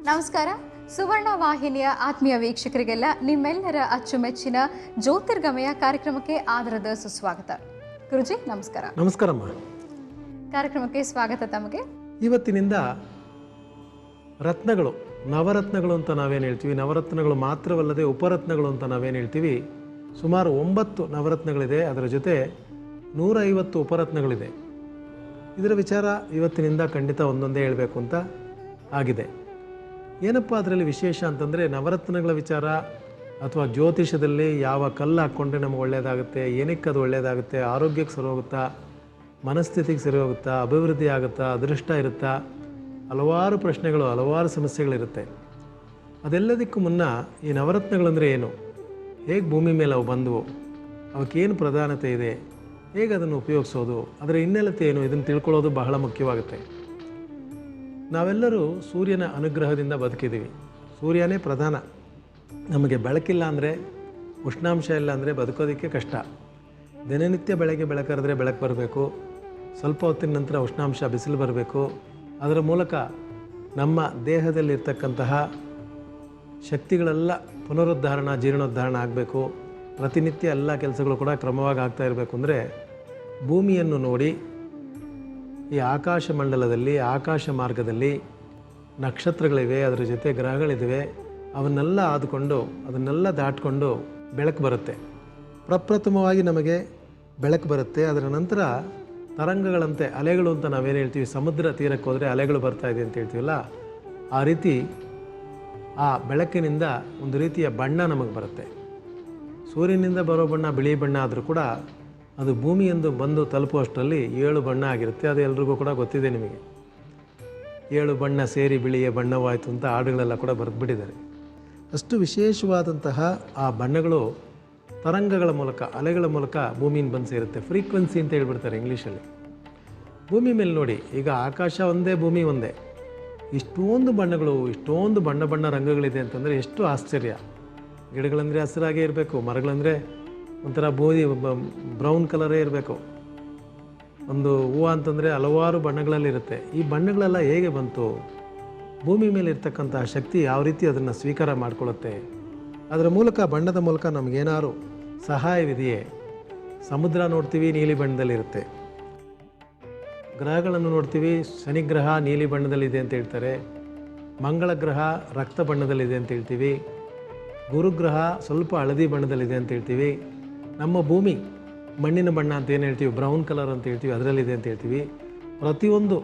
ನಮಸ್ಕಾರ. ಸುವರ್ಣ ವಾಹಿನಿಯ ಆತ್ಮೀಯ ವೀಕ್ಷಕರಿಗೆಲ್ಲ ನಿಮ್ಮೆಲ್ಲರ ಅಚ್ಚುಮೆಚ್ಚಿನ ಜ್ಯೋತಿರ್ಗಮಯ ಕಾರ್ಯಕ್ರಮಕ್ಕೆ ಆದರದ ಸುಸ್ವಾಗತ. ಗುರುಜಿ ನಮಸ್ಕಾರ. ನಮಸ್ಕಾರಮ್ಮ. ಕಾರ್ಯಕ್ರಮಕ್ಕೆ ಸ್ವಾಗತ ತಮಗೆ. ಇವತ್ತಿನಿಂದ ರತ್ನಗಳು, ನವರತ್ನಗಳು ಅಂತ ನಾವೇನು ಹೇಳ್ತೀವಿ, ನವರತ್ನಗಳು ಮಾತ್ರವಲ್ಲದೆ ಉಪರತ್ನಗಳು ಅಂತ ನಾವೇನು ಹೇಳ್ತೀವಿ, ಸುಮಾರು 9 ನವರತ್ನಗಳಿದೆ. ಅದರ ಜೊತೆ 150 ಉಪರತ್ನಗಳಿದೆ. ಇದರ ವಿಚಾರ ಇವತ್ತಿನಿಂದ ಖಂಡಿತ ಒಂದೊಂದೇ ಹೇಳಬೇಕು ಅಂತ ಆಗಿದೆ. ಏನಪ್ಪ ಅದರಲ್ಲಿ ವಿಶೇಷ ಅಂತಂದರೆ, ನವರತ್ನಗಳ ವಿಚಾರ ಅಥವಾ ಜ್ಯೋತಿಷದಲ್ಲಿ ಯಾವ ಕಲ್ಲು ಹಾಕ್ಕೊಂಡ್ರೆ ನಮಗೆ ಒಳ್ಳೆಯದಾಗುತ್ತೆ, ಏನಕ್ಕೆ ಅದು ಒಳ್ಳೆಯದಾಗುತ್ತೆ, ಆರೋಗ್ಯಕ್ಕೆ ಸರಿ ಹೋಗುತ್ತಾ, ಮನಸ್ಥಿತಿಗೆ ಸರಿ ಹೋಗುತ್ತಾ, ಅಭಿವೃದ್ಧಿ ಆಗುತ್ತಾ, ಅದೃಷ್ಟ ಇರುತ್ತಾ, ಹಲವಾರು ಪ್ರಶ್ನೆಗಳು, ಹಲವಾರು ಸಮಸ್ಯೆಗಳಿರುತ್ತೆ. ಅದೆಲ್ಲದಕ್ಕೂ ಮುನ್ನ ಈ ನವರತ್ನಗಳಂದರೆ ಏನು, ಹೇಗೆ ಭೂಮಿ ಮೇಲೆ ಅವು ಬಂದವು, ಅವಕ್ಕೇನು ಪ್ರಧಾನತೆ ಇದೆ, ಹೇಗೆ ಅದನ್ನು ಉಪಯೋಗಿಸೋದು, ಅದರ ಹಿನ್ನೆಲೆತೆ ಏನು, ಇದನ್ನು ತಿಳ್ಕೊಳ್ಳೋದು ಬಹಳ ಮುಖ್ಯವಾಗುತ್ತೆ. ನಾವೆಲ್ಲರೂ ಸೂರ್ಯನ ಅನುಗ್ರಹದಿಂದ ಬದುಕಿದ್ದೀವಿ. ಸೂರ್ಯನೇ ಪ್ರಧಾನ. ನಮಗೆ ಬೆಳಕಿಲ್ಲ ಅಂದರೆ, ಉಷ್ಣಾಂಶ ಇಲ್ಲ ಅಂದರೆ ಬದುಕೋದಕ್ಕೆ ಕಷ್ಟ. ದಿನನಿತ್ಯ ಬೆಳಗ್ಗೆ ಬೆಳಕರಿದ್ರೆ ಬೆಳಕು ಬರಬೇಕು, ಸ್ವಲ್ಪ ಹೊತ್ತಿನ ನಂತರ ಉಷ್ಣಾಂಶ ಬಿಸಿಲು ಬರಬೇಕು. ಅದರ ಮೂಲಕ ನಮ್ಮ ದೇಹದಲ್ಲಿರ್ತಕ್ಕಂತಹ ಶಕ್ತಿಗಳೆಲ್ಲ ಪುನರುದ್ಧಾರಣ, ಜೀರ್ಣೋದ್ಧಾರಣ ಆಗಬೇಕು. ಪ್ರತಿನಿತ್ಯ ಎಲ್ಲ ಕೆಲಸಗಳು ಕೂಡ ಕ್ರಮವಾಗಿ ಆಗ್ತಾ ಇರಬೇಕು. ಅಂದರೆ ಭೂಮಿಯನ್ನು ನೋಡಿ ಈ ಆಕಾಶ ಮಂಡಲದಲ್ಲಿ, ಆಕಾಶ ಮಾರ್ಗದಲ್ಲಿ ನಕ್ಷತ್ರಗಳಿವೆ, ಅದರ ಜೊತೆ ಗ್ರಹಗಳಿವೆ. ಅವನ್ನೆಲ್ಲ ಆದುಕೊಂಡು, ಅದನ್ನೆಲ್ಲ ದಾಟಿಕೊಂಡು ಬೆಳಕು ಬರುತ್ತೆ. ಪ್ರಪ್ರಥಮವಾಗಿ ನಮಗೆ ಬೆಳಕು ಬರುತ್ತೆ. ಅದರ ನಂತರ ತರಂಗಗಳಂತೆ, ಅಲೆಗಳು ಅಂತ ನಾವೇನು ಹೇಳ್ತೀವಿ, ಸಮುದ್ರ ತೀರಕ್ಕೆ ಹೋದರೆ ಅಲೆಗಳು ಬರ್ತಾ ಇದೆ ಅಂತ ಹೇಳ್ತೀವಲ್ಲ, ಆ ರೀತಿ ಆ ಬೆಳಕಿನಿಂದ ಒಂದು ರೀತಿಯ ಬಣ್ಣ ನಮಗೆ ಬರುತ್ತೆ. ಸೂರ್ಯನಿಂದ ಬರೋ ಬಣ್ಣ ಬಿಳಿ ಬಣ್ಣ ಆದರೂ ಕೂಡ ಅದು ಭೂಮಿಯೆಂದು ಬಂದು ತಲುಪುವಷ್ಟರಲ್ಲಿ 7 ಬಣ್ಣ ಆಗಿರುತ್ತೆ. ಅದು ಎಲ್ರಿಗೂ ಕೂಡ ಗೊತ್ತಿದೆ ನಿಮಗೆ. 7 ಬಣ್ಣ ಸೇರಿ ಬಿಳಿಯ ಬಣ್ಣವಾಯಿತು ಅಂತ ಹಾಡುಗಳೆಲ್ಲ ಕೂಡ ಬರೆದುಬಿಟ್ಟಿದ್ದಾರೆ. ಅಷ್ಟು ವಿಶೇಷವಾದಂತಹ ಆ ಬಣ್ಣಗಳು ತರಂಗಗಳ ಮೂಲಕ, ಅಲೆಗಳ ಮೂಲಕ ಭೂಮಿಯಿಂದ ಬಂದು ಸೇರುತ್ತೆ. ಫ್ರೀಕ್ವೆನ್ಸಿ ಅಂತ ಹೇಳ್ಬಿಡ್ತಾರೆ ಇಂಗ್ಲೀಷಲ್ಲಿ. ಭೂಮಿ ಮೇಲೆ ನೋಡಿ, ಈಗ ಆಕಾಶ ಒಂದೇ, ಭೂಮಿ ಒಂದೇ, ಇಷ್ಟೊಂದು ಬಣ್ಣಗಳು, ಇಷ್ಟೊಂದು ಬಣ್ಣ ಬಣ್ಣ ರಂಗಗಳಿದೆ ಅಂತಂದರೆ ಎಷ್ಟು ಆಶ್ಚರ್ಯ. ಗಿಡಗಳಂದರೆ ಹಸಿರಾಗೇ ಇರಬೇಕು, ಮರಗಳಂದರೆ ಒಂಥರ ಬ್ರೌನ್ ಕಲರೇ ಇರಬೇಕು. ಒಂದು ಹೂವು ಅಂತಂದರೆ ಹಲವಾರು ಬಣ್ಣಗಳಲ್ಲಿರುತ್ತೆ. ಈ ಬಣ್ಣಗಳೆಲ್ಲ ಹೇಗೆ ಬಂತು? ಭೂಮಿ ಮೇಲೆ ಇರ್ತಕ್ಕಂತಹ ಶಕ್ತಿ ಯಾವ ರೀತಿ ಅದನ್ನು ಸ್ವೀಕಾರ ಮಾಡಿಕೊಳ್ಳುತ್ತೆ? ಅದರ ಮೂಲಕ, ಬಣ್ಣದ ಮೂಲಕ ನಮಗೇನಾದ್ರು ಸಹಾಯವಿದೆಯೇ? ಸಮುದ್ರ ನೋಡ್ತೀವಿ, ನೀಲಿ ಬಣ್ಣದಲ್ಲಿರುತ್ತೆ. ಗ್ರಹಗಳನ್ನು ನೋಡ್ತೀವಿ, ಶನಿ ಗ್ರಹ ನೀಲಿ ಬಣ್ಣದಲ್ಲಿದೆ ಅಂತ ಹೇಳ್ತಾರೆ. ಮಂಗಳ ಗ್ರಹ ರಕ್ತ ಬಣ್ಣದಲ್ಲಿದೆ ಅಂತ ಹೇಳ್ತೀವಿ. ಗುರುಗ್ರಹ ಸ್ವಲ್ಪ ಹಳದಿ ಬಣ್ಣದಲ್ಲಿದೆ ಅಂತ ಹೇಳ್ತೀವಿ. ನಮ್ಮ ಭೂಮಿ ಮಣ್ಣಿನ ಬಣ್ಣ ಅಂತ ಏನು ಹೇಳ್ತೀವಿ, ಬ್ರೌನ್ ಕಲರ್ ಅಂತ ಹೇಳ್ತೀವಿ, ಅದರಲ್ಲಿದೆ ಅಂತ ಹೇಳ್ತೀವಿ. ಪ್ರತಿಯೊಂದು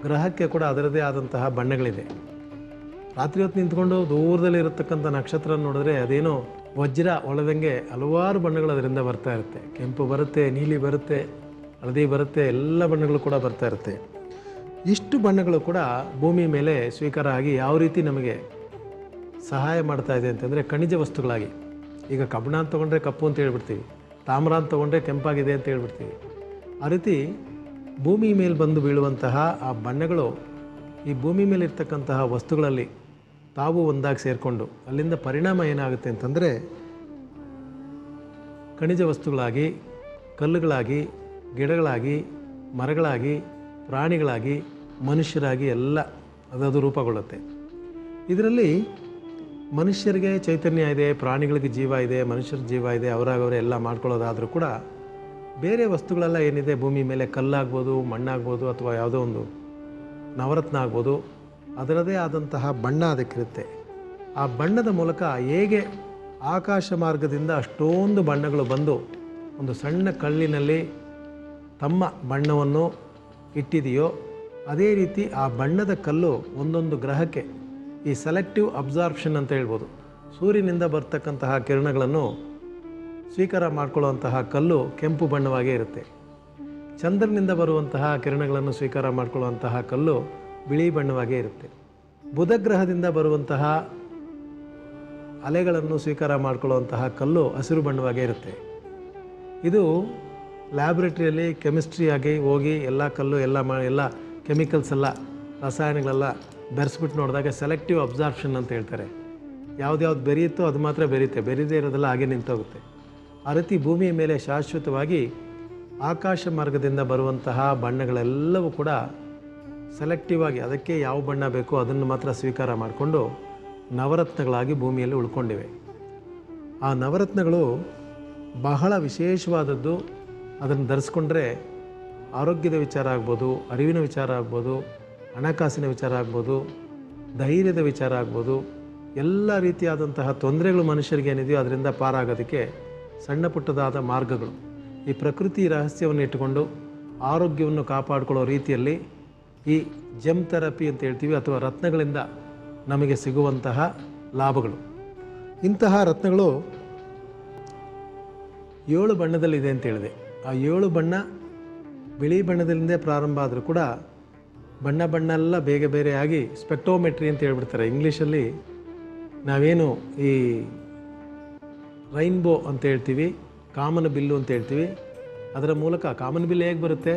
ಗ್ರಹಕ್ಕೆ ಕೂಡ ಅದರದೇ ಆದಂತಹ ಬಣ್ಣಗಳಿದೆ. ರಾತ್ರಿ ಹೊತ್ತು ನಿಂತ್ಕೊಂಡು ದೂರದಲ್ಲಿರತಕ್ಕಂಥ ನಕ್ಷತ್ರ ನೋಡಿದ್ರೆ ಅದೇನೋ ವಜ್ರ ಒಳದಂಗೆ ಹಲವಾರು ಬಣ್ಣಗಳು ಅದರಿಂದ ಬರ್ತಾ ಇರುತ್ತೆ. ಕೆಂಪು ಬರುತ್ತೆ, ನೀಲಿ ಬರುತ್ತೆ, ಹಳದಿ ಬರುತ್ತೆ, ಎಲ್ಲ ಬಣ್ಣಗಳು ಕೂಡ ಬರ್ತಾ ಇರುತ್ತೆ. ಇಷ್ಟು ಬಣ್ಣಗಳು ಕೂಡ ಭೂಮಿ ಮೇಲೆ ಸ್ವೀಕಾರ ಆಗಿ ಯಾವ ರೀತಿ ನಮಗೆ ಸಹಾಯ ಮಾಡ್ತಾ ಇದೆ ಅಂತಂದರೆ, ಖನಿಜ ವಸ್ತುಗಳಾಗಿ. ಈಗ ಕಬ್ಬಣ ಅಂತ ತೊಗೊಂಡ್ರೆ ಕಪ್ಪು ಅಂತ ಹೇಳ್ಬಿಡ್ತೀವಿ, ತಾಮ್ರ ಅಂತ ತೊಗೊಂಡ್ರೆ ಕೆಂಪಾಗಿದೆ ಅಂತ ಹೇಳ್ಬಿಡ್ತೀವಿ. ಆ ರೀತಿ ಭೂಮಿ ಮೇಲೆ ಬಂದು ಬೀಳುವಂತಹ ಆ ಬಣ್ಣಗಳು ಈ ಭೂಮಿ ಮೇಲೆ ಇರ್ತಕ್ಕಂತಹ ವಸ್ತುಗಳಲ್ಲಿ ತಾವು ಒಂದಾಗಿ ಸೇರಿಕೊಂಡು ಅಲ್ಲಿಂದ ಪರಿಣಾಮ ಏನಾಗುತ್ತೆ ಅಂತಂದರೆ, ಖನಿಜ ವಸ್ತುಗಳಾಗಿ, ಕಲ್ಲುಗಳಾಗಿ, ಗಿಡಗಳಾಗಿ, ಮರಗಳಾಗಿ, ಪ್ರಾಣಿಗಳಾಗಿ, ಮನುಷ್ಯರಾಗಿ ಎಲ್ಲ ಅದದು ರೂಪುಗೊಳ್ಳುತ್ತೆ. ಇದರಲ್ಲಿ ಮನುಷ್ಯರಿಗೆ ಚೈತನ್ಯ ಇದೆ, ಪ್ರಾಣಿಗಳಿಗೆ ಜೀವ ಇದೆ, ಮನುಷ್ಯರ ಜೀವ ಇದೆ, ಅವರಾಗವರೇ ಎಲ್ಲ ಮಾಡ್ಕೊಳ್ಳೋದಾದರೂ ಕೂಡ ಬೇರೆ ವಸ್ತುಗಳೆಲ್ಲ ಏನಿದೆ ಭೂಮಿ ಮೇಲೆ, ಕಲ್ಲಾಗ್ಬೋದು, ಮಣ್ಣಾಗ್ಬೋದು, ಅಥವಾ ಯಾವುದೋ ಒಂದು ನವರತ್ನ ಆಗ್ಬೋದು, ಅದರದೇ ಆದಂತಹ ಬಣ್ಣ ಅದಕ್ಕಿರುತ್ತೆ. ಆ ಬಣ್ಣದ ಮೂಲಕ ಹೇಗೆ ಆಕಾಶ ಮಾರ್ಗದಿಂದ ಅಷ್ಟೊಂದು ಬಣ್ಣಗಳು ಬಂದು ಒಂದು ಸಣ್ಣ ಕಲ್ಲಿನಲ್ಲಿ ತಮ್ಮ ಬಣ್ಣವನ್ನು ಇಟ್ಟಿದೆಯೋ, ಅದೇ ರೀತಿ ಆ ಬಣ್ಣದ ಕಲ್ಲು ಒಂದೊಂದು ಗ್ರಹಕ್ಕೆ ಈ ಸೆಲೆಕ್ಟಿವ್ ಅಬ್ಸಾರ್ಪ್ಷನ್ ಅಂತ ಹೇಳ್ಬೋದು, ಸೂರ್ಯನಿಂದ ಬರ್ತಕ್ಕಂತಹ ಕಿರಣಗಳನ್ನು ಸ್ವೀಕಾರ ಮಾಡಿಕೊಳ್ಳುವಂತಹ ಕಲ್ಲು ಕೆಂಪು ಬಣ್ಣವಾಗೇ ಇರುತ್ತೆ. ಚಂದ್ರನಿಂದ ಬರುವಂತಹ ಕಿರಣಗಳನ್ನು ಸ್ವೀಕಾರ ಮಾಡಿಕೊಳ್ಳುವಂತಹ ಕಲ್ಲು ಬಿಳಿ ಬಣ್ಣವಾಗೇ ಇರುತ್ತೆ. ಬುಧ ಗ್ರಹದಿಂದ ಬರುವಂತಹ ಅಲೆಗಳನ್ನು ಸ್ವೀಕಾರ ಮಾಡಿಕೊಳ್ಳುವಂತಹ ಕಲ್ಲು ಹಸಿರು ಬಣ್ಣವಾಗೇ ಇರುತ್ತೆ. ಇದು ಲ್ಯಾಬ್ರೇಟರಿಯಲ್ಲಿ ಕೆಮಿಸ್ಟ್ರಿಯಾಗಿ ಹೋಗಿ ಎಲ್ಲ ಕಲ್ಲು ಎಲ್ಲ ಕೆಮಿಕಲ್ಸ್ ಎಲ್ಲ ರಸಾಯನಗಳೆಲ್ಲ ಬೆರೆಸ್ಬಿಟ್ಟು ನೋಡಿದಾಗ ಸೆಲೆಕ್ಟಿವ್ ಅಬ್ಸಾರ್ಪ್ಷನ್ ಅಂತ ಹೇಳ್ತಾರೆ. ಯಾವ್ದು ಬೆರೆಯುತ್ತೋ ಅದು ಮಾತ್ರ ಬೆರೆಯುತ್ತೆ, ಬೆರೀದೇ ಇರೋದೆಲ್ಲ ಹಾಗೆ ನಿಂತೋಗುತ್ತೆ. ಆ ರೀತಿ ಭೂಮಿಯ ಮೇಲೆ ಶಾಶ್ವತವಾಗಿ ಆಕಾಶ ಮಾರ್ಗದಿಂದ ಬರುವಂತಹ ಬಣ್ಣಗಳೆಲ್ಲವೂ ಕೂಡ ಸೆಲೆಕ್ಟಿವ್ ಆಗಿ ಅದಕ್ಕೆ ಯಾವ ಬಣ್ಣ ಬೇಕೋ ಅದನ್ನು ಮಾತ್ರ ಸ್ವೀಕಾರ ಮಾಡಿಕೊಂಡು ನವರತ್ನಗಳಾಗಿ ಭೂಮಿಯಲ್ಲಿ ಉಳ್ಕೊಂಡಿವೆ. ಆ ನವರತ್ನಗಳು ಬಹಳ ವಿಶೇಷವಾದದ್ದು. ಅದನ್ನು ಧರಿಸ್ಕೊಂಡ್ರೆ ಆರೋಗ್ಯದ ವಿಚಾರ ಆಗ್ಬೋದು, ಅರಿವಿನ ವಿಚಾರ ಆಗ್ಬೋದು, ಹಣಕಾಸಿನ ವಿಚಾರ ಆಗ್ಬೋದು, ಧೈರ್ಯದ ವಿಚಾರ ಆಗ್ಬೋದು, ಎಲ್ಲ ರೀತಿಯಾದಂತಹ ತೊಂದರೆಗಳು ಮನುಷ್ಯರಿಗೆ ಏನಿದೆಯೋ ಅದರಿಂದ ಪಾರಾಗೋದಕ್ಕೆ ಸಣ್ಣ ಪುಟ್ಟದಾದ ಮಾರ್ಗಗಳು. ಈ ಪ್ರಕೃತಿ ರಹಸ್ಯವನ್ನು ಇಟ್ಟುಕೊಂಡು ಆರೋಗ್ಯವನ್ನು ಕಾಪಾಡಿಕೊಳ್ಳೋ ರೀತಿಯಲ್ಲಿ ಈ ಜೆಮ್ ಥೆರಪಿ ಅಂತ ಹೇಳ್ತೀವಿ, ಅಥವಾ ರತ್ನಗಳಿಂದ ನಮಗೆ ಸಿಗುವಂತಹ ಲಾಭಗಳು. ಇಂತಹ ರತ್ನಗಳು 7 ಬಣ್ಣದಲ್ಲಿದೆ ಅಂತ ಹೇಳಿದೆ. ಆ 7 ಬಣ್ಣ ಬಿಳಿ ಬಣ್ಣದಲ್ಲಿಂದೇ ಪ್ರಾರಂಭ ಆದರೂ ಕೂಡ ಬಣ್ಣ ಎಲ್ಲ ಬೇಗ ಬೇರೆಯಾಗಿ ಸ್ಪೆಕ್ಟ್ರೋಮೆಟ್ರಿ ಅಂತ ಹೇಳ್ಬಿಡ್ತಾರೆ ಇಂಗ್ಲೀಷಲ್ಲಿ. ನಾವೇನು ಈ ರೈನ್ಬೋ ಅಂತ ಹೇಳ್ತೀವಿ, ಕಾಮನ ಬಿಲ್ಲು ಅಂತ ಹೇಳ್ತೀವಿ, ಅದರ ಮೂಲಕ ಕಾಮನ್ ಬಿಲ್ ಹೇಗೆ ಬರುತ್ತೆ?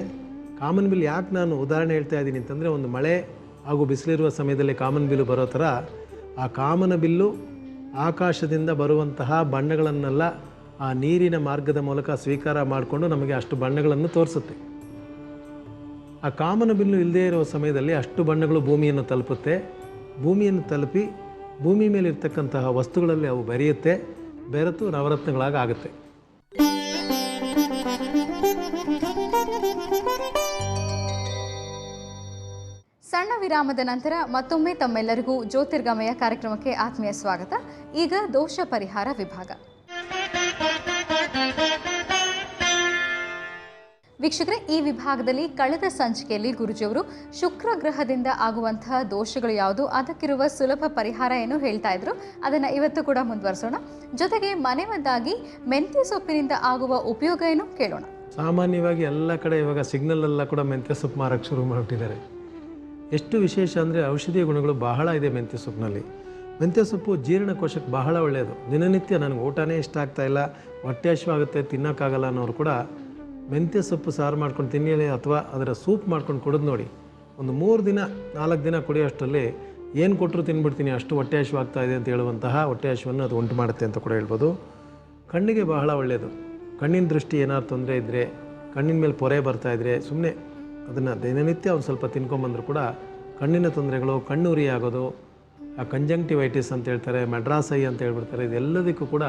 ಕಾಮನ್ ಬಿಲ್ ಯಾಕೆ ನಾನು ಉದಾಹರಣೆ ಹೇಳ್ತಾ ಇದ್ದೀನಿ ಅಂತಂದರೆ, ಒಂದು ಮಳೆ ಹಾಗೂ ಬಿಸಿಲಿರುವ ಸಮಯದಲ್ಲಿ ಕಾಮನ್ ಬಿಲ್ಲು ಬರೋ ಥರ ಆ ಕಾಮನ ಬಿಲ್ಲು ಆಕಾಶದಿಂದ ಬರುವಂತಹ ಬಣ್ಣಗಳನ್ನೆಲ್ಲ ಆ ನೀರಿನ ಮಾರ್ಗದ ಮೂಲಕ ಸ್ವೀಕಾರ ಮಾಡಿಕೊಂಡು ನಮಗೆ ಅಷ್ಟು ಬಣ್ಣಗಳನ್ನು ತೋರಿಸುತ್ತೆ. ಆ ಕಾಮನ ಬಿಲ್ಲು ಇಲ್ಲದೇ ಇರೋ ಸಮಯದಲ್ಲಿ ಅಷ್ಟು ಬಣ್ಣಗಳು ಭೂಮಿಯನ್ನು ತಲುಪುತ್ತೆ. ಭೂಮಿಯನ್ನು ತಲುಪಿ ಭೂಮಿ ಮೇಲೆ ಇರ್ತಕ್ಕಂತಹ ವಸ್ತುಗಳಲ್ಲಿ ಅವು ಬೆರೆಯುತ್ತೆ, ಬೆರೆತು ನವರತ್ನಗಳಾಗಿ ಆಗುತ್ತೆ. ಸಣ್ಣ ವಿರಾಮದ ನಂತರ ಮತ್ತೊಮ್ಮೆ ತಮ್ಮೆಲ್ಲರಿಗೂ ಜ್ಯೋತಿರ್ಗಮಯ ಕಾರ್ಯಕ್ರಮಕ್ಕೆ ಆತ್ಮೀಯ ಸ್ವಾಗತ. ಈಗ ದೋಷ ಪರಿಹಾರ ವಿಭಾಗ. ವೀಕ್ಷಕರೇ, ಈ ವಿಭಾಗದಲ್ಲಿ ಕಳೆದ ಸಂಚಿಕೆಯಲ್ಲಿ ಗುರುಜಿಯವರು ಶುಕ್ರ ಗ್ರಹದಿಂದ ಆಗುವಂತಹ ದೋಷಗಳು ಯಾವುದು, ಅದಕ್ಕಿರುವ ಸುಲಭ ಪರಿಹಾರ ಏನು ಹೇಳ್ತಾ ಇದ್ರು. ಅದನ್ನು ಇವತ್ತು ಕೂಡ ಮುಂದುವರಿಸೋಣ. ಜೊತೆಗೆ ಮನೆಮದ್ದಾಗಿ ಮೆಂತ್ಯ ಸೊಪ್ಪಿನಿಂದ ಆಗುವ ಉಪಯೋಗ ಏನು ಕೇಳೋಣ. ಸಾಮಾನ್ಯವಾಗಿ ಎಲ್ಲ ಕಡೆ ಇವಾಗ ಸಿಗ್ನಲ್ ಎಲ್ಲ ಕೂಡ ಮೆಂತ್ಯ ಸೊಪ್ಪು ಮಾರಕ್ಕೆ ಶುರು ಮಾಡಿಬಿಟ್ಟಿದ್ದಾರೆ. ಎಷ್ಟು ವಿಶೇಷ ಅಂದರೆ ಔಷಧೀಯ ಗುಣಗಳು ಬಹಳ ಇದೆ ಮೆಂತ್ಯ ಸೊಪ್ಪಿನಲ್ಲಿ. ಮೆಂತ್ಯ ಸೊಪ್ಪು ಜೀರ್ಣಕೋಶಕ್ಕೆ ಬಹಳ ಒಳ್ಳೆಯದು. ದಿನನಿತ್ಯ ನನಗೆ ಊಟನೇ ಇಷ್ಟ ಆಗ್ತಾಯಿಲ್ಲ, ಹೊಟ್ಟೆ ಹಸಿವಾಗುತ್ತೆ, ತಿನ್ನೋಕ್ಕಾಗಲ್ಲ ಅನ್ನೋರು ಕೂಡ ಮೆಂತ್ಯ ಸೊಪ್ಪು ಸಾರು ಮಾಡ್ಕೊಂಡು ತಿನ್ನಿ, ಅಥವಾ ಅದರ ಸೂಪ್ ಮಾಡ್ಕೊಂಡು ಕುಡಿದು ನೋಡಿ. ಒಂದು 3 ದಿನ 4 ದಿನ ಕುಡಿಯೋಷ್ಟರಲ್ಲಿ ಏನು ಕೊಟ್ಟರು ತಿನ್ಬಿಡ್ತೀನಿ, ಅಷ್ಟು ಹೊಟ್ಟೆ ಹಸಿವಾಗ್ತಾ ಇದೆ ಅಂತ ಹೇಳುವಂತಹ ಹೊಟ್ಟೆ ಹಸಿವನ್ನು ಅದು ಉಂಟು ಮಾಡುತ್ತೆ ಅಂತ ಕೂಡ ಹೇಳ್ಬೋದು. ಕಣ್ಣಿಗೆ ಬಹಳ ಒಳ್ಳೆಯದು. ಕಣ್ಣಿನ ದೃಷ್ಟಿ ಏನಾದ್ರು ತೊಂದರೆ ಇದ್ದರೆ, ಕಣ್ಣಿನ ಮೇಲೆ ಪೊರೆ ಬರ್ತಾಯಿದ್ರೆ ಸುಮ್ಮನೆ ಅದನ್ನು ದಿನನಿತ್ಯ ಒಂದು ಸ್ವಲ್ಪ ತಿನ್ಕೊಂಬಂದರೂ ಕೂಡ ಕಣ್ಣಿನ ತೊಂದರೆಗಳು, ಕಣ್ಣು ಉರಿ ಆಗೋದು, ಆ ಕಂಜಂಕ್ಟಿವೈಟಿಸ್ ಅಂತ ಹೇಳ್ತಾರೆ, ಮೆಡ್ರಾಸ್ ಐ ಅಂತ ಹೇಳ್ಬಿಡ್ತಾರೆ, ಇದೆಲ್ಲದಕ್ಕೂ ಕೂಡ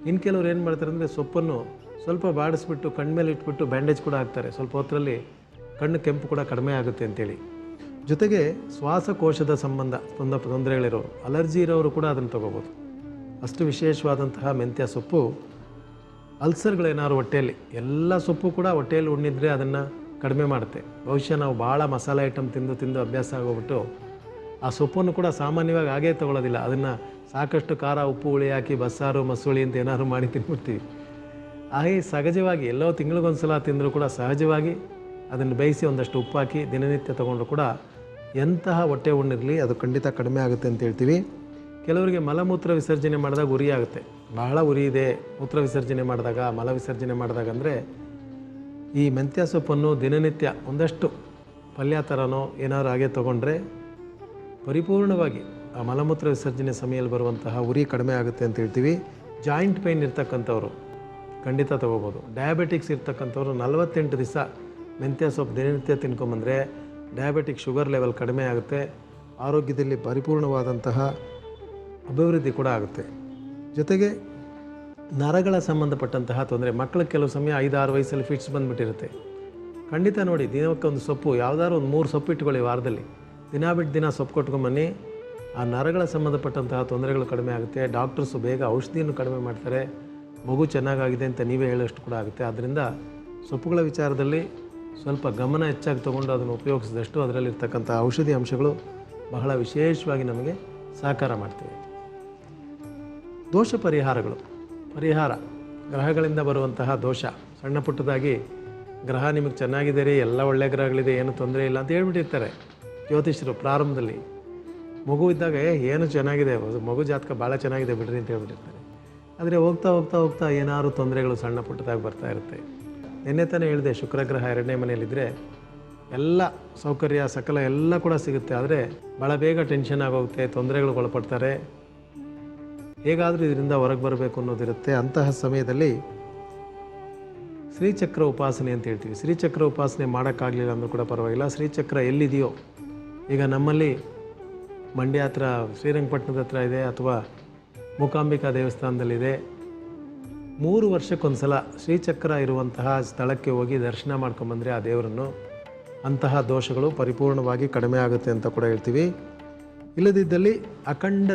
ಇನ್ನು ಕೆಲವ್ರು ಏನು ಮಾಡ್ತಾರೆ ಅಂದರೆ ಸೊಪ್ಪನ್ನು ಸ್ವಲ್ಪ ಬಾಡಿಸ್ಬಿಟ್ಟು ಕಣ್ಣು ಮೇಲೆ ಇಟ್ಬಿಟ್ಟು ಬ್ಯಾಂಡೇಜ್ ಕೂಡ ಹಾಕ್ತಾರೆ. ಸ್ವಲ್ಪ ಹೊತ್ತರಲ್ಲಿ ಕಣ್ಣು ಕೆಂಪು ಕೂಡ ಕಡಿಮೆ ಆಗುತ್ತೆ ಅಂತೇಳಿ. ಜೊತೆಗೆ ಶ್ವಾಸಕೋಶದ ಸಂಬಂಧ ತೊಂದರೆಗಳಿರೋರು, ಅಲರ್ಜಿ ಇರೋರು ಕೂಡ ಅದನ್ನು ತೊಗೋಬೋದು. ಅಷ್ಟು ವಿಶೇಷವಾದಂತಹ ಮೆಂತ್ಯ ಸೊಪ್ಪು ಅಲ್ಸರ್ಗಳೇನಾದ್ರು ಹೊಟ್ಟೆಯಲ್ಲಿ, ಎಲ್ಲ ಸೊಪ್ಪು ಕೂಡ ಹೊಟ್ಟೆಯಲ್ಲಿ ಉಣ್ಣಿದ್ರೆ ಅದನ್ನು ಕಡಿಮೆ ಮಾಡುತ್ತೆ. ಬಹುಶಃ ನಾವು ಭಾಳ ಮಸಾಲೆ ಐಟಮ್ ತಿಂದು ಅಭ್ಯಾಸ ಆಗೋಗ್ಬಿಟ್ಟು ಆ ಸೊಪ್ಪನ್ನು ಕೂಡ ಸಾಮಾನ್ಯವಾಗಿ ಹಾಗೇ ತೊಗೊಳ್ಳೋದಿಲ್ಲ. ಅದನ್ನು ಸಾಕಷ್ಟು ಖಾರ, ಉಪ್ಪು, ಹುಳಿ ಹಾಕಿ ಬಸ್ಸಾರು, ಮಸೂಳಿ ಅಂತ ಏನಾದ್ರು ಮಾಡಿ ತಿನ್ಬಿಡ್ತೀವಿ. ಹಾಗೆ ಸಹಜವಾಗಿ ಎಲ್ಲೋ ತಿಂಗಳಿಗೊಂದ್ಸಲ ತಿಂದರೂ ಕೂಡ ಸಹಜವಾಗಿ ಅದನ್ನು ಬೇಯಿಸಿ ಒಂದಷ್ಟು ಉಪ್ಪು ಹಾಕಿ ದಿನನಿತ್ಯ ತೊಗೊಂಡ್ರು ಕೂಡ ಎಂತಹ ಹೊಟ್ಟೆ ಉಣ್ಣಿರಲಿ ಅದು ಖಂಡಿತ ಕಡಿಮೆ ಆಗುತ್ತೆ ಅಂತ ಹೇಳ್ತೀವಿ. ಕೆಲವರಿಗೆ ಮಲಮೂತ್ರ ವಿಸರ್ಜನೆ ಮಾಡಿದಾಗ ಉರಿ ಆಗುತ್ತೆ, ಬಹಳ ಉರಿ ಇದೆ ಮೂತ್ರ ವಿಸರ್ಜನೆ ಮಾಡಿದಾಗ, ಮಲ ವಿಸರ್ಜನೆ ಮಾಡಿದಾಗ. ಅಂದರೆ ಈ ಮೆಂತ್ಯ ಸೊಪ್ಪನ್ನು ದಿನನಿತ್ಯ ಒಂದಷ್ಟು ಪಲ್ಯ ಥರನೋ ಏನಾದ್ರು ಹಾಗೆ ತೊಗೊಂಡ್ರೆ ಪರಿಪೂರ್ಣವಾಗಿ ಆ ಮಲಮೂತ್ರ ವಿಸರ್ಜನೆ ಸಮಯದಲ್ಲಿ ಬರುವಂತಹ ಉರಿ ಕಡಿಮೆ ಆಗುತ್ತೆ ಅಂತ ಹೇಳ್ತೀವಿ. ಜಾಯಿಂಟ್ ಪೈನ್ ಇರ್ತಕ್ಕಂಥವ್ರು ಖಂಡಿತ ತೊಗೋಬೋದು. ಡಯಾಬಿಟಿಕ್ಸ್ ಇರ್ತಕ್ಕಂಥವ್ರು 48 ದಿವಸ ಮೆಂತ್ಯ ಸೊಪ್ಪು ದಿನನಿತ್ಯ ತಿನ್ಕೊಂಬಂದರೆ ಡಯಾಬಿಟಿಕ್ ಶುಗರ್ ಲೆವೆಲ್ ಕಡಿಮೆ ಆಗುತ್ತೆ, ಆರೋಗ್ಯದಲ್ಲಿ ಪರಿಪೂರ್ಣವಾದಂತಹ ಅಭಿವೃದ್ಧಿ ಕೂಡ ಆಗುತ್ತೆ. ಜೊತೆಗೆ ನರಗಳ ಸಂಬಂಧಪಟ್ಟಂತಹ ತೊಂದರೆ, ಮಕ್ಕಳಿಗೆ ಕೆಲವು ಸಮಯ 5-6 ವಯಸ್ಸಲ್ಲಿ ಫಿಟ್ಸ್ ಬಂದುಬಿಟ್ಟಿರುತ್ತೆ. ಖಂಡಿತ ನೋಡಿ, ದಿನಕ್ಕೆ ಒಂದು ಸೊಪ್ಪು, ಯಾವುದಾದ್ರು ಒಂದು 3 ಸೊಪ್ಪು ಇಟ್ಕೊಳ್ಳಿ ವಾರದಲ್ಲಿ. ದಿನ ಬಿಟ್ಟು ದಿನ ಸೊಪ್ಪು ಕೊಟ್ಕೊಂಬನ್ನಿ, ಆ ನರಗಳ ಸಂಬಂಧಪಟ್ಟಂತಹ ತೊಂದರೆಗಳು ಕಡಿಮೆ ಆಗುತ್ತೆ. ಡಾಕ್ಟರ್ಸು ಬೇಗ ಔಷಧಿಯನ್ನು ಕಡಿಮೆ ಮಾಡ್ತಾರೆ, ಮಗು ಚೆನ್ನಾಗಾಗಿದೆ ಅಂತ ನೀವೇ ಹೇಳೋಷ್ಟು ಕೂಡ ಆಗುತ್ತೆ. ಆದ್ದರಿಂದ ಸೊಪ್ಪುಗಳ ವಿಚಾರದಲ್ಲಿ ಸ್ವಲ್ಪ ಗಮನ ಹೆಚ್ಚಾಗಿ ತೊಗೊಂಡು ಅದನ್ನು ಉಪಯೋಗಿಸಿದಷ್ಟು ಅದರಲ್ಲಿರ್ತಕ್ಕಂಥ ಔಷಧಿ ಅಂಶಗಳು ಬಹಳ ವಿಶೇಷವಾಗಿ ನಮಗೆ ಸಹಕಾರ ಮಾಡ್ತವೆ. ದೋಷ ಪರಿಹಾರಗಳು. ಪರಿಹಾರ, ಗ್ರಹಗಳಿಂದ ಬರುವಂತಹ ದೋಷ. ಸಣ್ಣ ಪುಟ್ಟದಾಗಿ ಗ್ರಹ ನಿಮಗೆ ಚೆನ್ನಾಗಿದೆ ರೀ, ಎಲ್ಲ ಒಳ್ಳೆಯ ಗ್ರಹಗಳಿದೆ, ಏನು ತೊಂದರೆ ಇಲ್ಲ ಅಂತ ಹೇಳ್ಬಿಟ್ಟಿರ್ತಾರೆ ಜ್ಯೋತಿಷರು ಪ್ರಾರಂಭದಲ್ಲಿ. ಮಗು ಇದ್ದಾಗ ಏನು ಚೆನ್ನಾಗಿದೆ, ಮಗು ಜಾತಕ ಭಾಳ ಚೆನ್ನಾಗಿದೆ ಬಿಡ್ರಿ ಅಂತ ಹೇಳ್ಬಿಟ್ಟಿರ್ತಾರೆ. ಆದರೆ ಹೋಗ್ತಾ ಹೋಗ್ತಾ ಹೋಗ್ತಾ ಏನಾದ್ರು ತೊಂದರೆಗಳು ಸಣ್ಣ ಪುಟ್ಟದಾಗಿ ಬರ್ತಾ ಇರುತ್ತೆ. ನಿನ್ನೆ ತಾನೇ ಹೇಳಿದೆ, ಶುಕ್ರಗ್ರಹ 2ನೇ ಮನೆಯಲ್ಲಿದ್ದರೆ ಎಲ್ಲ ಸೌಕರ್ಯ ಸಕಲ ಎಲ್ಲ ಕೂಡ ಸಿಗುತ್ತೆ, ಆದರೆ ಭಾಳ ಬೇಗ ಟೆನ್ಷನ್ ಆಗೋಗುತ್ತೆ, ತೊಂದರೆಗಳು ಒಳಪಡ್ತಾರೆ. ಹೇಗಾದರೂ ಇದರಿಂದ ಹೊರಗೆ ಬರಬೇಕು ಅನ್ನೋದಿರುತ್ತೆ. ಅಂತಹ ಸಮಯದಲ್ಲಿ ಶ್ರೀಚಕ್ರ ಉಪಾಸನೆ ಅಂತ ಹೇಳ್ತೀವಿ. ಶ್ರೀಚಕ್ರ ಉಪಾಸನೆ ಮಾಡೋಕ್ಕಾಗಲಿಲ್ಲ ಅಂದರೂ ಕೂಡ ಪರವಾಗಿಲ್ಲ. ಶ್ರೀಚಕ್ರ ಎಲ್ಲಿದೆಯೋ, ಈಗ ನಮ್ಮಲ್ಲಿ ಮಂಡ್ಯ ಹತ್ರ ಶ್ರೀರಂಗಪಟ್ಟಣದ ಹತ್ರ ಇದೆ, ಅಥವಾ ಮೂಕಾಂಬಿಕಾ ದೇವಸ್ಥಾನದಲ್ಲಿದೆ. 3 ವರ್ಷಕ್ಕೊಂದು ಸಲ ಶ್ರೀಚಕ್ರ ಇರುವಂತಹ ಸ್ಥಳಕ್ಕೆ ಹೋಗಿ ದರ್ಶನ ಮಾಡ್ಕೊಂಬಂದರೆ ಆ ದೇವರನ್ನು, ಅಂತಹ ದೋಷಗಳು ಪರಿಪೂರ್ಣವಾಗಿ ಕಡಿಮೆ ಆಗುತ್ತೆ ಅಂತ ಕೂಡ ಹೇಳ್ತೀವಿ. ಇಲ್ಲದಿದ್ದಲ್ಲಿ ಅಖಂಡ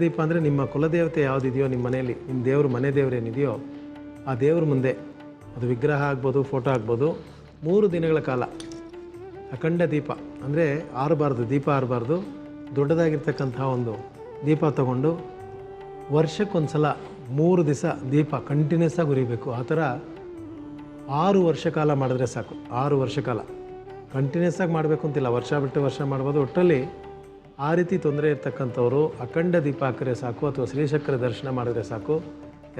ದೀಪ ಅಂದರೆ ನಿಮ್ಮ ಕುಲದೇವತೆ ಯಾವುದಿದೆಯೋ ನಿಮ್ಮ ಮನೆಯಲ್ಲಿ, ನಿಮ್ಮ ದೇವರು ಮನೆ ದೇವರೇನಿದೆಯೋ ಆ ದೇವ್ರ ಮುಂದೆ, ಅದು ವಿಗ್ರಹ ಆಗ್ಬೋದು, ಫೋಟೋ ಆಗ್ಬೋದು, 3 ದಿನಗಳ ಕಾಲ ಅಖಂಡ ದೀಪ ಅಂದರೆ ಆರಬಾರ್ದು, ದೀಪ ಆರಬಾರ್ದು, ದೊಡ್ಡದಾಗಿರ್ತಕ್ಕಂತಹ ಒಂದು ದೀಪ ತಗೊಂಡು ವರ್ಷಕ್ಕೊಂದು ಸಲ 3 ದಿವಸ ದೀಪ ಕಂಟಿನ್ಯೂಸ್ ಆಗಿ ಉರಿಬೇಕು. ಆ ಥರ 6 ವರ್ಷ ಕಾಲ ಮಾಡಿದ್ರೆ ಸಾಕು. 6 ವರ್ಷ ಕಾಲ ಕಂಟಿನ್ಯೂಸ್ ಆಗಿ ಮಾಡಬೇಕು ಅಂತಿಲ್ಲ, ವರ್ಷ ಬಿಟ್ಟು ವರ್ಷ ಮಾಡ್ಬೋದು. ಒಟ್ಟಲ್ಲಿ ಆ ರೀತಿ ತೊಂದರೆ ಇರ್ತಕ್ಕಂಥವ್ರು ಅಖಂಡ ದೀಪ ಹಾಕಿದ್ರೆ ಸಾಕು, ಅಥವಾ ಶ್ರೀಚಕ್ರ ದರ್ಶನ ಮಾಡಿದ್ರೆ ಸಾಕು,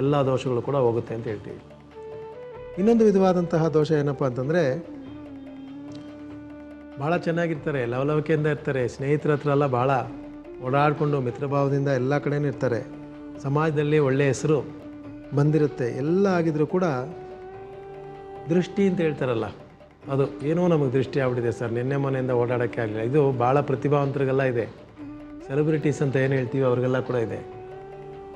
ಎಲ್ಲ ದೋಷಗಳು ಕೂಡ ಹೋಗುತ್ತೆ ಅಂತ ಹೇಳ್ತೀವಿ. ಇನ್ನೊಂದು ವಿಧವಾದಂತಹ ದೋಷ ಏನಪ್ಪ ಅಂತಂದರೆ, ಭಾಳ ಚೆನ್ನಾಗಿರ್ತಾರೆ, ಲವಲವಿಕೆಯಿಂದ ಇರ್ತಾರೆ, ಸ್ನೇಹಿತರ ಹತ್ರ ಎಲ್ಲ ಭಾಳ ಓಡಾಡಿಕೊಂಡು ಮಿತ್ರಭಾವದಿಂದ ಎಲ್ಲ ಕಡೆಯೂ ಇರ್ತಾರೆ, ಸಮಾಜದಲ್ಲಿ ಒಳ್ಳೆಯ ಹೆಸರು ಬಂದಿರುತ್ತೆ, ಎಲ್ಲ ಆಗಿದ್ರೂ ಕೂಡ ದೃಷ್ಟಿ ಅಂತ ಹೇಳ್ತಾರಲ್ಲ, ಅದು ಏನೋ ನಮಗೆ ದೃಷ್ಟಿ ಆಗ್ಬಿಟ್ಟಿದೆ ಸರ್, ನಿನ್ನೆ ಮನೆಯಿಂದ ಓಡಾಡೋಕ್ಕೆ ಆಗಲಿಲ್ಲ. ಇದು ಭಾಳ ಪ್ರತಿಭಾವಂತರಿಗೆಲ್ಲ ಇದೆ. ಸೆಲೆಬ್ರಿಟೀಸ್ ಅಂತ ಏನು ಹೇಳ್ತೀವಿ ಅವ್ರಿಗೆಲ್ಲ ಕೂಡ ಇದೆ.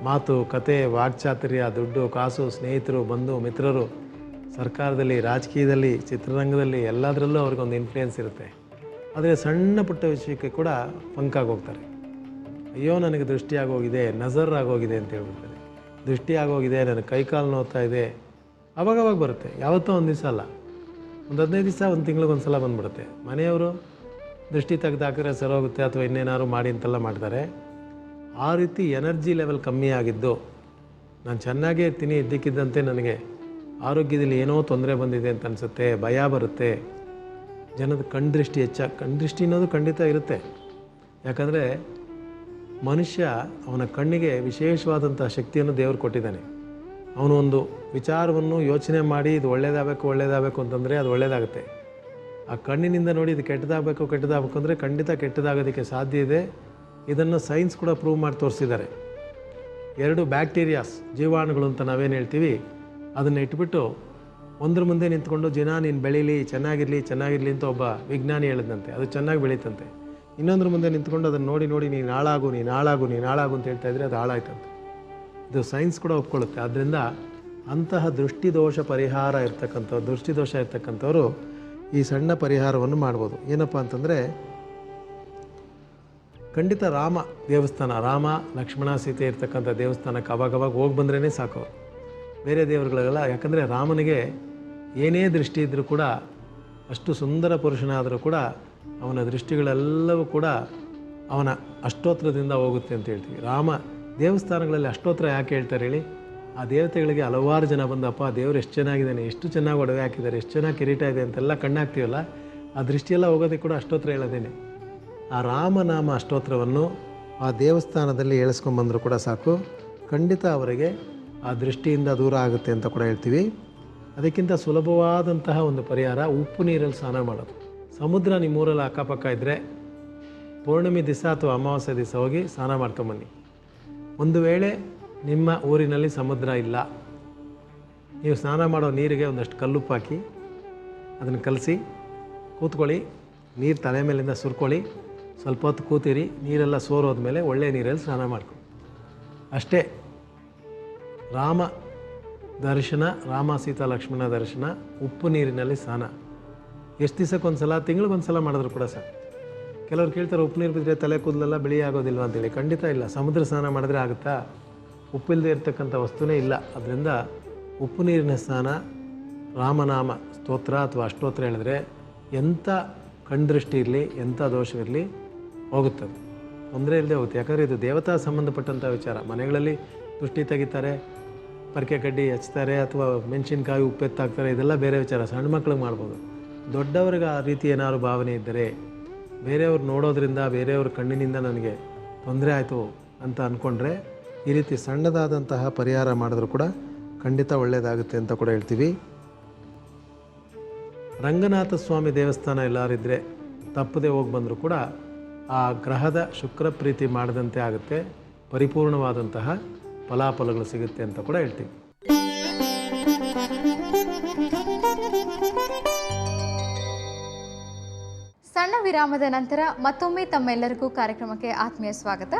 ಮಾತು, ಕತೆ, ವಾಕ್ಚಾತುರ್ಯ, ದುಡ್ಡು, ಕಾಸು, ಸ್ನೇಹಿತರು, ಬಂಧು, ಮಿತ್ರರು, ಸರ್ಕಾರದಲ್ಲಿ, ರಾಜಕೀಯದಲ್ಲಿ, ಚಿತ್ರರಂಗದಲ್ಲಿ ಎಲ್ಲದರಲ್ಲೂ ಅವ್ರಿಗೊಂದು ಇನ್ಫ್ಲೂಯೆನ್ಸ್ ಇರುತ್ತೆ. ಆದರೆ ಸಣ್ಣ ಪುಟ್ಟ ವಿಷಯಕ್ಕೆ ಕೂಡ ಪಂಕಾಗಿ ಹೋಗ್ತಾರೆ. ಅಯ್ಯೋ ನನಗೆ ದೃಷ್ಟಿ ಆಗೋಗಿದೆ, ನಜರ್ ಆಗೋಗಿದೆ ಅಂತ ಹೇಳ್ಬಿಡ್ತಾರೆ. ದೃಷ್ಟಿ ಆಗೋಗಿದೆ, ನನಗೆ ಕೈಕಾಲು ನೋವ್ತಾ ಇದೆ, ಅವಾಗವಾಗ ಬರುತ್ತೆ, ಯಾವತ್ತೋ ಒಂದು ದಿವಸ ಅಲ್ಲ, ಒಂದು 15 ದಿವಸ, ಒಂದು ತಿಂಗಳಿಗೊಂದು ಸಲ ಬಂದುಬಿಡುತ್ತೆ. ಮನೆಯವರು ದೃಷ್ಟಿ ತೆಗೆದು ಹಾಕಿದ್ರೆ ಸರೋಗುತ್ತೆ, ಅಥವಾ ಇನ್ನೇನಾದ್ರು ಮಾಡಿ ಅಂತೆಲ್ಲ ಮಾಡ್ತಾರೆ. ಆ ರೀತಿ ಎನರ್ಜಿ ಲೆವೆಲ್ ಕಮ್ಮಿ ಆಗಿದ್ದು, ನಾನು ಚೆನ್ನಾಗೇ ಇರ್ತೀನಿ, ಇದ್ದಕ್ಕಿದ್ದಂತೆ ನನಗೆ ಆರೋಗ್ಯದಲ್ಲಿ ಏನೋ ತೊಂದರೆ ಬಂದಿದೆ ಅಂತ ಅನಿಸುತ್ತೆ, ಭಯ ಬರುತ್ತೆ, ಜನದ ಕಣ್ದೃಷ್ಟಿ ಕಣ್ದೃಷ್ಟಿ ಅನ್ನೋದು ಖಂಡಿತ ಇರುತ್ತೆ. ಯಾಕಂದರೆ ಮನುಷ್ಯ ಅವನ ಕಣ್ಣಿಗೆ ವಿಶೇಷವಾದಂಥ ಶಕ್ತಿಯನ್ನು ದೇವರು ಕೊಟ್ಟಿದ್ದಾನೆ. ಅವನು ಒಂದು ವಿಚಾರವನ್ನು ಯೋಚನೆ ಮಾಡಿ ಇದು ಒಳ್ಳೇದಾಗಬೇಕು ಅಂತಂದರೆ ಅದು ಒಳ್ಳೆಯದಾಗುತ್ತೆ. ಆ ಕಣ್ಣಿನಿಂದ ನೋಡಿ ಇದು ಕೆಟ್ಟದಾಗಬೇಕು ಅಂದರೆ ಖಂಡಿತ ಕೆಟ್ಟದಾಗೋದಕ್ಕೆ ಸಾಧ್ಯ ಇದೆ. ಇದನ್ನು ಸೈನ್ಸ್ ಕೂಡ ಪ್ರೂವ್ ಮಾಡಿ ತೋರಿಸಿದ್ದಾರೆ. 2 ಬ್ಯಾಕ್ಟೀರಿಯಾಸ್, ಜೀವಾಣುಗಳು ಅಂತ ನಾವೇನು ಹೇಳ್ತೀವಿ, ಅದನ್ನು ಇಟ್ಬಿಟ್ಟು ಒಂದ್ರ ಮುಂದೆ ನಿಂತ್ಕೊಂಡು ನೀನು ಬೆಳೀಲಿ, ಚೆನ್ನಾಗಿರಲಿ ಅಂತ ಒಬ್ಬ ವಿಜ್ಞಾನಿ ಹೇಳಿದಂತೆ, ಅದು ಚೆನ್ನಾಗಿ ಬೆಳೀತಂತೆ. ಇನ್ನೊಂದ್ರ ಮುಂದೆ ನಿಂತ್ಕೊಂಡು ಅದನ್ನು ನೋಡಿ ನೀನು ಹಾಳಾಗು ಅಂತ ಹೇಳ್ತಾ ಇದ್ರೆ ಅದು ಹಾಳಾಯ್ತಂತೆ. ಇದು ಸೈನ್ಸ್ ಕೂಡ ಒಪ್ಕೊಳ್ಳುತ್ತೆ. ಆದ್ದರಿಂದ ಅಂತಹ ದೃಷ್ಟಿದೋಷ ಇರ್ತಕ್ಕಂಥವ್ರು ಈ ಸಣ್ಣ ಪರಿಹಾರವನ್ನು ಮಾಡ್ಬೋದು. ಏನಪ್ಪ ಅಂತಂದರೆ, ಖಂಡಿತ ರಾಮ ಲಕ್ಷ್ಮಣ ಸೀತೆ ಇರ್ತಕ್ಕಂಥ ದೇವಸ್ಥಾನಕ್ಕೆ ಅವಾಗವಾಗ ಹೋಗಿ ಬಂದ್ರೇ ಸಾಕು, ಬೇರೆ ದೇವರುಗಳಿಗೆಲ್ಲ. ಯಾಕಂದರೆ ರಾಮನಿಗೆ ಏನೇ ದೃಷ್ಟಿ ಇದ್ದರೂ ಕೂಡ, ಅಷ್ಟು ಸುಂದರ ಪುರುಷನಾದರೂ ಕೂಡ ಅವನ ದೃಷ್ಟಿಗಳೆಲ್ಲವೂ ಕೂಡ ಅವನ ಅಷ್ಟೋತ್ರದಿಂದ ಹೋಗುತ್ತೆ ಅಂತ ಹೇಳ್ತೀವಿ. ರಾಮ ದೇವಸ್ಥಾನಗಳಲ್ಲಿ ಅಷ್ಟೋತ್ರ ಯಾಕೆ ಹೇಳ್ತಾರೆ ಹೇಳಿ? ಆ ದೇವತೆಗಳಿಗೆ ಹಲವಾರು ಜನ ಬಂದಪ್ಪ ದೇವರು ಎಷ್ಟು ಚೆನ್ನಾಗಿದ್ದಾನೆ, ಎಷ್ಟು ಚೆನ್ನಾಗಿ ಒಡವೆ ಹಾಕಿದ್ದಾರೆ, ಎಷ್ಟು ಚೆನ್ನಾಗಿ ಕಿರೀಟ ಇದೆ ಅಂತೆಲ್ಲ ಕಣ್ಣಾಗ್ತೀವಲ್ಲ, ಆ ದೃಷ್ಟಿಯೆಲ್ಲ ಹೋಗೋದಕ್ಕೆ ಕೂಡ ಅಷ್ಟೋತ್ರ ಹೇಳೋದೇನೆ. ಆ ರಾಮನಾಮ ಅಷ್ಟೋತ್ರವನ್ನು ಆ ದೇವಸ್ಥಾನದಲ್ಲಿ ಹೇಳಿಸ್ಕೊಂಬಂದರೂ ಕೂಡ ಸಾಕು, ಖಂಡಿತ ಅವರಿಗೆ ಆ ದೃಷ್ಟಿಯಿಂದ ದೂರ ಆಗುತ್ತೆ ಅಂತ ಕೂಡ ಹೇಳ್ತೀವಿ. ಅದಕ್ಕಿಂತ ಸುಲಭವಾದಂತಹ ಒಂದು ಪರಿಹಾರ ಉಪ್ಪು ನೀರಲ್ಲಿ ಸ್ನಾನ ಮಾಡೋದು. ಸಮುದ್ರ ನಿಮ್ಮೂರಲ್ಲಿ ಅಕ್ಕಪಕ್ಕ ಇದ್ದರೆ ಪೌರ್ಣಮಿ ದಿವಸ ಅಥವಾ ಅಮಾವಾಸ್ಯೆ ದಿವಸ ಹೋಗಿ ಸ್ನಾನ ಮಾಡ್ಕೊಂಬನ್ನಿ. ಒಂದು ವೇಳೆ ನಿಮ್ಮ ಊರಿನಲ್ಲಿ ಸಮುದ್ರ ಇಲ್ಲ, ನೀವು ಸ್ನಾನ ಮಾಡೋ ನೀರಿಗೆ ಒಂದಷ್ಟು ಕಲ್ಲುಪ್ಪು ಹಾಕಿ ಅದನ್ನು ಕಲಸಿ ಕೂತ್ಕೊಳ್ಳಿ, ನೀರು ತಲೆ ಮೇಲಿಂದ ಸುರ್ಕೊಳ್ಳಿ, ಸ್ವಲ್ಪ ಹೊತ್ತು ಕೂತಿರಿ, ನೀರೆಲ್ಲ ಸೋರೋದ್ಮೇಲೆ ಒಳ್ಳೆಯ ನೀರಲ್ಲಿ ಸ್ನಾನ ಮಾಡ್ಕೊಳ್ಳಿ. ಅಷ್ಟೇ. ರಾಮ ದರ್ಶನ, ರಾಮ ಸೀತಾ ಲಕ್ಷ್ಮಣ ದರ್ಶನ, ಉಪ್ಪು ನೀರಿನಲ್ಲಿ ಸ್ನಾನ ಎಷ್ಟು ದಿವಸಕ್ಕೊಂದು ಸಲ, ತಿಂಗಳಿಗೊಂದು ಸಲ ಮಾಡಿದ್ರು ಕೂಡ ಸಾಕು. ಕೆಲವ್ರು ಕೇಳ್ತಾರೆ ಉಪ್ಪು ನೀರು ಬಿದ್ದರೆ ತಲೆ ಕೂದಲೆಲ್ಲ ಬಿಳಿ ಆಗೋದಿಲ್ವ ಅಂತೇಳಿ. ಖಂಡಿತ ಇಲ್ಲ. ಸಮುದ್ರ ಸ್ನಾನ ಮಾಡಿದ್ರೆ ಆಗುತ್ತಾ? ಉಪ್ಪಿಲ್ಲದೆ ಇರ್ತಕ್ಕಂಥ ವಸ್ತುನೇ ಇಲ್ಲ. ಅದರಿಂದ ಉಪ್ಪು ನೀರಿನ ಸ್ನಾನ, ರಾಮನಾಮ ಸ್ತೋತ್ರ ಅಥವಾ ಅಷ್ಟೋತ್ರ ಹೇಳಿದ್ರೆ ಎಂಥ ಕಣ್ದೃಷ್ಟಿ ಇರಲಿ, ಎಂಥ ದೋಷವಿರಲಿ ಹೋಗುತ್ತದೆ, ತೊಂದರೆ ಇಲ್ಲದೆ ಹೋಗುತ್ತೆ. ಯಾಕಂದರೆ ಇದು ದೇವತಾ ಸಂಬಂಧಪಟ್ಟಂಥ ವಿಚಾರ. ಮನೆಗಳಲ್ಲಿ ದೃಷ್ಟಿ ತೆಗಿತಾರೆ, ಪರ್ಕೆ ಕಡ್ಡಿ ಹಚ್ತಾರೆ, ಅಥವಾ ಮೆಣಸಿನ್ಕಾಯಿ ಉಪ್ಪೆತ್ತಾಕ್ತಾರೆ, ಇದೆಲ್ಲ ಬೇರೆ ವಿಚಾರ, ಸಣ್ಣ ಮಕ್ಳಿಗೆ ಮಾಡ್ಬೋದು. ದೊಡ್ಡವ್ರಿಗೆ ಆ ರೀತಿ ಏನಾದ್ರು ಭಾವನೆ ಇದ್ದರೆ, ಬೇರೆಯವ್ರು ನೋಡೋದ್ರಿಂದ, ಬೇರೆಯವ್ರ ಕಣ್ಣಿನಿಂದ ನನಗೆ ತೊಂದರೆ ಆಯಿತು ಅಂತ ಅಂದ್ಕೊಂಡ್ರೆ, ಈ ರೀತಿ ಸಣ್ಣದಾದಂತಹ ಪರಿಹಾರ ಮಾಡಿದ್ರೂ ಕೂಡ ಖಂಡಿತ ಒಳ್ಳೆಯದಾಗುತ್ತೆ ಅಂತ ಕೂಡ ಹೇಳ್ತೀವಿ. ರಂಗನಾಥ ಸ್ವಾಮಿ ದೇವಸ್ಥಾನ ಎಲ್ಲರಿದ್ದರೆ ತಪ್ಪದೆ ಹೋಗಿ ಬಂದರೂ ಕೂಡ ಆ ಗ್ರಹದ ಶುಕ್ರ ಪ್ರೀತಿ ಮಾಡದಂತೆ ಆಗುತ್ತೆ, ಪರಿಪೂರ್ಣವಾದಂತಹ ಫಲಾಫಲಗಳು ಸಿಗುತ್ತೆ ಅಂತ ಕೂಡ ಹೇಳ್ತೀವಿ. ಸಣ್ಣ ವಿರಾಮದ ನಂತರ ಮತ್ತೊಮ್ಮೆ ತಮ್ಮೆಲ್ಲರಿಗೂ ಕಾರ್ಯಕ್ರಮಕ್ಕೆ ಆತ್ಮೀಯ ಸ್ವಾಗತ.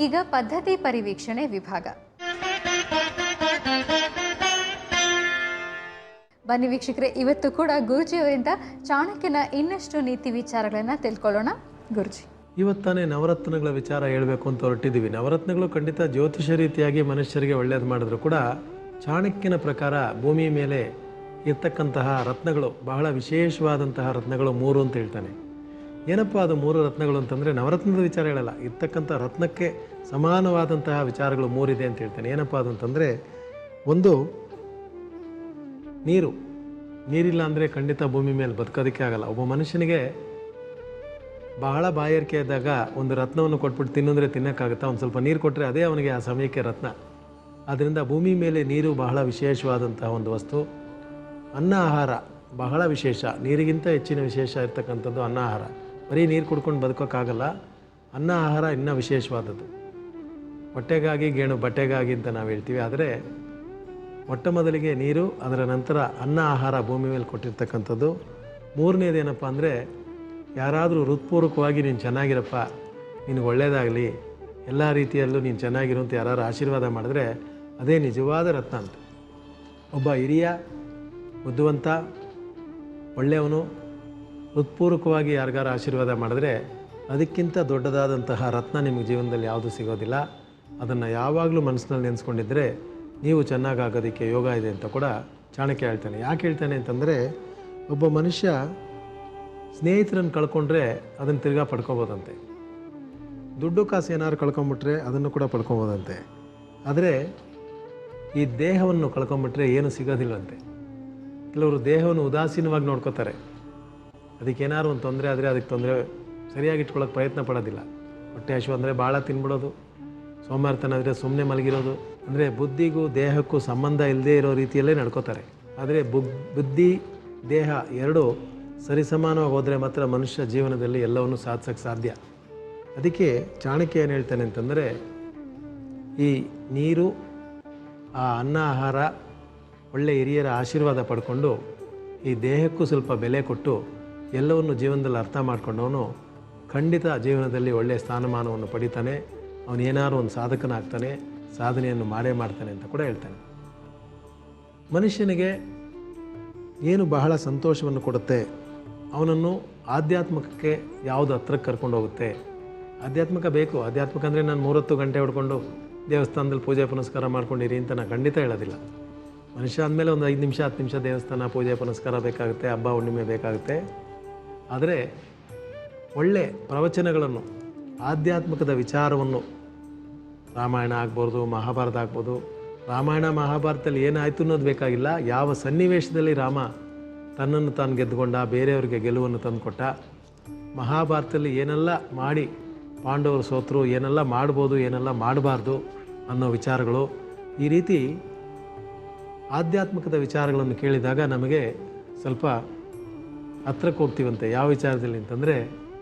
ಈಗ ಪದ್ಧತಿ ಪರಿವೀಕ್ಷಣೆ ವಿಭಾಗ. ಬನ್ನಿ ವೀಕ್ಷಕರೇ, ಇವತ್ತು ಕೂಡ ಗುರುಜಿಯವರಿಂದ ಚಾಣಕ್ಯನ ಇನ್ನಷ್ಟು ನೀತಿ ವಿಚಾರಗಳನ್ನು ತಿಳ್ಕೊಳ್ಳೋಣ. ಗುರುಜಿ, ಇವತ್ತಾನೆ ನವರತ್ನಗಳ ವಿಚಾರ ಹೇಳಬೇಕು ಅಂತ ಹೊರಟಿದ್ದೀವಿ. ನವರತ್ನಗಳು ಖಂಡಿತ ಜ್ಯೋತಿಷ ರೀತಿಯಾಗಿ ಮನುಷ್ಯರಿಗೆ ಒಳ್ಳೆಯದು ಮಾಡಿದ್ರು ಕೂಡ ಚಾಣಕ್ಯನ ಪ್ರಕಾರ ಭೂಮಿ ಮೇಲೆ ಇರ್ತಕ್ಕಂತಹ ರತ್ನಗಳು ಬಹಳ ವಿಶೇಷವಾದಂತಹ ರತ್ನಗಳು 3 ಅಂತ ಹೇಳ್ತಾನೆ. ಏನಪ್ಪ ಅದು 3 ರತ್ನಗಳು ಅಂತಂದರೆ, ನವರತ್ನದ ವಿಚಾರ ಹೇಳಲ್ಲ, ಇರ್ತಕ್ಕಂಥ ರತ್ನಕ್ಕೆ ಸಮಾನವಾದಂತಹ ವಿಚಾರಗಳು 3 ಇದೆ ಅಂತ ಹೇಳ್ತಾನೆ. ಏನಪ್ಪ ಅದು ಅಂತಂದರೆ, ಒಂದು ನೀರು. ನೀರಿಲ್ಲ ಅಂದರೆ ಖಂಡಿತ ಭೂಮಿ ಮೇಲೆ ಬದುಕೋದಕ್ಕೆ ಆಗಲ್ಲ. ಒಬ್ಬ ಮನುಷ್ಯನಿಗೆ ಬಹಳ ಬಾಯಾರಿಕೆ ಇದ್ದಾಗ ಒಂದು ರತ್ನವನ್ನು ಕೊಟ್ಬಿಟ್ಟು ತಿನ್ನಂದ್ರೆ ತಿನ್ನೋಕ್ಕಾಗುತ್ತಾ? ಒಂದು ಸ್ವಲ್ಪ ನೀರು ಕೊಟ್ಟರೆ ಅದೇ ಅವನಿಗೆ ಆ ಸಮಯಕ್ಕೆ ರತ್ನ. ಆದ್ದರಿಂದ ಭೂಮಿ ಮೇಲೆ ನೀರು ಬಹಳ ವಿಶೇಷವಾದಂತಹ ಒಂದು ವಸ್ತು. ಅನ್ನ ಆಹಾರ ಬಹಳ ವಿಶೇಷ, ನೀರಿಗಿಂತ ಹೆಚ್ಚಿನ ವಿಶೇಷ ಇರ್ತಕ್ಕಂಥದ್ದು ಅನ್ನ ಆಹಾರ. ಬರೀ ನೀರು ಕುಡ್ಕೊಂಡು ಬದುಕೋಕ್ಕಾಗಲ್ಲ, ಅನ್ನ ಆಹಾರ ಇನ್ನೂ ವಿಶೇಷವಾದದ್ದು. ಹೊಟ್ಟೆಗಾಗಿ ಗೇಣು ಬಟ್ಟೆಗಾಗಿ ಅಂತ ನಾವು ಹೇಳ್ತೀವಿ. ಆದರೆ ಮೊಟ್ಟ ಮೊದಲಿಗೆ ನೀರು, ಅದರ ನಂತರ ಅನ್ನ ಆಹಾರ ಭೂಮಿ ಮೇಲೆ ಕೊಟ್ಟಿರ್ತಕ್ಕಂಥದ್ದು. 3ನೇದೇನಪ್ಪ ಅಂದರೆ, ಯಾರಾದರೂ ಹೃತ್ಪೂರ್ವಕವಾಗಿ ನೀನು ಚೆನ್ನಾಗಿರಪ್ಪ, ನಿನಗೆ ಒಳ್ಳೆಯದಾಗಲಿ, ಎಲ್ಲ ರೀತಿಯಲ್ಲೂ ನೀನು ಚೆನ್ನಾಗಿರು ಅಂತ ಯಾರು ಆಶೀರ್ವಾದ ಮಾಡಿದ್ರೆ ಅದೇ ನಿಜವಾದ ರತ್ನ ಅಂತ. ಒಬ್ಬ ಹಿರಿಯ ಬುದ್ಧಿವಂತ ಒಳ್ಳೆಯವನು ಹೃತ್ಪೂರ್ವಕವಾಗಿ ಯಾರಿಗಾರು ಆಶೀರ್ವಾದ ಮಾಡಿದ್ರೆ ಅದಕ್ಕಿಂತ ದೊಡ್ಡದಾದಂತಹ ರತ್ನ ನಿಮಗೆ ಜೀವನದಲ್ಲಿ ಯಾವುದೂ ಸಿಗೋದಿಲ್ಲ. ಅದನ್ನು ಯಾವಾಗಲೂ ಮನಸ್ಸಿನಲ್ಲಿ ನೆನೆಸ್ಕೊಂಡಿದ್ದರೆ ನೀವು ಚೆನ್ನಾಗಾಗೋದಕ್ಕೆ ಯೋಗ ಇದೆ ಅಂತ ಕೂಡ ಚಾಣಕ್ಯ ಹೇಳ್ತಾನೆ. ಯಾಕೆ ಹೇಳ್ತಾನೆ ಅಂತಂದರೆ, ಒಬ್ಬ ಮನುಷ್ಯ ಸ್ನೇಹಿತರನ್ನು ಕಳ್ಕೊಂಡ್ರೆ ಅದನ್ನು ತಿರ್ಗಾ ಪಡ್ಕೊಬೋದಂತೆ. ದುಡ್ಡು ಕಾಸು ಏನಾದ್ರು ಕಳ್ಕೊಂಬಿಟ್ರೆ ಅದನ್ನು ಕೂಡ ಪಡ್ಕೊಬೋದಂತೆ. ಆದರೆ ಈ ದೇಹವನ್ನು ಕಳ್ಕೊಂಬಿಟ್ರೆ ಏನು ಸಿಗೋದಿಲ್ಲಂತೆ. ಕೆಲವರು ದೇಹವನ್ನು ಉದಾಸೀನವಾಗಿ ನೋಡ್ಕೋತಾರೆ. ಅದಕ್ಕೇನಾದ್ರು ಒಂದು ತೊಂದರೆ ಆದರೆ ಅದಕ್ಕೆ ತೊಂದರೆ ಸರಿಯಾಗಿ ಇಟ್ಕೊಳ್ಳೋಕೆ ಪ್ರಯತ್ನ ಪಡೋದಿಲ್ಲ. ಹೊಟ್ಟೆ ಹಸಿವು ಅಂದರೆ ಭಾಳ ತಿನ್ಬಿಡೋದು, ಸೋಮಾರಿತನ ಆದರೆ ಸುಮ್ಮನೆ ಮಲಗಿರೋದು. ಅಂದರೆ ಬುದ್ಧಿಗೂ ದೇಹಕ್ಕೂ ಸಂಬಂಧ ಇಲ್ಲದೆ ಇರೋ ರೀತಿಯಲ್ಲೇ ನಡ್ಕೋತಾರೆ. ಆದರೆ ಬುದ್ಧಿ ದೇಹ ಎರಡೂ ಸರಿಸಮಾನವಾಗಿ ಹೋದರೆ ಮಾತ್ರ ಮನುಷ್ಯ ಜೀವನದಲ್ಲಿ ಎಲ್ಲವನ್ನು ಸಾಧಿಸೋಕ್ಕೆ ಸಾಧ್ಯ. ಅದಕ್ಕೆ ಚಾಣಕ್ಯ ಏನು ಹೇಳ್ತಾನೆ ಅಂತಂದರೆ, ಈ ನೀರು, ಆ ಅನ್ನ ಆಹಾರ, ಒಳ್ಳೆ ಹಿರಿಯರ ಆಶೀರ್ವಾದ ಪಡ್ಕೊಂಡು ಈ ದೇಹಕ್ಕೂ ಸ್ವಲ್ಪ ಬೆಲೆ ಕೊಟ್ಟು ಎಲ್ಲವನ್ನು ಜೀವನದಲ್ಲಿ ಅರ್ಥ ಮಾಡ್ಕೊಂಡವನು ಖಂಡಿತ ಜೀವನದಲ್ಲಿ ಒಳ್ಳೆಯ ಸ್ಥಾನಮಾನವನ್ನು ಪಡಿತಾನೆ. ಅವನೇನಾದ್ರು ಒಂದು ಸಾಧಕನಾಗ್ತಾನೆ, ಸಾಧನೆಯನ್ನು ಮಾಡೇ ಮಾಡ್ತಾನೆ ಅಂತ ಕೂಡ ಹೇಳ್ತಾನೆ. ಮನುಷ್ಯನಿಗೆ ಏನು ಬಹಳ ಸಂತೋಷವನ್ನು ಕೊಡುತ್ತೆ, ಅವನನ್ನು ಆಧ್ಯಾತ್ಮಿಕಕ್ಕೆ ಯಾವುದು ಹತ್ರಕ್ಕೆ ಕರ್ಕೊಂಡು ಹೋಗುತ್ತೆ. ಆಧ್ಯಾತ್ಮಿಕ ಬೇಕು. ಆಧ್ಯಾತ್ಮಿಕ ಅಂದರೆ ನಾನು 30 ಗಂಟೆ ಹೊಡ್ಕೊಂಡು ದೇವಸ್ಥಾನದಲ್ಲಿ ಪೂಜೆ ಪುನಸ್ಕಾರ ಮಾಡ್ಕೊಂಡಿರಿ ಅಂತ ನಾನು ಖಂಡಿತ ಹೇಳೋದಿಲ್ಲ. ಮನುಷ್ಯ ಅಂದಮೇಲೆ ಒಂದು 5 ನಿಮಿಷ 10 ನಿಮಿಷ ದೇವಸ್ಥಾನ ಪೂಜೆ ಪುನಸ್ಕಾರ ಬೇಕಾಗುತ್ತೆ, ಹಬ್ಬ ಹುಣ್ಣಿಮೆ ಬೇಕಾಗುತ್ತೆ. ಆದರೆ ಒಳ್ಳೆ ಪ್ರವಚನಗಳನ್ನು, ಆಧ್ಯಾತ್ಮಿಕದ ವಿಚಾರವನ್ನು, ರಾಮಾಯಣ ಆಗ್ಬೋದು, ಮಹಾಭಾರತ ಆಗ್ಬೋದು. ರಾಮಾಯಣ ಮಹಾಭಾರತದಲ್ಲಿ ಏನಾಯಿತು ಅನ್ನೋದು ಬೇಕಾಗಿಲ್ಲ, ಯಾವ ಸನ್ನಿವೇಶದಲ್ಲಿ ರಾಮ ತನ್ನನ್ನು ತಾನು ಗೆದ್ದುಕೊಂಡ, ಬೇರೆಯವರಿಗೆ ಗೆಲುವನ್ನು ತಂದುಕೊಟ್ಟ, ಮಹಾಭಾರತದಲ್ಲಿ ಏನೆಲ್ಲ ಮಾಡಿ ಪಾಂಡವರು ಸೋತರು, ಏನೆಲ್ಲ ಮಾಡ್ಬೋದು ಏನೆಲ್ಲ ಮಾಡಬಾರ್ದು ಅನ್ನೋ ವಿಚಾರಗಳು. ಈ ರೀತಿ ಆಧ್ಯಾತ್ಮಿಕದ ವಿಚಾರಗಳನ್ನು ಕೇಳಿದಾಗ ನಮಗೆ ಸ್ವಲ್ಪ ಹತ್ರಕ್ಕೆ ಹೋಗ್ತೀವಂತೆ. ಯಾವ ವಿಚಾರದಲ್ಲಿ ಅಂತಂದರೆ,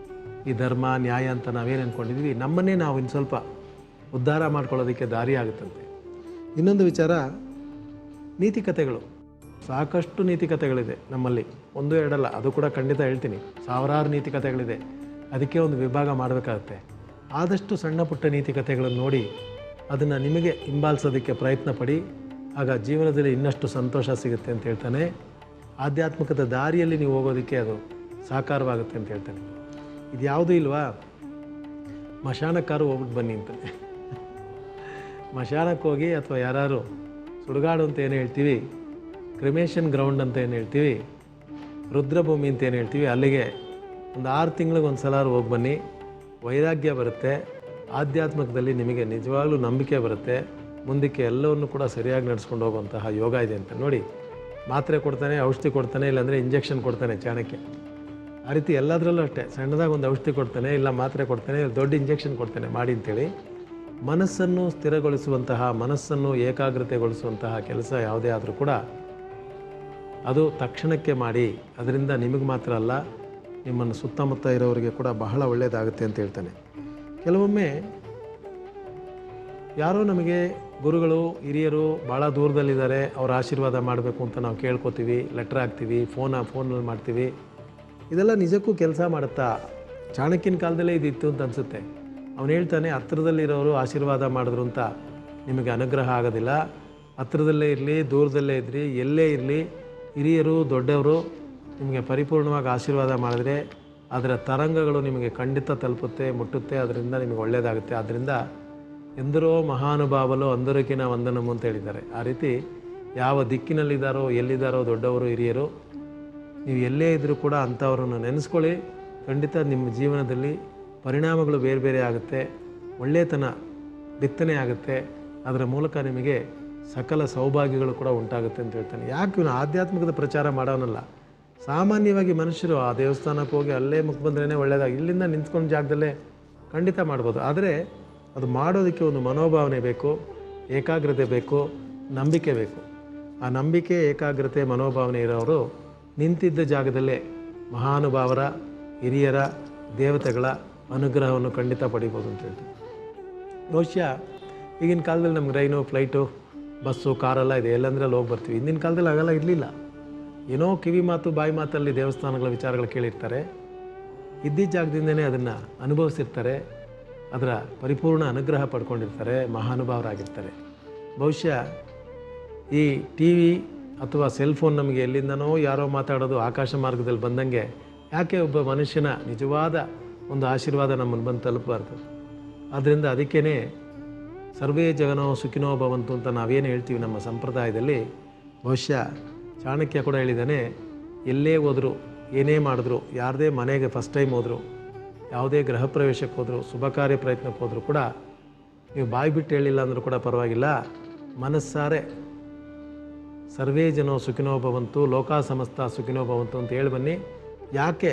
ಈ ಧರ್ಮ ನ್ಯಾಯ ಅಂತ ನಾವೇನು ಅಂದ್ಕೊಂಡಿದ್ವಿ, ನಮ್ಮನ್ನೇ ನಾವು ಇನ್ನು ಸ್ವಲ್ಪ ಉದ್ಧಾರ ಮಾಡ್ಕೊಳ್ಳೋದಕ್ಕೆ ದಾರಿ ಆಗುತ್ತಂತೆ. ಇನ್ನೊಂದು ವಿಚಾರ, ನೀತಿಕತೆಗಳು. ಸಾಕಷ್ಟು ನೀತಿಕತೆಗಳಿದೆ ನಮ್ಮಲ್ಲಿ, 1-2 ಅಲ್ಲ, ಅದು ಕೂಡ ಖಂಡಿತ ಹೇಳ್ತೀನಿ. ಸಾವಿರಾರು ನೀತಿಕತೆಗಳಿದೆ. ಅದಕ್ಕೆ ಒಂದು ವಿಭಾಗ ಮಾಡಬೇಕಾಗುತ್ತೆ. ಆದಷ್ಟು ಸಣ್ಣ ಪುಟ್ಟ ನೀತಿಕತೆಗಳನ್ನು ನೋಡಿ ಅದನ್ನು ನಿಮಗೆ ಹಿಂಬಾಲಿಸೋದಕ್ಕೆ ಪ್ರಯತ್ನ ಪಡಿ. ಆಗ ಜೀವನದಲ್ಲಿ ಇನ್ನಷ್ಟು ಸಂತೋಷ ಸಿಗುತ್ತೆ ಅಂತ ಹೇಳ್ತಾನೆ. ಆಧ್ಯಾತ್ಮಿಕದ ದಾರಿಯಲ್ಲಿ ನೀವು ಹೋಗೋದಕ್ಕೆ ಅದು ಸಾಕಾರವಾಗುತ್ತೆ ಅಂತ ಹೇಳ್ತಾನೆ. ಇದು ಯಾವುದೂ ಇಲ್ವಾ, ಮಶಾನಕ್ಕಾರು ಹೋಗ್ಬಿಟ್ಟು ಬನ್ನಿ ಅಂತಾನೆ. ಮಶಾನಕ್ಕೆ ಹೋಗಿ, ಅಥವಾ ಯಾರು ಸುಡುಗಾಡು ಅಂತ ಏನು ಹೇಳ್ತೀವಿ, ಕ್ರಿಮೇಷನ್ ಗ್ರೌಂಡ್ ಅಂತ ಏನು ಹೇಳ್ತೀವಿ, ರುದ್ರಭೂಮಿ ಅಂತ ಏನು ಹೇಳ್ತೀವಿ, ಅಲ್ಲಿಗೆ ಒಂದು 6 ತಿಂಗಳಿಗೆ ಒಂದು ಸಲ ಹೋಗಿ ಬನ್ನಿ. ವೈರಾಗ್ಯ ಬರುತ್ತೆ, ಆಧ್ಯಾತ್ಮಿಕದಲ್ಲಿ ನಿಮಗೆ ನಿಜವಾಗ್ಲೂ ನಂಬಿಕೆ ಬರುತ್ತೆ. ಮುಂದಕ್ಕೆ ಎಲ್ಲವನ್ನು ಕೂಡ ಸರಿಯಾಗಿ ನಡೆಸ್ಕೊಂಡು ಹೋಗುವಂತಹ ಯೋಗ ಇದೆ ಅಂತ ನೋಡಿ. ಮಾತ್ರೆ ಕೊಡ್ತಾನೆ, ಔಷಧಿ ಕೊಡ್ತಾನೆ, ಇಲ್ಲಾಂದರೆ ಇಂಜೆಕ್ಷನ್ ಕೊಡ್ತಾನೆ ಚಾಣಕ್ಯ. ಆ ರೀತಿ ಎಲ್ಲದರಲ್ಲೂ ಅಷ್ಟೇ, ಸಣ್ಣದಾಗಿ ಒಂದು ಔಷಧಿ ಕೊಡ್ತಾನೆ, ಇಲ್ಲ ಮಾತ್ರೆ ಕೊಡ್ತಾನೆ, ದೊಡ್ಡ ಇಂಜೆಕ್ಷನ್ ಕೊಡ್ತಾನೆ ಮಾಡಿ ಅಂತೇಳಿ. ಮನಸ್ಸನ್ನು ಸ್ಥಿರಗೊಳಿಸುವಂತಹ, ಮನಸ್ಸನ್ನು ಏಕಾಗ್ರತೆಗೊಳಿಸುವಂತಹ ಕೆಲಸ ಯಾವುದೇ ಆದರೂ ಕೂಡ ಅದು ತಕ್ಷಣಕ್ಕೆ ಮಾಡಿ. ಅದರಿಂದ ನಿಮಗೆ ಮಾತ್ರ ಅಲ್ಲ, ನಿಮ್ಮನ್ನು ಸುತ್ತಮುತ್ತ ಇರೋರಿಗೆ ಕೂಡ ಬಹಳ ಒಳ್ಳೆಯದಾಗುತ್ತೆ ಅಂತ ಹೇಳ್ತಾನೆ. ಕೆಲವೊಮ್ಮೆ ಯಾರೋ ನಮಗೆ ಗುರುಗಳು ಹಿರಿಯರು ಭಾಳ ದೂರದಲ್ಲಿದ್ದಾರೆ, ಅವ್ರ ಆಶೀರ್ವಾದ ಮಾಡಬೇಕು ಅಂತ ನಾವು ಕೇಳ್ಕೊತೀವಿ, ಲೆಟ್ರ್ ಹಾಕ್ತೀವಿ, ಫೋನಲ್ಲಿ ಮಾಡ್ತೀವಿ. ಇದೆಲ್ಲ ನಿಜಕ್ಕೂ ಕೆಲಸ ಮಾಡುತ್ತಾ? ಚಾಣಕ್ಯನ ಕಾಲದಲ್ಲೇ ಇದಿತ್ತು ಅಂತ ಅನಿಸುತ್ತೆ. ಅವನು ಹೇಳ್ತಾನೆ, ಹತ್ರದಲ್ಲಿರೋರು ಆಶೀರ್ವಾದ ಮಾಡಿದ್ರು ಅಂತ ನಿಮಗೆ ಅನುಗ್ರಹ ಆಗೋದಿಲ್ಲ. ಹತ್ರದಲ್ಲೇ ಇರಲಿ, ದೂರದಲ್ಲೇ ಇದ್ರಿ, ಎಲ್ಲೇ ಇರಲಿ, ಹಿರಿಯರು ದೊಡ್ಡವರು ನಿಮಗೆ ಪರಿಪೂರ್ಣವಾಗಿ ಆಶೀರ್ವಾದ ಮಾಡಿದ್ರೆ ಅದರ ತರಂಗಗಳು ನಿಮಗೆ ಖಂಡಿತ ತಲುಪುತ್ತೆ, ಮುಟ್ಟುತ್ತೆ. ಅದರಿಂದ ನಿಮಗೆ ಒಳ್ಳೆಯದಾಗುತ್ತೆ. ಆದ್ದರಿಂದ ಎಂದರೋ ಮಹಾನುಭಾವಲು ಅಂದರಿಕಿನ ವಂದನಮು ಅಂತ ಹೇಳಿದ್ದಾರೆ. ಆ ರೀತಿ ಯಾವ ದಿಕ್ಕಿನಲ್ಲಿದ್ದಾರೋ, ಎಲ್ಲಿದ್ದಾರೋ ದೊಡ್ಡವರು ಹಿರಿಯರು, ನೀವು ಎಲ್ಲೇ ಇದ್ದರೂ ಕೂಡ ಅಂಥವ್ರನ್ನು ನೆನೆಸ್ಕೊಳ್ಳಿ. ಖಂಡಿತ ನಿಮ್ಮ ಜೀವನದಲ್ಲಿ ಪರಿಣಾಮಗಳು ಬೇರೆ ಬೇರೆ ಆಗುತ್ತೆ, ಒಳ್ಳೆಯತನ ಬಿತ್ತನೆ ಆಗುತ್ತೆ. ಅದರ ಮೂಲಕ ನಿಮಗೆ ಸಕಲ ಸೌಭಾಗ್ಯಗಳು ಕೂಡ ಉಂಟಾಗುತ್ತೆ ಅಂತ ಹೇಳ್ತಾನೆ. ಯಾಕೆ ಇವನು ಆಧ್ಯಾತ್ಮಿಕದ ಪ್ರಚಾರ ಮಾಡೋನಲ್ಲ, ಸಾಮಾನ್ಯವಾಗಿ ಮನುಷ್ಯರು ಆ ದೇವಸ್ಥಾನಕ್ಕೆ ಹೋಗಿ ಅಲ್ಲೇ ಮುಖ ಬಂದ್ರೇ ಒಳ್ಳೆಯದಾಗಿ, ಇಲ್ಲಿಂದ ನಿಂತ್ಕೊಂಡು ಜಾಗದಲ್ಲೇ ಖಂಡಿತ ಮಾಡ್ಬೋದು. ಆದರೆ ಅದು ಮಾಡೋದಕ್ಕೆ ಒಂದು ಮನೋಭಾವನೆ ಬೇಕು, ಏಕಾಗ್ರತೆ ಬೇಕು, ನಂಬಿಕೆ ಬೇಕು. ಆ ನಂಬಿಕೆ, ಏಕಾಗ್ರತೆ, ಮನೋಭಾವನೆ ಇರೋರು ನಿಂತಿದ್ದ ಜಾಗದಲ್ಲೇ ಮಹಾನುಭಾವರ, ಹಿರಿಯರ, ದೇವತೆಗಳ ಅನುಗ್ರಹವನ್ನು ಖಂಡಿತ ಪಡಿಬೋದು ಅಂತ ಹೇಳ್ತೀವಿ. ಬಹುಶಃ ಈಗಿನ ಕಾಲದಲ್ಲಿ ನಮ್ಗೆ ರೈನು, ಫ್ಲೈಟು, ಬಸ್ಸು, ಕಾರೆಲ್ಲ ಇದೆ, ಎಲ್ಲಂದ್ರಲ್ಲಿ ಹೋಗಿ ಬರ್ತೀವಿ. ಹಿಂದಿನ ಕಾಲದಲ್ಲಿ ಆಗೆಲ್ಲ ಇರಲಿಲ್ಲ. ಏನೋ ಕಿವಿ ಮಾತು, ಬಾಯಿ ಮಾತಲ್ಲಿ ದೇವಸ್ಥಾನಗಳ ವಿಚಾರಗಳು ಕೇಳಿರ್ತಾರೆ, ಇದ್ದಿದ್ದ ಜಾಗದಿಂದನೇ ಅದನ್ನು ಅನುಭವಿಸಿರ್ತಾರೆ, ಅದರ ಪರಿಪೂರ್ಣ ಅನುಗ್ರಹ ಪಡ್ಕೊಂಡಿರ್ತಾರೆ, ಮಹಾನುಭಾವರಾಗಿರ್ತಾರೆ. ಬಹುಶಃ ಈ ಟಿ ವಿ ಅಥವಾ ಸೆಲ್ ಫೋನ್ ನಮಗೆ ಎಲ್ಲಿಂದನೋ ಯಾರೋ ಮಾತಾಡೋದು ಆಕಾಶ ಮಾರ್ಗದಲ್ಲಿ ಬಂದಂಗೆ ಯಾಕೆ ಒಬ್ಬ ಮನುಷ್ಯನ ನಿಜವಾದ ಒಂದು ಆಶೀರ್ವಾದ ನಮ್ಮನ್ನು ಬಂದು ತಲುಪಬಾರ್ದು? ಆದ್ದರಿಂದ ಅದಕ್ಕೇ ಸರ್ವೇ ಜಗನೋ ಸುಖಿನೋ ಭವಂತು ಅಂತ ನಾವೇನು ಹೇಳ್ತೀವಿ ನಮ್ಮ ಸಂಪ್ರದಾಯದಲ್ಲಿ. ಬಹುಶಃ ಚಾಣಕ್ಯ ಕೂಡ ಹೇಳಿದ್ದಾನೆ, ಎಲ್ಲೇ ಹೋದರೂ, ಏನೇ ಮಾಡಿದ್ರು, ಯಾರದೇ ಮನೆಗೆ ಫಸ್ಟ್ ಟೈಮ್ ಹೋದರೂ, ಯಾವುದೇ ಗೃಹ ಪ್ರವೇಶಕ್ಕೆ ಹೋದರೂ, ಶುಭ ಕಾರ್ಯ ಪ್ರಯತ್ನಕ್ಕೆ ಹೋದರೂ ಕೂಡ ನೀವು ಬಾಯಿ ಬಿಟ್ಟು ಹೇಳಿಲ್ಲ ಅಂದರೂ ಕೂಡ ಪರವಾಗಿಲ್ಲ, ಮನಸ್ಸಾರೆ ಸರ್ವೇ ಜನೋ ಸುಖಿನೋ ಭವಂತು, ಲೋಕ ಸಮಸ್ತ ಸುಖಿನೋ ಭವಂತು ಅಂತ ಹೇಳಿ ಬನ್ನಿ. ಯಾಕೆ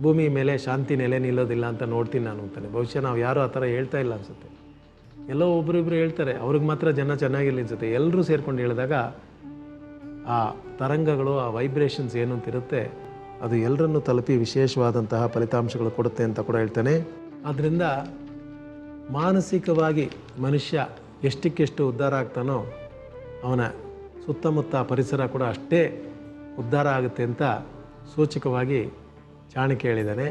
ಭೂಮಿ ಮೇಲೆ ಶಾಂತಿ ನೆಲೆ ನಿಲ್ಲೋದಿಲ್ಲ ಅಂತ ನೋಡ್ತೀನಿ ನಾನು ಅಂತಾನೆ. ಬಹುಶಃ ನಾವು ಯಾರೂ ಆ ಥರ ಹೇಳ್ತಾ ಇಲ್ಲ ಅನಿಸುತ್ತೆ. ಎಲ್ಲೋ ಒಬ್ಬರಿಬ್ಬರು ಹೇಳ್ತಾರೆ, ಅವ್ರಿಗೆ ಮಾತ್ರ ಜನ ಚೆನ್ನಾಗಿಲ್ಲ ಅನಿಸುತ್ತೆ. ಎಲ್ಲರೂ ಸೇರ್ಕೊಂಡು ಹೇಳಿದಾಗ ಆ ತರಂಗಗಳು, ಆ ವೈಬ್ರೇಷನ್ಸ್ ಏನು ಅಂತಿರುತ್ತೆ, ಅದು ಎಲ್ಲರನ್ನು ತಲುಪಿ ವಿಶೇಷವಾದಂತಹ ಫಲಿತಾಂಶಗಳು ಕೊಡುತ್ತೆ ಅಂತ ಕೂಡ ಹೇಳ್ತಾನೆ. ಆದ್ದರಿಂದ ಮಾನಸಿಕವಾಗಿ ಮನುಷ್ಯ ಎಷ್ಟಕ್ಕೆಷ್ಟು ಉದ್ಧಾರ ಆಗ್ತಾನೋ ಅವನ ಸುತ್ತಮುತ್ತ ಪರಿಸರ ಕೂಡ ಅಷ್ಟೇ ಉದ್ಧಾರ ಆಗುತ್ತೆ ಅಂತ ಸೂಚಕವಾಗಿ ಚಾಣಕ್ಯ ಹೇಳಿದ್ದಾನೆ.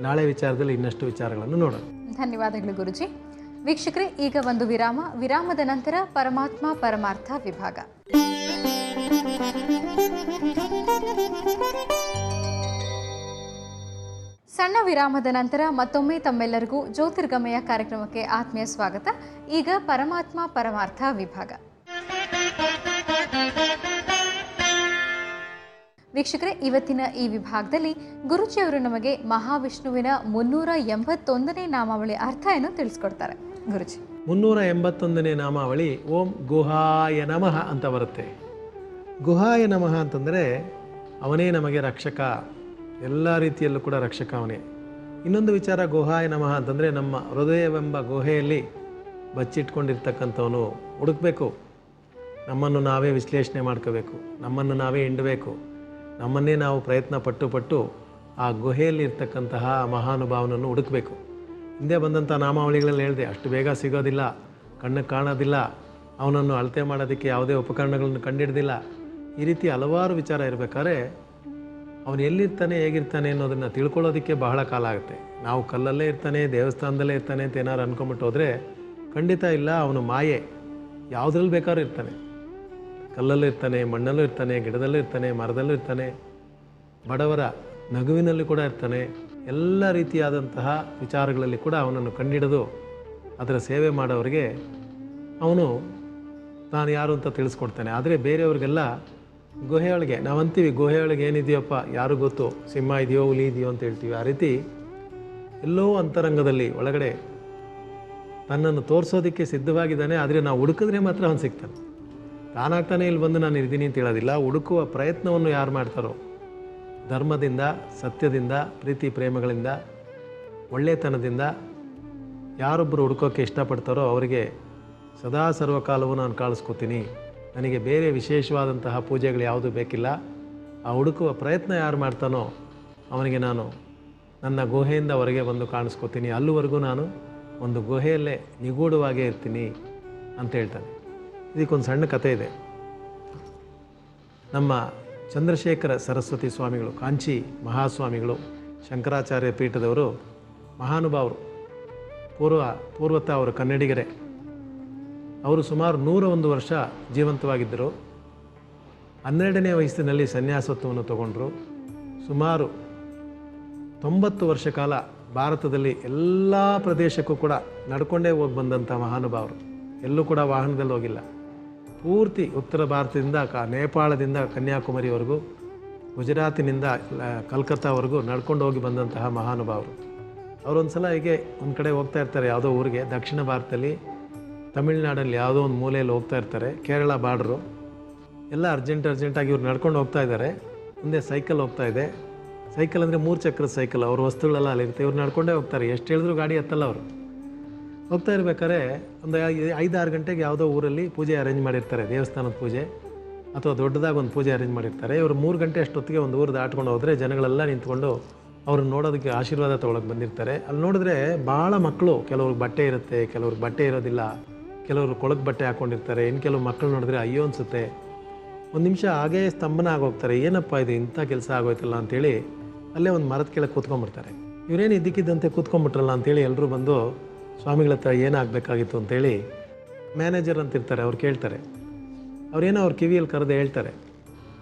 ನಾಳೆ ವಿಚಾರದಲ್ಲಿ ಇನ್ನಷ್ಟು ವಿಚಾರಗಳನ್ನು ನೋಡೋಣ. ಧನ್ಯವಾದಗಳು ಗುರುಜಿ. ವೀಕ್ಷಕರೇ, ಈಗ ಒಂದು ವಿರಾಮದ ನಂತರ ಪರಮಾತ್ಮ ಪರಮಾರ್ಥ ವಿಭಾಗ. ಸಣ್ಣ ವಿರಾಮದ ನಂತರ ಮತ್ತೊಮ್ಮೆ ತಮ್ಮೆಲ್ಲರಿಗೂ ಜ್ಯೋತಿರ್ಗಮಯ ಕಾರ್ಯಕ್ರಮಕ್ಕೆ ಆತ್ಮೀಯ ಸ್ವಾಗತ. ಈಗ ಪರಮಾತ್ಮ ಪರಮಾರ್ಥ ವಿಭಾಗ. ವೀಕ್ಷಕರೇ, ಇವತ್ತಿನ ಈ ವಿಭಾಗದಲ್ಲಿ ಗುರುಜಿಯವರು ನಮಗೆ ಮಹಾವಿಷ್ಣುವಿನ 381ನೇ ನಾಮಾವಳಿ ಅರ್ಥ ಏನು ತಿಳಿಸ್ಕೊಡ್ತಾರೆ. ಗುರುಜಿ, 381ನೇ ನಾಮಾವಳಿ ಓಂ ಗುಹಾಯ ನಮಃ ಅಂತ ಬರುತ್ತೆ. ಗುಹಾಯ ನಮಃ ಅಂತಂದರೆ ಅವನೇ ನಮಗೆ ರಕ್ಷಕ, ಎಲ್ಲ ರೀತಿಯಲ್ಲೂ ಕೂಡ ರಕ್ಷಕ ಅವನೇ. ಇನ್ನೊಂದು ವಿಚಾರ, ಗುಹಾಯ ನಮಃ ಅಂತಂದರೆ ನಮ್ಮ ಹೃದಯವೆಂಬ ಗುಹೆಯಲ್ಲಿ ಬಚ್ಚಿಟ್ಕೊಂಡಿರ್ತಕ್ಕಂಥವನು ಹುಡುಕಬೇಕು. ನಮ್ಮನ್ನು ನಾವೇ ವಿಶ್ಲೇಷಣೆ ಮಾಡ್ಕೋಬೇಕು, ನಮ್ಮನ್ನು ನಾವೇ ಹಿಂಡಬೇಕು, ನಮ್ಮನ್ನೇ ನಾವು ಪ್ರಯತ್ನ ಪಟ್ಟು ಆ ಗುಹೆಯಲ್ಲಿ ಇರ್ತಕ್ಕಂತಹ ಮಹಾನುಭಾವನನ್ನು ಹುಡುಕಬೇಕು. ಹಿಂದೆ ಬಂದಂಥ ನಾಮಾವಳಿಗಳಲ್ಲಿ ಹೇಳಿದೆ, ಅಷ್ಟು ಬೇಗ ಸಿಗೋದಿಲ್ಲ, ಕಣ್ಣಿಗೆ ಕಾಣೋದಿಲ್ಲ, ಅವನನ್ನು ಅಳತೆ ಮಾಡೋದಕ್ಕೆ ಯಾವುದೇ ಉಪಕರಣಗಳನ್ನು ಕಂಡಿಡ್ದಿಲ್ಲ. ಈ ರೀತಿ ಹಲವಾರು ವಿಚಾರ ಇರಬೇಕಾದ್ರೆ ಅವನು ಎಲ್ಲಿರ್ತಾನೆ, ಹೇಗಿರ್ತಾನೆ ಅನ್ನೋದನ್ನು ತಿಳ್ಕೊಳ್ಳೋದಕ್ಕೆ ಬಹಳ ಕಾಲ ಆಗುತ್ತೆ. ನಾವು ಕಲ್ಲಲ್ಲೇ ಇರ್ತಾನೆ, ದೇವಸ್ಥಾನದಲ್ಲೇ ಇರ್ತಾನೆ ಅಂತ ಏನಾರು ಅಂದ್ಕೊಂಬಿಟ್ಟು ಹೋದರೆ ಖಂಡಿತ ಇಲ್ಲ. ಅವನು ಮಾಯೆ, ಯಾವುದ್ರಲ್ಲಿ ಬೇಕಾದ್ರೂ ಇರ್ತಾನೆ. ಕಲ್ಲಲ್ಲೂ ಇರ್ತಾನೆ, ಮಣ್ಣಲ್ಲೂ ಇರ್ತಾನೆ, ಗಿಡದಲ್ಲೂ ಇರ್ತಾನೆ, ಮರದಲ್ಲೂ ಇರ್ತಾನೆ, ಬಡವರ ನಗುವಿನಲ್ಲಿ ಕೂಡ ಇರ್ತಾನೆ. ಎಲ್ಲ ರೀತಿಯಾದಂತಹ ವಿಚಾರಗಳಲ್ಲಿ ಕೂಡ ಅವನನ್ನು ಕಂಡಿಡಿದು ಅದರ ಸೇವೆ ಮಾಡೋರಿಗೆ ಅವನು ನಾನು ಯಾರು ಅಂತ ತಿಳಿಸ್ಕೊಡ್ತಾನೆ. ಆದರೆ ಬೇರೆಯವ್ರಿಗೆಲ್ಲ ಗುಹೆಯೊಳಗೆ ನಾವಂತೀವಿ, ಗುಹೆಯೊಳಗೆ ಏನಿದೆಯಪ್ಪ ಯಾರು ಗೊತ್ತು, ಸಿಂಹ ಇದೆಯೋ, ಹುಲಿ ಇದೆಯೋ ಅಂತ ಹೇಳ್ತೀವಿ. ಆ ರೀತಿ ಎಲ್ಲೋ ಅಂತರಂಗದಲ್ಲಿ ಒಳಗಡೆ ತನ್ನನ್ನು ತೋರಿಸೋದಕ್ಕೆ ಸಿದ್ಧವಾಗಿದ್ದಾನೆ. ಆದರೆ ನಾವು ಹುಡುಕಿದ್ರೆ ಮಾತ್ರ ಅವನು ಸಿಗ್ತಾನೆ. ತಾನಾಗ್ತಾನೆ ಇಲ್ಲಿ ಬಂದು ನಾನು ಇದ್ದೀನಿ ಅಂತ ಹೇಳೋದಿಲ್ಲ. ಹುಡುಕುವ ಪ್ರಯತ್ನವನ್ನು ಯಾರು ಮಾಡ್ತಾರೋ, ಧರ್ಮದಿಂದ, ಸತ್ಯದಿಂದ, ಪ್ರೀತಿ ಪ್ರೇಮಗಳಿಂದ, ಒಳ್ಳೆತನದಿಂದ ಯಾರೊಬ್ಬರು ಹುಡುಕೋಕ್ಕೆ ಇಷ್ಟಪಡ್ತಾರೋ ಅವರಿಗೆ ಸದಾ ಸರ್ವಕಾಲವೂ ನಾನು ಕಾಣಿಸ್ಕೋತೀನಿ. ನನಗೆ ಬೇರೆ ವಿಶೇಷವಾದಂತಹ ಪೂಜೆಗಳು ಯಾವುದೂ ಬೇಕಿಲ್ಲ. ಆ ಹುಡುಕುವ ಪ್ರಯತ್ನ ಯಾರು ಮಾಡ್ತಾನೋ ಅವನಿಗೆ ನಾನು ನನ್ನ ಗುಹೆಯಿಂದ ಹೊರಗೆ ಬಂದು ಕಾಣಿಸ್ಕೋತೀನಿ. ಅಲ್ಲಿವರೆಗೂ ನಾನು ಒಂದು ಗುಹೆಯಲ್ಲೇ ನಿಗೂಢವಾಗೇ ಇರ್ತೀನಿ ಅಂತ ಹೇಳ್ತಾನೆ. ಇದಕ್ಕೊಂದು ಸಣ್ಣ ಕಥೆ ಇದೆ. ನಮ್ಮ ಚಂದ್ರಶೇಖರ ಸರಸ್ವತಿ ಸ್ವಾಮಿಗಳು, ಕಾಂಚಿ ಮಹಾಸ್ವಾಮಿಗಳು, ಶಂಕರಾಚಾರ್ಯ ಪೀಠದವರು, ಮಹಾನುಭಾವರು, ಪೂರ್ವತ ಅವರು ಕನ್ನಡಿಗರೇ. ಅವರು ಸುಮಾರು 101 ವರ್ಷ ಜೀವಂತವಾಗಿದ್ದರು. 12ನೇ ವಯಸ್ಸಿನಲ್ಲಿ ಸನ್ಯಾಸತ್ವವನ್ನು ತಗೊಂಡರು. ಸುಮಾರು 90 ವರ್ಷ ಕಾಲ ಭಾರತದಲ್ಲಿ ಎಲ್ಲ ಪ್ರದೇಶಕ್ಕೂ ಕೂಡ ನಡ್ಕೊಂಡೇ ಹೋಗಿ ಬಂದಂಥ ಮಹಾನುಭಾವರು. ಎಲ್ಲೂ ಕೂಡ ವಾಹನದಲ್ಲಿ ಹೋಗಿಲ್ಲ. ಪೂರ್ತಿ ಉತ್ತರ ಭಾರತದಿಂದ ನೇಪಾಳದಿಂದ ಕನ್ಯಾಕುಮಾರಿವರೆಗೂ, ಗುಜರಾತಿನಿಂದ ಕಲ್ಕತ್ತಾವರೆಗೂ ನಡ್ಕೊಂಡು ಹೋಗಿ ಬಂದಂತಹ ಮಹಾನುಭಾವರು. ಅವರೊಂದು ಸಲ ಹೀಗೆ ಒಂದು ಕಡೆ ಹೋಗ್ತಾ ಇರ್ತಾರೆ, ಯಾವುದೋ ಊರಿಗೆ, ದಕ್ಷಿಣ ಭಾರತದಲ್ಲಿ ತಮಿಳ್ನಾಡಲ್ಲಿ ಯಾವುದೋ ಒಂದು ಮೂಲೆಯಲ್ಲಿ ಹೋಗ್ತಾ ಇರ್ತಾರೆ, ಕೇರಳ ಬಾರ್ಡ್ರು. ಎಲ್ಲ ಅರ್ಜೆಂಟಾಗಿ ಇವ್ರು ನಡ್ಕೊಂಡು ಹೋಗ್ತಾ ಇದ್ದಾರೆ. ಮುಂದೆ ಸೈಕಲ್ ಹೋಗ್ತಾ ಇದೆ. ಸೈಕಲ್ ಅಂದರೆ 3 ಚಕ್ರದ ಸೈಕಲ್. ಅವ್ರ ವಸ್ತುಗಳೆಲ್ಲ ಅಲ್ಲಿರುತ್ತೆ. ಇವ್ರು ನಡ್ಕೊಂಡೇ ಹೋಗ್ತಾರೆ. ಎಷ್ಟು ಹೇಳಿದ್ರು ಗಾಡಿ ಹತ್ತಲ್ಲ ಅವರು. ಹೋಗ್ತಾ ಇರ್ಬೇಕಾದ್ರೆ ಒಂದು 5-6 ಗಂಟೆಗೆ ಯಾವುದೋ ಊರಲ್ಲಿ ಪೂಜೆ ಅರೇಂಜ್ ಮಾಡಿರ್ತಾರೆ, ದೇವಸ್ಥಾನದ ಪೂಜೆ ಅಥವಾ ದೊಡ್ಡದಾಗಿ ಒಂದು ಪೂಜೆ ಅರೇಂಜ್ ಮಾಡಿರ್ತಾರೆ. ಇವರು 3 ಗಂಟೆ ಅಷ್ಟೊತ್ತಿಗೆ ಒಂದು ಊರು ದಾಟ್ಕೊಂಡು ಹೋದರೆ ಜನಗಳೆಲ್ಲ ನಿಂತ್ಕೊಂಡು ಅವ್ರನ್ನ ನೋಡೋದಕ್ಕೆ ಆಶೀರ್ವಾದ ತೊಗೊಳಕ್ಕೆ ಬಂದಿರ್ತಾರೆ. ಅಲ್ಲಿ ನೋಡಿದ್ರೆ ಭಾಳ ಮಕ್ಕಳು, ಕೆಲವ್ರಿಗೆ ಬಟ್ಟೆ ಇರುತ್ತೆ, ಕೆಲವ್ರಿಗೆ ಬಟ್ಟೆ ಇರೋದಿಲ್ಲ, ಕೆಲವರು ಕೊಳಕು ಬಟ್ಟೆ ಹಾಕ್ಕೊಂಡಿರ್ತಾರೆ. ಇನ್ನು ಕೆಲವು ಮಕ್ಕಳು ನೋಡಿದ್ರೆ ಅಯ್ಯೋ ಅನಿಸುತ್ತೆ. ಒಂದು ನಿಮಿಷ ಹಾಗೇ ಸ್ತಂಭನ ಆಗೋಗ್ತಾರೆ. ಏನಪ್ಪ ಇದು ಇಂಥ ಕೆಲಸ ಆಗೋಯ್ತಲ್ಲ ಅಂಥೇಳಿ ಅಲ್ಲೇ ಒಂದು ಮರದ ಕೆಳಗೆ ಕೂತ್ಕೊಂಡ್ಬಿಡ್ತಾರೆ. ಇವರೇನು ಇದ್ದಕ್ಕಿದ್ದಂತೆ ಕೂತ್ಕೊಂಡ್ಬಿಟ್ರಲ್ಲ ಅಂತೇಳಿ ಎಲ್ಲರೂ ಬಂದು ಸ್ವಾಮಿಗಳ ಹತ್ರ ಏನಾಗಬೇಕಾಗಿತ್ತು ಅಂತೇಳಿ ಮ್ಯಾನೇಜರ್ ಅಂತಿರ್ತಾರೆ, ಅವ್ರು ಕೇಳ್ತಾರೆ. ಅವ್ರೇನೋ ಅವ್ರ ಕಿವಿಯಲ್ಲಿ ಕರೆದು ಹೇಳ್ತಾರೆ.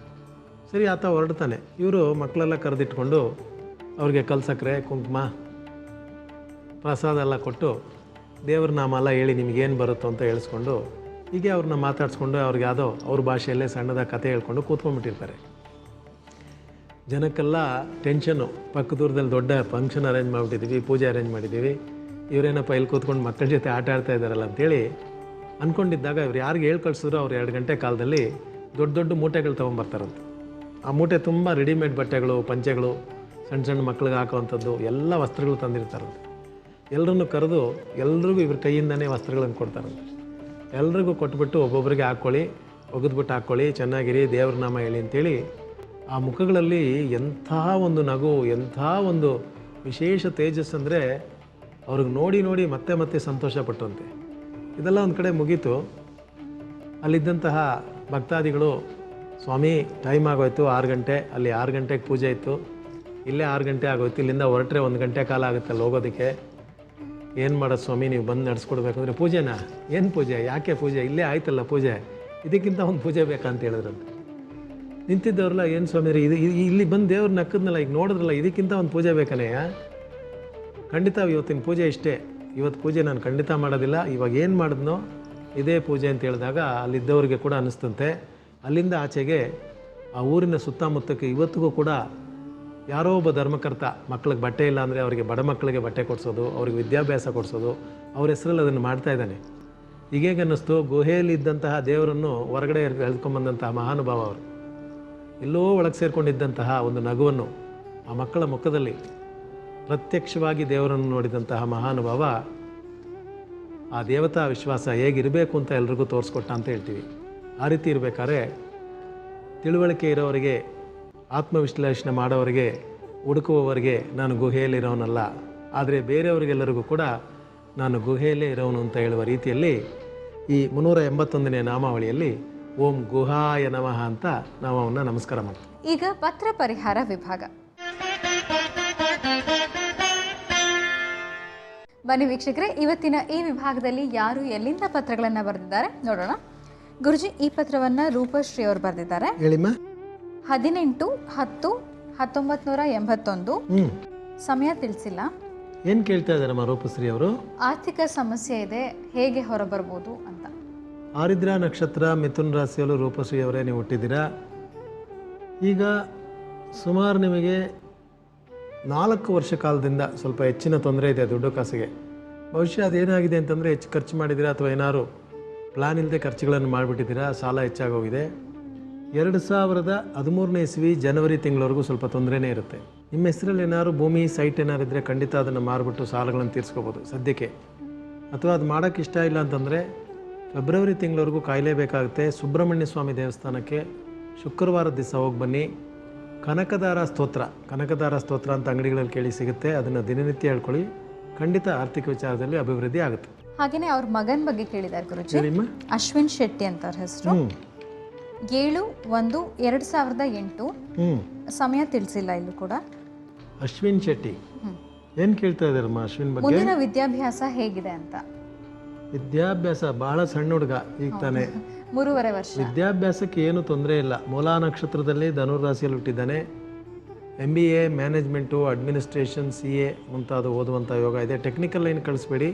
ಸರಿ ಆತ ಹೊರಡ್ತಾನೆ. ಇವರು ಮಕ್ಕಳೆಲ್ಲ ಕರೆದಿಟ್ಕೊಂಡು ಅವ್ರಿಗೆ ಕಲ್ಸಕ್ರೆ, ಕುಂಕುಮ, ಪ್ರಸಾದ ಎಲ್ಲ ಕೊಟ್ಟು ದೇವ್ರ ನಾಮ ಎಲ್ಲ ಹೇಳಿ ನಿಮಗೇನು ಬರುತ್ತೋ ಅಂತ ಹೇಳಿಸ್ಕೊಂಡು ಹೀಗೆ ಅವ್ರನ್ನ ಮಾತಾಡಿಸ್ಕೊಂಡು ಅವ್ರಿಗೆ ಯಾವುದೋ ಅವ್ರ ಭಾಷೆಯಲ್ಲೇ ಸಣ್ಣದಾಗಿ ಕತೆ ಹೇಳ್ಕೊಂಡು ಕೂತ್ಕೊಂಡ್ಬಿಟ್ಟಿರ್ತಾರೆ. ಜನಕ್ಕೆಲ್ಲ ಟೆನ್ಷನ್ನು. ಪಕ್ಕ ದೂರದಲ್ಲಿ ದೊಡ್ಡ ಫಂಕ್ಷನ್ ಅರೇಂಜ್ ಮಾಡಿಬಿಟ್ಟಿದ್ದೀವಿ, ಪೂಜೆ ಅರೇಂಜ್ ಮಾಡಿದ್ದೀವಿ, ಇವರೇನಪ್ಪ ಇಲ್ಲಿ ಕೂತ್ಕೊಂಡು ಮಕ್ಕಳ ಜೊತೆ ಆಟ ಆಡ್ತಾ ಇದ್ದಾರಲ್ಲ ಅಂತೇಳಿ ಅಂದ್ಕೊಂಡಿದ್ದಾಗ ಇವ್ರು ಯಾರಿಗೆ ಹೇಳಿ ಕಳಿಸಿದ್ರು ಅವ್ರು 2 ಗಂಟೆ ಕಾಲದಲ್ಲಿ ದೊಡ್ಡ ಮೂಟೆಗಳು ತೊಗೊಂಬರ್ತಾರಂತೆ. ಆ ಮೂಟೆ ತುಂಬ ರೆಡಿಮೇಡ್ ಬಟ್ಟೆಗಳು, ಪಂಚೆಗಳು, ಸಣ್ಣ ಮಕ್ಕಳಿಗೆ ಹಾಕೋವಂಥದ್ದು ಎಲ್ಲ ವಸ್ತ್ರಗಳು ತಂದಿರ್ತಾರಂತೆ. ಎಲ್ಲರನ್ನು ಕರೆದು ಎಲ್ರಿಗೂ ಇವ್ರ ಕೈಯಿಂದನೇ ವಸ್ತ್ರಗಳನ್ನು ಕೊಡ್ತಾರಂತೆ. ಎಲ್ರಿಗೂ ಕೊಟ್ಬಿಟ್ಟು ಒಬ್ಬೊಬ್ಬರಿಗೆ ಹಾಕ್ಕೊಳ್ಳಿ, ಒಗೆದ್ಬಿಟ್ಟು ಹಾಕ್ಕೊಳ್ಳಿ, ಚೆನ್ನಾಗಿರಿ, ದೇವ್ರ ನಾಮ ಹೇಳಿ ಅಂತೇಳಿ ಆ ಮುಖಗಳಲ್ಲಿ ಎಂಥ ಒಂದು ನಗು, ಎಂಥ ಒಂದು ವಿಶೇಷ ತೇಜಸ್ ಅಂದರೆ ಅವ್ರಿಗೆ ನೋಡಿ ಮತ್ತೆ ಸಂತೋಷಪಟ್ಟರಂತೆ. ಇದೆಲ್ಲ ಒಂದು ಕಡೆ ಮುಗೀತು. ಅಲ್ಲಿದ್ದಂತಹ ಭಕ್ತಾದಿಗಳು, ಸ್ವಾಮಿ ಟೈಮ್ ಆಗೋಯ್ತು 6 ಗಂಟೆ, ಅಲ್ಲಿ 6 ಗಂಟೆಗೆ ಪೂಜೆ ಇತ್ತು, ಇಲ್ಲೇ 6 ಗಂಟೆ ಆಗೋಯ್ತು, ಇಲ್ಲಿಂದ ಹೊರಟ್ರೆ 1 ಗಂಟೆ ಕಾಲ ಆಗುತ್ತೆ ಅಲ್ಲಿ ಹೋಗೋದಕ್ಕೆ, ಏನು ಮಾಡೋದು ಸ್ವಾಮಿ, ನೀವು ಬಂದು ನಡೆಸ್ಕೊಡ್ಬೇಕು ಅಂದರೆ. ಪೂಜೆನಾ? ಏನು ಪೂಜೆ? ಯಾಕೆ ಪೂಜೆ? ಇಲ್ಲೇ ಆಯ್ತಲ್ಲ ಪೂಜೆ, ಇದಕ್ಕಿಂತ ಒಂದು ಪೂಜೆ ಬೇಕಂತ ಹೇಳಿದ್ರಂತೆ. ನಿಂತಿದ್ದವ್ರಲ್ಲ, ಏನು ಸ್ವಾಮಿ ಇದು ಇಲ್ಲಿ ಬಂದು ದೇವ್ರ ನಕ್ಕದ್ನಲ್ಲ, ಈಗ ನೋಡಿದ್ರಲ್ಲ, ಇದಕ್ಕಿಂತ ಒಂದು ಪೂಜೆ ಬೇಕನೆಯ? ಖಂಡಿತ ಇವತ್ತಿನ ಪೂಜೆ ಇಷ್ಟೇ, ಇವತ್ತು ಪೂಜೆ ನಾನು ಖಂಡಿತ ಮಾಡೋದಿಲ್ಲ, ಇವಾಗ ಏನು ಮಾಡಿದ್ನೋ ಇದೇ ಪೂಜೆ ಅಂತ ಹೇಳಿದಾಗ ಅಲ್ಲಿದ್ದವ್ರಿಗೆ ಕೂಡ ಅನ್ನಿಸ್ತಂತೆ. ಅಲ್ಲಿಂದ ಆಚೆಗೆ ಆ ಊರಿನ ಸುತ್ತಮುತ್ತಕ್ಕೆ ಇವತ್ತಿಗೂ ಕೂಡ ಯಾರೋ ಒಬ್ಬ ಧರ್ಮಕರ್ತ ಮಕ್ಕಳಿಗೆ ಬಟ್ಟೆ ಇಲ್ಲ ಅಂದರೆ ಅವರಿಗೆ, ಬಡ ಮಕ್ಕಳಿಗೆ ಬಟ್ಟೆ ಕೊಡಿಸೋದು, ಅವ್ರಿಗೆ ವಿದ್ಯಾಭ್ಯಾಸ ಕೊಡಿಸೋದು, ಅವ್ರ ಹೆಸರಲ್ಲಿ ಅದನ್ನು ಮಾಡ್ತಾ ಇದ್ದಾನೆ. ಹೀಗೇಗೆ ಅನ್ನಿಸ್ತು, ಗುಹೆಯಲ್ಲಿ ಇದ್ದಂತಹ ದೇವರನ್ನು ಹೊರಗಡೆ ಎಳ್ಕೊಂಬಂದಂತಹ ಮಹಾನುಭಾವ ಅವರು. ಎಲ್ಲೋ ಒಳಗೆ ಸೇರಿಕೊಂಡಿದ್ದಂತಹ ಒಂದು ನಗುವನ್ನು ಆ ಮಕ್ಕಳ ಮುಖದಲ್ಲಿ ಪ್ರತ್ಯಕ್ಷವಾಗಿ ದೇವರನ್ನು ನೋಡಿದಂತಹ ಮಹಾನುಭಾವ ಆ ದೇವತಾ ವಿಶ್ವಾಸ ಹೇಗಿರಬೇಕು ಅಂತ ಎಲ್ರಿಗೂ ತೋರಿಸ್ಕೊಟ್ಟ ಅಂತ ಹೇಳ್ತೀವಿ. ಆ ರೀತಿ ಇರಬೇಕಾದ್ರೆ ತಿಳುವಳಿಕೆ ಇರೋವರಿಗೆ, ಆತ್ಮವಿಶ್ಲೇಷಣೆ ಮಾಡೋವರಿಗೆ, ಹುಡುಕುವವರಿಗೆ ನಾನು ಗುಹೆಯಲ್ಲಿರೋನಲ್ಲ, ಆದರೆ ಬೇರೆಯವರಿಗೆಲ್ಲರಿಗೂ ಕೂಡ ನಾನು ಗುಹೆಯಲ್ಲೇ ಇರೋನು ಅಂತ ಹೇಳುವ ರೀತಿಯಲ್ಲಿ ಈ 381ನೇ ನಾಮಾವಳಿಯಲ್ಲಿ ಓಂ ಗುಹಾಯ ನಮಃ ಅಂತ ನಾವು ಅವನ್ನ ನಮಸ್ಕಾರ ಮಾಡ್ತೀವಿ. ಈಗ ಪತ್ರ ಪರಿಹಾರ ವಿಭಾಗ. ಬನ್ನಿ ವೀಕ್ಷಕರೇ, ಇವತ್ತಿನ ಈ ವಿಭಾಗದಲ್ಲಿ ಯಾರು ಎಲ್ಲಿಂದ ಪತ್ರಗಳನ್ನು ಬರೆದಿದ್ದಾರೆ ನೋಡೋಣ. ಗುರುಜಿ, ಈ ಪತ್ರವನ್ನು ರೂಪಶ್ರೀ ಅವರು ಬರೆದಿದ್ದಾರೆ. ಹೇಳಿಮ್ಮ. 18/10/1981. ಸಮಯ ತಿಳಿಸಿಲ್ಲ. ಏನು ಕೇಳ್ತಾ ಇದ್ದಾರಮ್ಮ ರೂಪಶ್ರೀ ಅವರು? ಆರ್ಥಿಕ ಸಮಸ್ಯೆ ಇದೆ, ಹೇಗೆ ಹೊರಬರ್ಬೋದು ಅಂತ. ಆರಿದ್ರ ನಕ್ಷತ್ರ, ಮಿಥುನ ರಾಶಿಯಲ್ಲೂ ರೂಪಶ್ರೀ ಅವರೇ ನೀವು ಹುಟ್ಟಿದ್ದೀರಾ. ಈಗ ಸುಮಾರು ನಿಮಗೆ 4 ವರ್ಷ ಕಾಲದಿಂದ ಸ್ವಲ್ಪ ಹೆಚ್ಚಿನ ತೊಂದರೆ ಇದೆ ದುಡ್ಡು ಕಾಸಿಗೆ. ಬಹುಶಃ ಅದೇನಾಗಿದೆ ಅಂತಂದರೆ ಹೆಚ್ಚು ಖರ್ಚು ಮಾಡಿದ್ದೀರಾ ಅಥವಾ ಏನಾದ್ರು ಪ್ಲಾನ್ ಇಲ್ಲದೆ ಖರ್ಚುಗಳನ್ನು ಮಾಡಿಬಿಟ್ಟಿದ್ದೀರಾ, ಸಾಲ ಹೆಚ್ಚಾಗೋಗಿದೆ. 2013ನೇ ಇಸ್ವಿ ಜನವರಿ ತಿಂಗಳವರೆಗೂ ಸ್ವಲ್ಪ ತೊಂದರೆನೇ ಇರುತ್ತೆ. ನಿಮ್ಮ ಹೆಸರಲ್ಲಿ ಏನಾದ್ರು ಭೂಮಿ, ಸೈಟ್ ಏನಾರು ಇದ್ದರೆ ಖಂಡಿತ ಅದನ್ನು ಮಾರಿಬಿಟ್ಟು ಸಾಲಗಳನ್ನು ತೀರಿಸ್ಕೋಬೋದು ಸದ್ಯಕ್ಕೆ. ಅಥವಾ ಅದು ಮಾಡೋಕ್ಕೆ ಇಷ್ಟ ಇಲ್ಲ ಅಂತಂದರೆ ಫೆಬ್ರವರಿ ತಿಂಗಳವರೆಗೂ ಕಾಯಲೇಬೇಕಾಗುತ್ತೆ. ಸುಬ್ರಹ್ಮಣ್ಯ ಸ್ವಾಮಿ ದೇವಸ್ಥಾನಕ್ಕೆ ಶುಕ್ರವಾರದ ದಿವಸ ಹೋಗಿ ಬನ್ನಿ. ಕನಕದಾರ ಸ್ತೋತ್ರ ಅಂತ ಅಂಗಡಿಗಳಲ್ಲಿ ಕೇಳಿ ಸಿಗುತ್ತೆ, ಅದನ್ನು ದಿನನಿತ್ಯ ಹೇಳ್ಕೊಳ್ಳಿ. ಖಂಡಿತ ಆರ್ಥಿಕ ವಿಚಾರದಲ್ಲಿ ಅಭಿವೃದ್ಧಿ ಆಗುತ್ತೆ. ಹಾಗೆಯೇ ಅವ್ರ ಮಗನ ಬಗ್ಗೆ ಕೇಳಿದ್ದಾರೆ ಗುರುಜಿ. ಅಶ್ವಿನ್ ಶೆಟ್ಟಿ ಅಂತ ಅವ್ರ ಹೆಸರು. 7/1/2008. ಸಮಯ ತಿಳಿಸಿಲ್ಲ ಇಲ್ಲೂ ಕೂಡ. ಅಶ್ವಿನ್ ಶೆಟ್ಟಿ ಏನು ಕೇಳ್ತಾ ಇದ್ದಾರಮ್ಮ ಅಶ್ವಿನ್ ಬಗ್ಗೆ? ಮುಂದಿನ ವಿದ್ಯಾಭ್ಯಾಸ ಹೇಗಿದೆ ಅಂತ. ವಿದ್ಯಾಭ್ಯಾಸ ಬಹಳ ಸಣ್ಣ ಹುಡುಗ, ಈಗ ತಾನೇ 3.5 ವರ್ಷ. ವಿದ್ಯಾಭ್ಯಾಸಕ್ಕೆ ಏನು ತೊಂದರೆ ಇಲ್ಲ. ಮೂಲಾ ನಕ್ಷತ್ರದಲ್ಲಿ ಧನುರಾಶಿಯಲ್ಲಿ ಹುಟ್ಟಿದ್ದಾನೆ. MBA ಮ್ಯಾನೇಜ್ಮೆಂಟು, ಅಡ್ಮಿನಿಸ್ಟ್ರೇಷನ್, CA ಮುಂತಾದ ಓದುವಂಥ ಯೋಗ ಇದೆ. ಟೆಕ್ನಿಕಲ್ ಲೈನ್ ಕಳಿಸ್ಬೇಡಿ,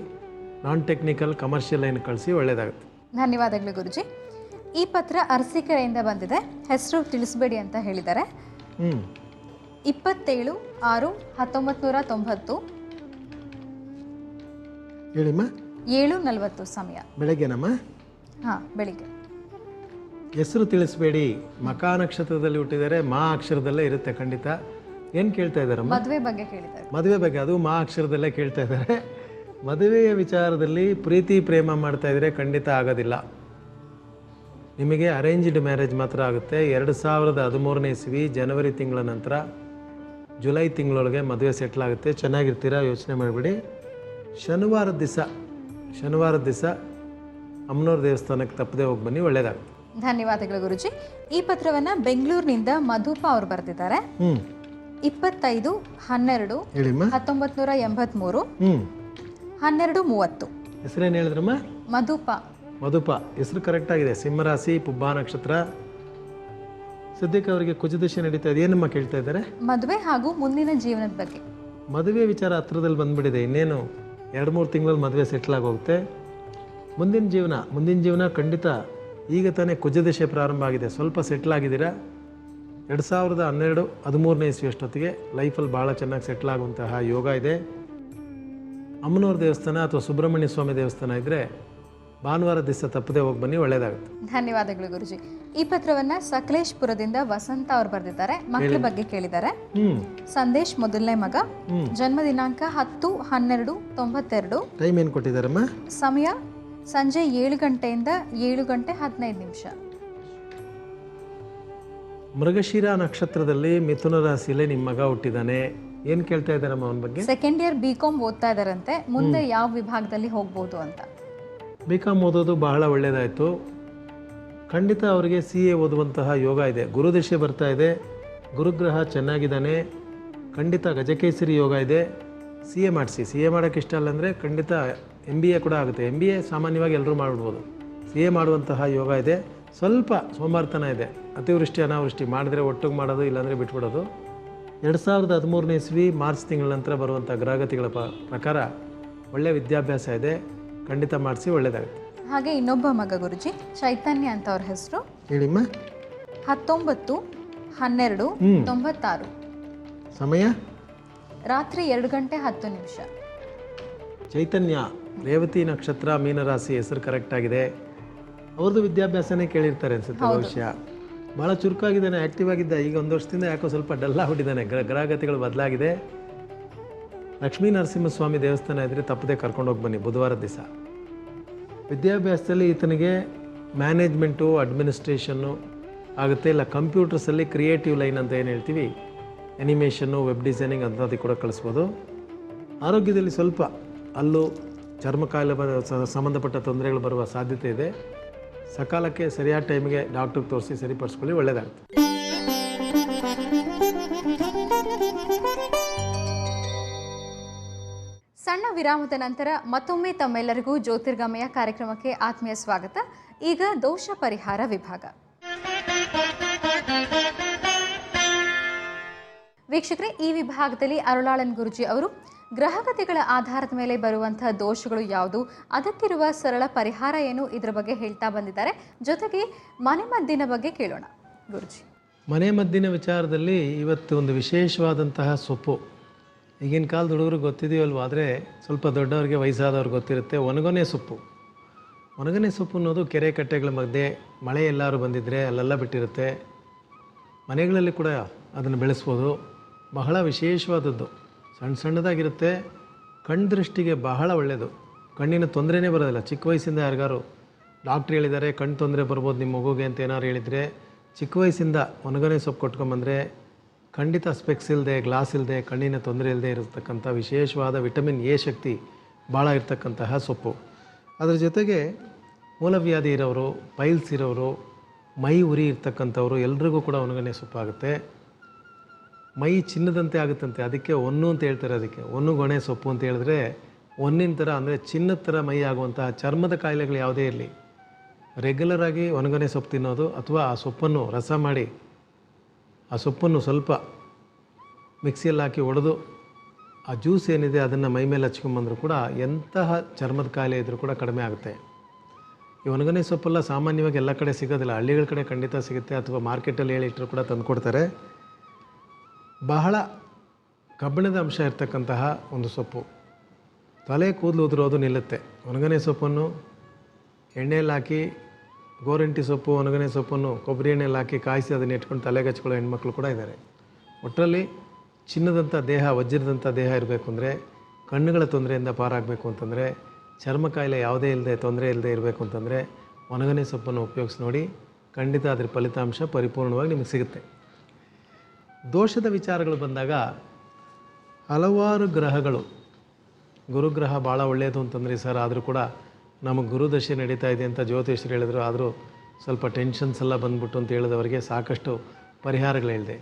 ನಾನ್ ಟೆಕ್ನಿಕಲ್ ಕಮರ್ಷಿಯಲ್ ಲೈನ್ ಕಳಿಸಿ, ಒಳ್ಳೆಯದಾಗುತ್ತೆ. ಧನ್ಯವಾದಗಳು ಗುರುಜಿ. ಈ ಪತ್ರ ಅರಸೀಕೆರೆಯಿಂದ ಬಂದಿದೆ. ಹೆಸರು ತಿಳಿಸ್ಬೇಡಿ ಅಂತ ಹೇಳಿದ್ದಾರೆ. 27/6/1990 ಹೇಳಿಮ್ಮ. 7:40 ಸಮಯ. ಬೆಳಗ್ಗೆನಮ್ಮ? ಹಾಂ, ಬೆಳಿಗ್ಗೆ. ಹೆಸರು ತಿಳಿಸ್ಬೇಡಿ. ಮಕಾ ನಕ್ಷತ್ರದಲ್ಲಿ ಹುಟ್ಟಿದರೆ ಮಾ ಅಕ್ಷರದಲ್ಲೇ ಇರುತ್ತೆ ಖಂಡಿತ. ಏನು ಕೇಳ್ತಾ ಇದ್ದಾರಮ್ಮ? ಮದುವೆ ಬಗ್ಗೆ ಕೇಳಿದ್ದಾರೆ. ಮದುವೆ ಬಗ್ಗೆ, ಅದು ಮಾ ಅಕ್ಷರದಲ್ಲೇ ಕೇಳ್ತಾ ಇದ್ದಾರೆ. ಮದುವೆಯ ವಿಚಾರದಲ್ಲಿ ಪ್ರೀತಿ ಪ್ರೇಮ ಮಾಡ್ತಾ ಇದ್ರೆ ಖಂಡಿತ ಆಗೋದಿಲ್ಲ. ನಿಮಗೆ ಅರೇಂಜ್ಡ್ ಮ್ಯಾರೇಜ್ ಮಾತ್ರ ಆಗುತ್ತೆ. 2013ನೇ ಇಸ್ವಿ ಜನವರಿ ತಿಂಗಳ ನಂತರ ಜುಲೈ ತಿಂಗಳೊಳಗೆ ಮದುವೆ ಸೆಟ್ಲ್ ಆಗುತ್ತೆ. ಚೆನ್ನಾಗಿರ್ತೀರಾ, ಯೋಚನೆ ಮಾಡಿಬಿಡಿ. ಶನಿವಾರದ ದಿವಸ ಅಮ್ಮನವ್ರ ದೇವಸ್ಥಾನಕ್ಕೆ ತಪ್ಪದೆ ಹೋಗಿ ಬನ್ನಿ, ಒಳ್ಳೆಯದಾಗುತ್ತೆ. ಧನ್ಯವಾದಗಳು ಗುರುಜಿ. ಈ ಪತ್ರವನ್ನು ಬೆಂಗಳೂರಿನಿಂದ ಮಧುಪ ಅವರು ಬರೆದಿದ್ದಾರೆ. 25/12/1983 12:30. ಹೆಸರೇನು ಹೇಳಿದ್ರಮ್ಮ? ಮಧುಪ. ಹೆಸರು ಕರೆಕ್ಟ್ ಆಗಿದೆ. ಸಿಂಹರಾಶಿ, ಪುಬ್ಬ ನಕ್ಷತ್ರ. ಸದ್ಯಕ್ಕೆ ಅವರಿಗೆ ಕುಜದಶೆ ನಡೀತಾ ಇದೆ. ಏನಮ್ಮ ಕೇಳ್ತಾ ಇದ್ದಾರೆ? ಮದುವೆ ಹಾಗೂ ಮುಂದಿನ ಜೀವನದ ಬಗ್ಗೆ. ಮದುವೆ ವಿಚಾರ ಹತ್ರದಲ್ಲಿ ಬಂದ್ಬಿಟ್ಟಿದೆ. ಇನ್ನೇನು 2-3 ತಿಂಗಳಲ್ಲಿ ಮದುವೆ ಸೆಟ್ಲ್ ಆಗೋಗುತ್ತೆ. ಮುಂದಿನ ಜೀವನ ಖಂಡಿತ ಈಗ ತಾನೇ ಕುಜದಶೆ ಪ್ರಾರಂಭ ಆಗಿದೆ. ಸ್ವಲ್ಪ ಸೆಟ್ಲ್ ಆಗಿದ್ದೀರಾ. 2012-13ನೇ ಇಸ್ವಿ ಅಷ್ಟೊತ್ತಿಗೆ ಲೈಫಲ್ಲಿ ಭಾಳ ಚೆನ್ನಾಗಿ ಸೆಟ್ಲ್ ಆಗುವಂತಹ ಯೋಗ ಇದೆ. ಅಮ್ಮನವ್ರ ದೇವಸ್ಥಾನ ಅಥವಾ ಸುಬ್ರಹ್ಮಣ್ಯ ಸ್ವಾಮಿ ದೇವಸ್ಥಾನ ಇದ್ದರೆ ಭಾನುವಾರ ದಿವಸ ತಪ್ಪದೆ ಹೋಗಿ ಬನ್ನಿ, ಒಳ್ಳೆಯದಾಗುತ್ತೆ. ಧನ್ಯವಾದಗಳು ಗುರುಜಿ. ಈ ಪತ್ರವನ್ನು ಸಕಲೇಶ್ಪುರದಿಂದ ವಸಂತ ಅವರು ಬರೆದಿದ್ದಾರೆ. ಮಕ್ಕಳ ಬಗ್ಗೆ ಕೇಳಿದ್ದಾರೆ. ಸಂದೇಶ್ ಮೊದಲನೇ ಮಗ. ಜನ್ಮ ದಿನಾಂಕ 10/12/92. ಟೈಮ್ ಏನು ಕೊಟ್ಟಿದ್ದಾರಮ್ಮ? ಸಮಯ ಸಂಜೆ 7 ಗಂಟೆಯಿಂದ 7:15. ಮೃಗಶಿರ ನಕ್ಷತ್ರದಲ್ಲಿ ಮಿಥುನ ರಾಶಿಯಲ್ಲಿ ನಿಮ್ಮ ಮಗ ಹುಟ್ಟಿದ್ದಾನೆ. ಏನು ಕೇಳ್ತಾ ಇದ್ದಾರಮ್ಮ ಅವನ ಬಗ್ಗೆ? ಸೆಕೆಂಡ್ ಇಯರ್ BCom ಓದ್ತಾ ಇದ್ದಾರಂತೆ. ಮುಂದೆ ಯಾವ ವಿಭಾಗದಲ್ಲಿ ಹೋಗ್ಬೋದು ಅಂತ. BCom ಓದೋದು ಬಹಳ ಒಳ್ಳೆಯದಾಯಿತು. ಖಂಡಿತ ಅವರಿಗೆ CA ಓದುವಂತಹ ಯೋಗ ಇದೆ. ಗುರುದಶೆ ಬರ್ತಾ ಇದೆ. ಗುರುಗ್ರಹ ಚೆನ್ನಾಗಿದ್ದಾನೆ. ಖಂಡಿತ ಗಜಕೇಸರಿ ಯೋಗ ಇದೆ. CA ಮಾಡಿಸಿ. CA ಮಾಡೋಕ್ಕೆ ಇಷ್ಟ ಅಲ್ಲ ಅಂದರೆ ಖಂಡಿತ MBA ಕೂಡ ಆಗುತ್ತೆ. MBA ಸಾಮಾನ್ಯವಾಗಿ ಎಲ್ಲರೂ ಮಾಡಿಬಿಡ್ಬೋದು. CA ಮಾಡುವಂತಹ ಯೋಗ ಇದೆ. ಸ್ವಲ್ಪ ಸೋಮಾರ್ತನ ಇದೆ. ಅತಿವೃಷ್ಟಿ ಅನಾವೃಷ್ಟಿ ಮಾಡಿದ್ರೆ ಒಟ್ಟಿಗೆ ಮಾಡೋದು, ಇಲ್ಲಾಂದರೆ ಬಿಟ್ಬಿಡೋದು. 2013ನೇ ಇಸ್ವಿ ಮಾರ್ಚ್ ತಿಂಗಳ ನಂತರ ಬರುವಂಥ ಗ್ರಹಗತಿಗಳ ಪ್ರಕಾರ ಒಳ್ಳೆಯ ವಿದ್ಯಾಭ್ಯಾಸ ಇದೆ. ಖಂಡಿತ ಮಾಡಿಸಿ, ಒಳ್ಳೆಯದಾಗುತ್ತೆ. ಹಾಗೆ ಇನ್ನೊಬ್ಬ ಮಗ ಗುರುಜಿ, ಚೈತನ್ಯ ಅಂತ ಅವ್ರ ಹೆಸರು. ಹೇಳಿಮ್ಮ. 19/12/96. ಸಮಯ ರಾತ್ರಿ 2:10. ಚೈತನ್ಯ, ರೇವತಿ ನಕ್ಷತ್ರ, ಮೀನರಾಶಿ. ಹೆಸರು ಕರೆಕ್ಟ್ ಆಗಿದೆ. ಅವ್ರದ್ದು ವಿದ್ಯಾಭ್ಯಾಸನೇ ಕೇಳಿರ್ತಾರೆ ಅನ್ಸುತ್ತೆ ಭವಿಷ್ಯ. ಭಾಳ ಚುರುಕಾಗಿದ್ದಾನೆ, ಆ್ಯಕ್ಟಿವ್ ಆಗಿದ್ದ. ಈಗ 1 ವರ್ಷದಿಂದ ಯಾಕೋ ಸ್ವಲ್ಪ ಡಲ್ ಆಗಿಬಿಟ್ಟಿದ್ದಾನೆ. ಗ್ರಹಗತಿಗಳು ಬದಲಾಗಿದೆ. ಲಕ್ಷ್ಮೀ ನರಸಿಂಹಸ್ವಾಮಿ ದೇವಸ್ಥಾನ ಇದ್ದರೆ ತಪ್ಪದೆ ಕರ್ಕೊಂಡೋಗಿ ಬನ್ನಿ ಬುಧವಾರದ ದಿವಸ. ವಿದ್ಯಾಭ್ಯಾಸದಲ್ಲಿ ಈತನಿಗೆ ಮ್ಯಾನೇಜ್ಮೆಂಟು, ಅಡ್ಮಿನಿಸ್ಟ್ರೇಷನ್ನು ಆಗುತ್ತೆ. ಇಲ್ಲ ಕಂಪ್ಯೂಟರ್ಸಲ್ಲಿ ಕ್ರಿಯೇಟಿವ್ ಲೈನ್ ಅಂತ ಏನು ಹೇಳ್ತೀವಿ, ಅನಿಮೇಷನ್ನು, ವೆಬ್ ಡಿಸೈನಿಂಗ್ ಅಂಥದ್ದು ಕೂಡ ಕಳಿಸ್ಬೋದು. ಆರೋಗ್ಯದಲ್ಲಿ ಸ್ವಲ್ಪ ಅಲ್ಲೂ ಚರ್ಮ ಕಾಯಿಲೆ ಸಂಬಂಧಪಟ್ಟ ತೊಂದರೆಗಳು ಬರುವ ಸಾಧ್ಯತೆ ಇದೆ. ಸಕಾಲಕ್ಕೆ ಸರಿಯಾದ ಟೈಮಿಗೆ ಡಾಕ್ಟ್ರಿಗೆ ತೋರಿಸಿ ಸರಿಪಡಿಸ್ಕೊಳ್ಳಿ, ಒಳ್ಳೆಯದಾಗುತ್ತೆ. ಸಣ್ಣ ವಿರಾಮದ ನಂತರ ಮತ್ತೊಮ್ಮೆ ತಮ್ಮೆಲ್ಲರಿಗೂ ಜ್ಯೋತಿರ್ಗಮಯ ಕಾರ್ಯಕ್ರಮಕ್ಕೆ ಆತ್ಮೀಯ ಸ್ವಾಗತ. ಈಗ ದೋಷ ಪರಿಹಾರ ವಿಭಾಗ. ವೀಕ್ಷಕರೇ, ಈ ವಿಭಾಗದಲ್ಲಿ ಅರುಳಾಳನ್ ಗುರುಜಿ ಅವರು ಗ್ರಹಗತಿಗಳ ಆಧಾರದ ಮೇಲೆ ಬರುವಂತಹ ದೋಷಗಳು ಯಾವುದು, ಅದಕ್ಕಿರುವ ಸರಳ ಪರಿಹಾರ ಏನು, ಇದರ ಬಗ್ಗೆ ಹೇಳ್ತಾ ಬಂದಿದ್ದಾರೆ. ಜೊತೆಗೆ ಮನೆಮದ್ದಿನ ಬಗ್ಗೆ ಕೇಳೋಣ ಗುರುಜಿ. ಮನೆಮದ್ದಿನ ವಿಚಾರದಲ್ಲಿ ಇವತ್ತು ಒಂದು ವಿಶೇಷವಾದಂತಹ ಸೊಪ್ಪು. ಈಗಿನ ಕಾಲದ ಹುಡುಗರು ಗೊತ್ತಿದೆಯೋ ಅಲ್ವ, ಆದರೆ ಸ್ವಲ್ಪ ದೊಡ್ಡವ್ರಿಗೆ, ವಯಸ್ಸಾದವ್ರಿಗೆ ಗೊತ್ತಿರುತ್ತೆ. ಒಣಗೊನೆ ಸೊಪ್ಪು ಅನ್ನೋದು ಕೆರೆ ಕಟ್ಟೆಗಳ ಮಧ್ಯೆ ಮಳೆ ಎಲ್ಲರೂ ಬಂದಿದ್ದರೆ ಅಲ್ಲೆಲ್ಲ ಬಿಟ್ಟಿರುತ್ತೆ. ಮನೆಗಳಲ್ಲಿ ಕೂಡ ಅದನ್ನು ಬೆಳೆಸ್ಬೋದು. ಬಹಳ ವಿಶೇಷವಾದದ್ದು. ಸಣ್ಣದಾಗಿರುತ್ತೆ. ಕಣ್ಣು ದೃಷ್ಟಿಗೆ ಬಹಳ ಒಳ್ಳೆಯದು. ಕಣ್ಣಿನ ತೊಂದರೆನೇ ಬರೋದಿಲ್ಲ. ಚಿಕ್ಕ ವಯಸ್ಸಿಂದ ಯಾರಿಗಾರು ಡಾಕ್ಟ್ರ್ ಹೇಳಿದ್ದಾರೆ ಕಣ್ಣು ತೊಂದರೆ ಬರ್ಬೋದು ನಿಮ್ಮ ಮಗುಗೆ ಅಂತ ಏನಾರು ಹೇಳಿದರೆ, ಚಿಕ್ಕ ವಯಸ್ಸಿಂದ ಒಣಗೊನೆ ಸೊಪ್ಪು ಕೊಟ್ಕೊಂಬಂದರೆ ಖಂಡಿತ ಸ್ಪೆಕ್ಸ್ ಇಲ್ಲದೆ, ಗ್ಲಾಸ್ ಇಲ್ಲದೆ, ಕಣ್ಣಿನ ತೊಂದರೆ ಇಲ್ಲದೆ ಇರತಕ್ಕಂಥ ವಿಶೇಷವಾದ ವಿಟಮಿನ್ ಎ ಶಕ್ತಿ ಭಾಳ ಇರತಕ್ಕಂತಹ ಸೊಪ್ಪು. ಅದರ ಜೊತೆಗೆ ಮೂಲವ್ಯಾಧಿ ಇರೋರು, ಪೈಲ್ಸ್ ಇರೋರು, ಮೈ ಉರಿ ಇರ್ತಕ್ಕಂಥವ್ರು ಎಲ್ರಿಗೂ ಕೂಡ ಒಣಗನೆ ಸೊಪ್ಪಾಗುತ್ತೆ. ಮೈ ಚಿನ್ನದಂತೆ ಆಗುತ್ತಂತೆ, ಅದಕ್ಕೆ ಒನ್ನು ಅಂತ ಹೇಳ್ತಾರೆ. ಅದಕ್ಕೆ ಒನ್ನುಗೊನೆ ಸೊಪ್ಪು ಅಂತ ಹೇಳಿದ್ರೆ ಒನ್ನಿನ ಥರ ಅಂದರೆ ಚಿನ್ನದ ಥರ ಮೈ ಆಗುವಂತಹ ಚರ್ಮದ ಕಾಯಿಲೆಗಳು ಯಾವುದೇ ಇರಲಿ ರೆಗ್ಯುಲರಾಗಿ ಒಣಗನೆ ಸೊಪ್ಪು ತಿನ್ನೋದು, ಅಥವಾ ಆ ಸೊಪ್ಪನ್ನು ರಸ ಮಾಡಿ ಆ ಸೊಪ್ಪನ್ನು ಸ್ವಲ್ಪ ಮಿಕ್ಸಿಯಲ್ಲಿ ಹಾಕಿ ಒಡೆದು ಆ ಜ್ಯೂಸ್ ಏನಿದೆ ಅದನ್ನು ಮೈ ಮೇಲೆ ಹಚ್ಕೊಂಬಂದರೂ ಕೂಡ ಎಂತಹ ಚರ್ಮದ ಕಾಯಿಲೆ ಇದ್ದರೂ ಕೂಡ ಕಡಿಮೆ ಆಗುತ್ತೆ. ಈ ಒಣಗನೆ ಸೊಪ್ಪೆಲ್ಲ ಸಾಮಾನ್ಯವಾಗಿ ಎಲ್ಲ ಕಡೆ ಸಿಗೋದಿಲ್ಲ, ಹಳ್ಳಿಗಳ ಕಡೆ ಖಂಡಿತ ಸಿಗುತ್ತೆ, ಅಥವಾ ಮಾರ್ಕೆಟಲ್ಲಿ ಹೇಳಿಟ್ಟರು ಕೂಡ ತಂದು ಕೊಡ್ತಾರೆ. ಬಹಳ ಕಬ್ಬಿಣದ ಅಂಶ ಇರ್ತಕ್ಕಂತಹ ಒಂದು ಸೊಪ್ಪು, ತಲೆ ಕೂದಲು ಉದುರೋದು ನಿಲ್ಲುತ್ತೆ. ಒಣಗನೆ ಸೊಪ್ಪನ್ನು ಎಣ್ಣೆಯಲ್ಲಿ ಹಾಕಿ, ಗೋರಂಟಿ ಸೊಪ್ಪು ಒಣಗನೆ ಸೊಪ್ಪನ್ನು ಕೊಬ್ಬರಿ ಎಣ್ಣೆಯಲ್ಲಿ ಹಾಕಿ ಕಾಯಿಸಿ ಅದನ್ನು ಇಟ್ಕೊಂಡು ತಲೆಗೆ ಹಚ್ಕೊಳ್ಳೋ ಹೆಣ್ಮಕ್ಳು ಕೂಡ ಇದ್ದಾರೆ. ಒಟ್ಟರಲ್ಲಿ ಚಿನ್ನದಂಥ ದೇಹ, ವಜ್ರದಂಥ ದೇಹ ಇರಬೇಕು ಅಂದರೆ, ಕಣ್ಣುಗಳ ತೊಂದರೆಯಿಂದ ಪಾರಾಗಬೇಕು ಅಂತಂದರೆ, ಚರ್ಮ ಕಾಯಿಲೆ ಯಾವುದೇ ಇಲ್ಲದೆ ತೊಂದರೆ ಇಲ್ಲದೆ ಇರಬೇಕು ಅಂತಂದರೆ ಒಣಗನೆ ಸೊಪ್ಪನ್ನು ಉಪಯೋಗಿಸಿ ನೋಡಿ, ಖಂಡಿತ ಅದರ ಫಲಿತಾಂಶ ಪರಿಪೂರ್ಣವಾಗಿ ನಿಮಗೆ ಸಿಗುತ್ತೆ. ದೋಷದ ವಿಚಾರಗಳು ಬಂದಾಗ ಹಲವಾರು ಗ್ರಹಗಳು, ಗುರುಗ್ರಹ ಭಾಳ ಒಳ್ಳೆಯದು ಅಂತಂದರೆ ಸರ್, ಆದರೂ ಕೂಡ ನಮಗೆ ಗುರುದಶೆ ನಡೀತಾ ಇದೆ ಅಂತ ಜ್ಯೋತಿಷರು ಹೇಳಿದ್ರು, ಆದರೂ ಸ್ವಲ್ಪ ಟೆನ್ಷನ್ಸ್ ಎಲ್ಲ ಬಂದ್ಬಿಟ್ಟು ಅಂತ ಹೇಳಿದವರಿಗೆ ಸಾಕಷ್ಟು ಪರಿಹಾರಗಳು ಹೇಳಿದೆ.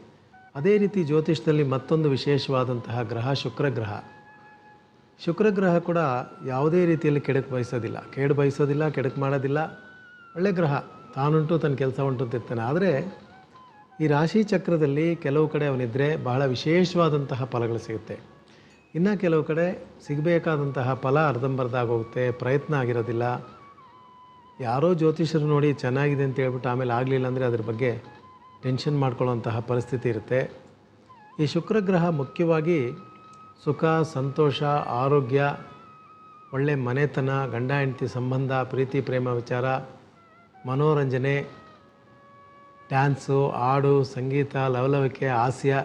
ಅದೇ ರೀತಿ ಜ್ಯೋತಿಷದಲ್ಲಿ ಮತ್ತೊಂದು ವಿಶೇಷವಾದಂತಹ ಗ್ರಹ ಶುಕ್ರಗ್ರಹ. ಶುಕ್ರಗ್ರಹ ಕೂಡ ಯಾವುದೇ ರೀತಿಯಲ್ಲಿ ಕೆಡಕು ಬಯಸೋದಿಲ್ಲ, ಕೇಡು ಬಯಸೋದಿಲ್ಲ, ಕೆಡಕು ಮಾಡೋದಿಲ್ಲ, ಒಳ್ಳೆ ಗ್ರಹ, ತಾನುಂಟು ತನ್ನ ಕೆಲಸ ಉಂಟು ಅಂತಿರ್ತಾನೆ. ಆದರೆ ಈ ರಾಶಿ ಚಕ್ರದಲ್ಲಿ ಕೆಲವು ಕಡೆ ಅವನಿದ್ದರೆ ಬಹಳ ವಿಶೇಷವಾದಂತಹ ಫಲಗಳು ಸಿಗುತ್ತೆ. ಇನ್ನು ಕೆಲವು ಕಡೆ ಸಿಗಬೇಕಾದಂತಹ ಫಲ ಅರ್ಧಂಬರ್ಧಾಗೋಗುತ್ತೆ, ಪ್ರಯತ್ನ ಆಗಿರೋದಿಲ್ಲ. ಯಾರೋ ಜ್ಯೋತಿಷರು ನೋಡಿ ಚೆನ್ನಾಗಿದೆ ಅಂತ ಹೇಳ್ಬಿಟ್ಟು ಆಮೇಲೆ ಆಗಲಿಲ್ಲ ಅಂದರೆ ಅದ್ರ ಬಗ್ಗೆ ಟೆನ್ಷನ್ ಮಾಡ್ಕೊಳ್ಳೋಂತಹ ಪರಿಸ್ಥಿತಿ ಇರುತ್ತೆ. ಈ ಶುಕ್ರಗ್ರಹ ಮುಖ್ಯವಾಗಿ ಸುಖ, ಸಂತೋಷ, ಆರೋಗ್ಯ, ಒಳ್ಳೆ ಮನೆತನ, ಗಂಡ ಹೆಂಡತಿ ಸಂಬಂಧ, ಪ್ರೀತಿ ಪ್ರೇಮ ವಿಚಾರ, ಮನೋರಂಜನೆ, ಡ್ಯಾನ್ಸು, ಹಾಡು, ಸಂಗೀತ, ಲವಲವಿಕೆ, ಹಾಸ್ಯ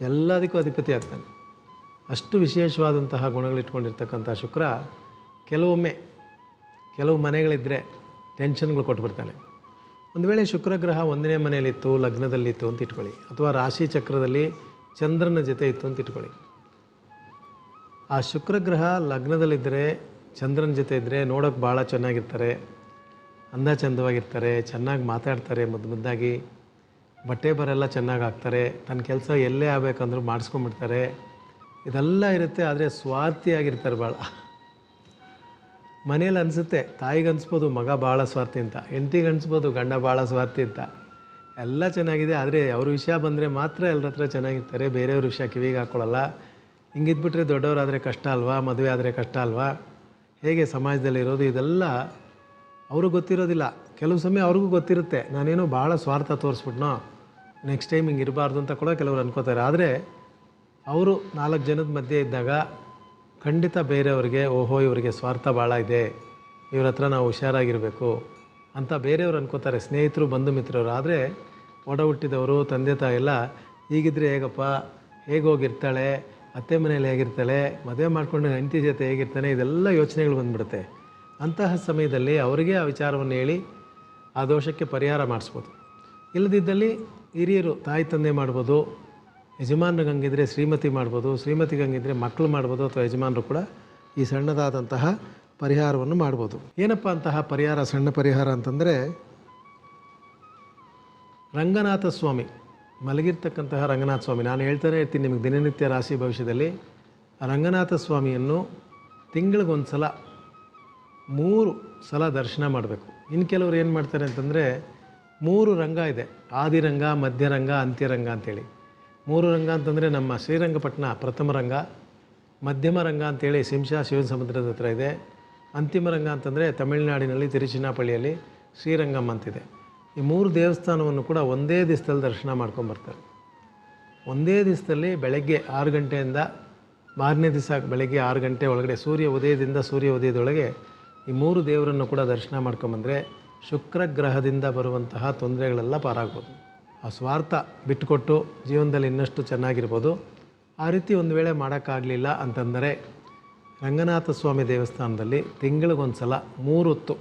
ಎಲ್ಲದಕ್ಕೂ ಅಧಿಪತಿ ಆಗ್ತಾನೆ. ಅಷ್ಟು ವಿಶೇಷವಾದಂತಹ ಗುಣಗಳಿಟ್ಕೊಂಡಿರ್ತಕ್ಕಂಥ ಶುಕ್ರ ಕೆಲವು ಮನೆಗಳಿದ್ದರೆ ಟೆನ್ಷನ್ಗಳು ಕೊಟ್ಬಿಡ್ತಾನೆ. ಒಂದು ವೇಳೆ ಶುಕ್ರಗ್ರಹ 1ನೇ ಮನೆಯಲ್ಲಿತ್ತು, ಲಗ್ನದಲ್ಲಿತ್ತು ಅಂತ ಇಟ್ಕೊಳ್ಳಿ, ಅಥವಾ ರಾಶಿ ಚಕ್ರದಲ್ಲಿ ಚಂದ್ರನ ಜೊತೆ ಇತ್ತು ಅಂತ ಇಟ್ಕೊಳ್ಳಿ. ಆ ಶುಕ್ರಗ್ರಹ ಲಗ್ನದಲ್ಲಿದ್ದರೆ, ಚಂದ್ರನ ಜೊತೆ ಇದ್ದರೆ ನೋಡೋಕ್ಕೆ ಭಾಳ ಚೆನ್ನಾಗಿರ್ತಾರೆ, ಅಂದ ಚಂದವಾಗಿರ್ತಾರೆ, ಚೆನ್ನಾಗಿ ಮಾತಾಡ್ತಾರೆ, ಮುದ್ದಾಗಿ ಬಟ್ಟೆ ಬರೆಲ್ಲ ಚೆನ್ನಾಗಿ ಹಾಕ್ತಾರೆ, ತನ್ನ ಕೆಲಸ ಎಲ್ಲೇ ಆಗಬೇಕಂದ್ರೂ ಮಾಡಿಸ್ಕೊಂಡ್ಬಿಡ್ತಾರೆ, ಇದೆಲ್ಲ ಇರುತ್ತೆ. ಆದರೆ ಸ್ವಾರ್ಥಿಯಾಗಿರ್ತಾರೆ ಭಾಳ. ಮನೇಲಿ ಅನಿಸುತ್ತೆ, ತಾಯಿಗೆ ಅನಿಸ್ಬೋದು ಮಗ ಭಾಳ ಸ್ವಾರ್ಥಿ ಅಂತ, ಹೆಂಡತಿಗೆ ಅನಿಸ್ಬೋದು ಗಂಡ ಭಾಳ ಸ್ವಾರ್ಥಿ ಅಂತ, ಎಲ್ಲ ಚೆನ್ನಾಗಿದೆ. ಆದರೆ ಅವ್ರ ವಿಷಯ ಬಂದರೆ ಮಾತ್ರ ಎಲ್ಲರ ಹತ್ರ ಚೆನ್ನಾಗಿರ್ತಾರೆ, ಬೇರೆಯವ್ರ ವಿಷಯ ಕಿವಿಗೆ ಹಾಕ್ಕೊಳ್ಳಲ್ಲ. ಹಿಂಗಿದ್ಬಿಟ್ರೆ ದೊಡ್ಡವರಾದರೆ ಕಷ್ಟ ಅಲ್ವಾ, ಮದುವೆ ಆದರೆ ಕಷ್ಟ ಅಲ್ವಾ, ಹೇಗೆ ಸಮಾಜದಲ್ಲಿ ಇರೋದು, ಇದೆಲ್ಲ ಅವ್ರಿಗೆ ಗೊತ್ತಿರೋದಿಲ್ಲ. ಕೆಲವು ಸಮಯ ಅವ್ರಿಗೂ ಗೊತ್ತಿರುತ್ತೆ, ನಾನೇನೋ ಭಾಳ ಸ್ವಾರ್ಥ ತೋರಿಸ್ಬಿಟ್ನೋ, ನೆಕ್ಸ್ಟ್ ಟೈಮ್ ಹಿಂಗೆ ಇರಬಾರ್ದು ಅಂತ ಕೂಡ ಕೆಲವರು ಅನ್ಕೋತಾರೆ. ಆದರೆ ಅವರು 4 ಜನದ ಮಧ್ಯೆ ಇದ್ದಾಗ ಖಂಡಿತ ಬೇರೆಯವ್ರಿಗೆ ಓಹೋ ಇವರಿಗೆ ಸ್ವಾರ್ಥ ಭಾಳ ಇದೆ, ಇವ್ರ ಹತ್ರ ನಾವು ಹುಷಾರಾಗಿರಬೇಕು ಅಂತ ಬೇರೆಯವ್ರು ಅನ್ಕೋತಾರೆ, ಸ್ನೇಹಿತರು, ಬಂಧು ಮಿತ್ರರು. ಆದರೆ ಒಡ ಹುಟ್ಟಿದವರು, ತಂದೆ ತಾಯಿ ಎಲ್ಲ ಹೀಗಿದ್ರೆ ಹೇಗಪ್ಪ, ಹೇಗೋಗಿರ್ತಾಳೆ, ಅತ್ತೆ ಮನೇಲಿ ಹೇಗಿರ್ತಾಳೆ, ಮದುವೆ ಮಾಡಿಕೊಂಡು ಹೆಂಡತಿ ಜೊತೆ ಹೇಗಿರ್ತಾನೆ, ಇದೆಲ್ಲ ಯೋಚನೆಗಳು ಬಂದುಬಿಡುತ್ತೆ. ಅಂತಹ ಸಮಯದಲ್ಲಿ ಅವರಿಗೆ ಆ ವಿಚಾರವನ್ನು ಹೇಳಿ ಆ ದೋಷಕ್ಕೆ ಪರಿಹಾರ ಮಾಡಿಸ್ಬೋದು. ಇಲ್ಲದಿದ್ದಲ್ಲಿ ಹಿರಿಯರು, ತಾಯಿ ತಂದೆ ಮಾಡ್ಬೋದು, ಯಜಮಾನ್ರಿಗೆ ಹಂಗಿದ್ರೆ ಶ್ರೀಮತಿ ಮಾಡ್ಬೋದು, ಶ್ರೀಮತಿಗೆ ಹಂಗಿದ್ರೆ ಮಕ್ಕಳು ಮಾಡ್ಬೋದು, ಅಥವಾ ಯಜಮಾನರು ಕೂಡ ಈ ಸಣ್ಣದಾದಂತಹ ಪರಿಹಾರವನ್ನು ಮಾಡ್ಬೋದು. ಏನಪ್ಪ ಅಂತಹ ಪರಿಹಾರ, ಸಣ್ಣ ಪರಿಹಾರ ಅಂತಂದರೆ, ರಂಗನಾಥ ಸ್ವಾಮಿ, ಮಲಗಿರ್ತಕ್ಕಂತಹ ರಂಗನಾಥ ಸ್ವಾಮಿ, ನಾನು ಹೇಳ್ತಾನೆ ಇರ್ತೀನಿ ನಿಮಗೆ ದಿನನಿತ್ಯ ರಾಶಿ ಭವಿಷ್ಯದಲ್ಲಿ, ರಂಗನಾಥ ಸ್ವಾಮಿಯನ್ನು ತಿಂಗಳಿಗೊಂದು ಸಲ 3 ಸಲ ದರ್ಶನ ಮಾಡಬೇಕು. ಇನ್ನು ಕೆಲವರು ಏನು ಮಾಡ್ತಾರೆ ಅಂತಂದರೆ, 3 ರಂಗ ಇದೆ, ಆದಿರಂಗ, ಮಧ್ಯರಂಗ, ಅಂತ್ಯರಂಗ ಅಂತೇಳಿ. 3 ರಂಗ ಅಂತಂದರೆ ನಮ್ಮ ಶ್ರೀರಂಗಪಟ್ಟಣ ಪ್ರಥಮ ರಂಗ, ಮಧ್ಯಮ ರಂಗ ಅಂತೇಳಿ ಶಿಂಷಾ ಶಿವನ ಸಮುದ್ರದ ಹತ್ರ ಇದೆ, ಅಂತಿಮ ರಂಗ ಅಂತಂದರೆ ತಮಿಳುನಾಡಿನಲ್ಲಿ ತಿರುಚಿನಾಪಳ್ಳಿಯಲ್ಲಿ ಶ್ರೀರಂಗಂ ಅಂತಿದೆ. ಈ 3 ದೇವಸ್ಥಾನವನ್ನು ಕೂಡ ಒಂದೇ ದಿವಸದಲ್ಲಿ ದರ್ಶನ ಮಾಡ್ಕೊಂಬರ್ತಾರೆ. ಒಂದೇ ದಿವಸದಲ್ಲಿ ಬೆಳಗ್ಗೆ 6 ಗಂಟೆಯಿಂದ ಮಾರನೇ ದಿವಸ ಬೆಳಗ್ಗೆ 6 ಗಂಟೆ ಒಳಗಡೆ, ಸೂರ್ಯ ಉದಯದೊಳಗೆ ಈ 3 ದೇವರನ್ನು ಕೂಡ ದರ್ಶನ ಮಾಡ್ಕೊಂಬಂದರೆ ಶುಕ್ರಗ್ರಹದಿಂದ ಬರುವಂತಹ ತೊಂದರೆಗಳೆಲ್ಲ ಪಾರಾಗ್ಬೋದು. ಆ ಸ್ವಾರ್ಥ ಬಿಟ್ಟುಕೊಟ್ಟು ಜೀವನದಲ್ಲಿ ಇನ್ನಷ್ಟು ಚೆನ್ನಾಗಿರ್ಬೋದು. ಆ ರೀತಿ ಒಂದು ವೇಳೆ ಮಾಡೋಕ್ಕಾಗಲಿಲ್ಲ ಅಂತಂದರೆ ರಂಗನಾಥ ಸ್ವಾಮಿ ದೇವಸ್ಥಾನದಲ್ಲಿ ತಿಂಗಳಿಗೊಂದು ಸಲ 3 ಹೊತ್ತು,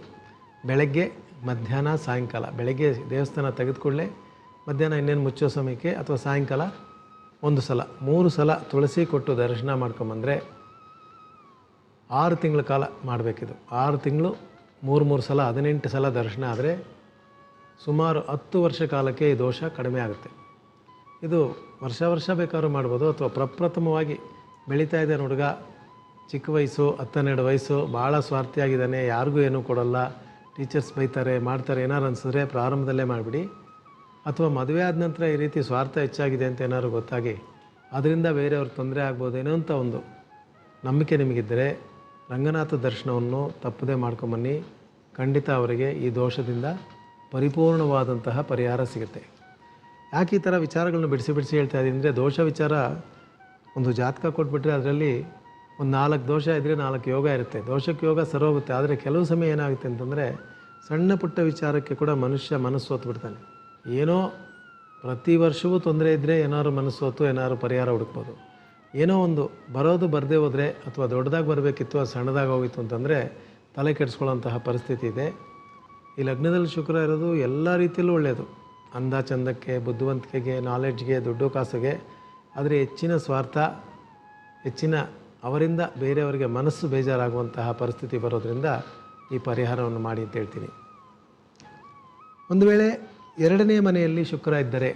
ಬೆಳಗ್ಗೆ, ಮಧ್ಯಾಹ್ನ, ಸಾಯಂಕಾಲ, ಬೆಳಗ್ಗೆ ದೇವಸ್ಥಾನ ತೆಗೆದುಕೊಳ್ಳೆ, ಮಧ್ಯಾಹ್ನ ಇನ್ನೇನು ಮುಚ್ಚೋ ಸಮಯಕ್ಕೆ ಅಥವಾ ಸಾಯಂಕಾಲ 1 ಸಲ, 3 ಸಲ ತುಳಸಿ ಕೊಟ್ಟು ದರ್ಶನ ಮಾಡ್ಕೊಂಬಂದರೆ 6 ತಿಂಗಳ ಕಾಲ ಮಾಡಬೇಕಿದು. 6 ತಿಂಗಳು 3 ಸಲ 18 ಸಲ ದರ್ಶನ ಆದರೆ ಸುಮಾರು 10 ವರ್ಷ ಕಾಲಕ್ಕೆ ಈ ದೋಷ ಕಡಿಮೆ ಆಗುತ್ತೆ. ಇದು ವರ್ಷ ಬೇಕಾದ್ರೂ ಮಾಡ್ಬೋದು. ಅಥವಾ ಪ್ರಪ್ರಥಮವಾಗಿ ಬೆಳೀತಾ ಇದ್ದಾನೆ ಹುಡುಗ, ಚಿಕ್ಕ ವಯಸ್ಸು 10-12 ವಯಸ್ಸು, ಭಾಳ ಸ್ವಾರ್ಥಿಯಾಗಿದ್ದಾನೆ, ಯಾರಿಗೂ ಏನೂ ಕೊಡಲ್ಲ, ಟೀಚರ್ಸ್ ಬೈತಾರೆ ಮಾಡ್ತಾರೆ ಏನಾರು ಅನಿಸಿದ್ರೆ ಪ್ರಾರಂಭದಲ್ಲೇ ಮಾಡಿಬಿಡಿ. ಅಥವಾ ಮದುವೆ ಆದ ನಂತರ ಈ ರೀತಿ ಸ್ವಾರ್ಥ ಹೆಚ್ಚಾಗಿದೆ ಅಂತ ಏನಾದ್ರು ಗೊತ್ತಾಗಿ ಅದರಿಂದ ಬೇರೆಯವ್ರಿಗೆ ತೊಂದರೆ ಆಗ್ಬೋದೇನೋ ಅಂತ ಒಂದು ನಂಬಿಕೆ ನಿಮಗಿದ್ದರೆ ರಂಗನಾಥ ದರ್ಶನವನ್ನು ತಪ್ಪದೇ ಮಾಡ್ಕೊಂಬನ್ನಿ. ಖಂಡಿತ ಅವರಿಗೆ ಈ ದೋಷದಿಂದ ಪರಿಪೂರ್ಣವಾದಂತಹ ಪರಿಹಾರ ಸಿಗುತ್ತೆ. ಯಾಕೆ ಈ ಥರ ವಿಚಾರಗಳನ್ನ ಬಿಡಿಸಿ ಹೇಳ್ತಾ ಇದ್ದೀನಿ ಅಂದರೆ, ದೋಷ ವಿಚಾರ ಒಂದು ಜಾತಕ ಕೊಟ್ಬಿಟ್ರೆ ಅದರಲ್ಲಿ ಒಂದು 4 ದೋಷ ಇದ್ದರೆ 4 ಯೋಗ ಇರುತ್ತೆ. ದೋಷಕ್ಕೆ ಯೋಗ ಸರೋಗುತ್ತೆ. ಆದರೆ ಕೆಲವು ಸಮಯ ಏನಾಗುತ್ತೆ ಅಂತಂದರೆ, ಸಣ್ಣ ಪುಟ್ಟ ವಿಚಾರಕ್ಕೆ ಕೂಡ ಮನುಷ್ಯ ಮನಸ್ಸು ಹೊತ್ಬಿಡ್ತಾನೆ. ಏನೋ ಪ್ರತಿ ವರ್ಷವೂ ತೊಂದರೆ ಇದ್ದರೆ ಏನಾದ್ರು ಮನಸ್ಸು ಹೊತ್ತು ಏನಾದ್ರು ಪರಿಹಾರ ಹುಡುಕ್ಬೋದು. ಏನೋ ಒಂದು ಬರೋದು ಬರದೇ ಹೋದರೆ ಅಥವಾ ದೊಡ್ಡದಾಗಿ ಬರಬೇಕಿತ್ತು ಅದು ಸಣ್ಣದಾಗಿ ಹೋಗಿತ್ತು ಅಂತಂದರೆ ತಲೆ ಕೆಡಿಸ್ಕೊಳ್ಳೋಂತಹ ಪರಿಸ್ಥಿತಿ ಇದೆ. ಈ ಲಗ್ನದಲ್ಲಿ ಶುಕ್ರ ಇರೋದು ಎಲ್ಲ ರೀತಿಯಲ್ಲೂ ಒಳ್ಳೆಯದು. ಅಂದ ಚಂದಕ್ಕೆ, ಬುದ್ಧಿವಂತಿಕೆಗೆ, ನಾಲೆಡ್ಜ್ಗೆ, ದುಡ್ಡು ಕಾಸಿಗೆ. ಆದರೆ ಹೆಚ್ಚಿನ ಸ್ವಾರ್ಥ, ಹೆಚ್ಚಿನ ಅವರಿಂದ ಬೇರೆಯವರಿಗೆ ಮನಸ್ಸು ಬೇಜಾರಾಗುವಂತಹ ಪರಿಸ್ಥಿತಿ ಬರೋದರಿಂದ ಈ ಪರಿಹಾರವನ್ನು ಮಾಡಿ ಅಂತ ಹೇಳ್ತೀನಿ. ಒಂದು ವೇಳೆ 2ನೇ ಮನೆಯಲ್ಲಿ ಶುಕ್ರ ಇದ್ದರೆ,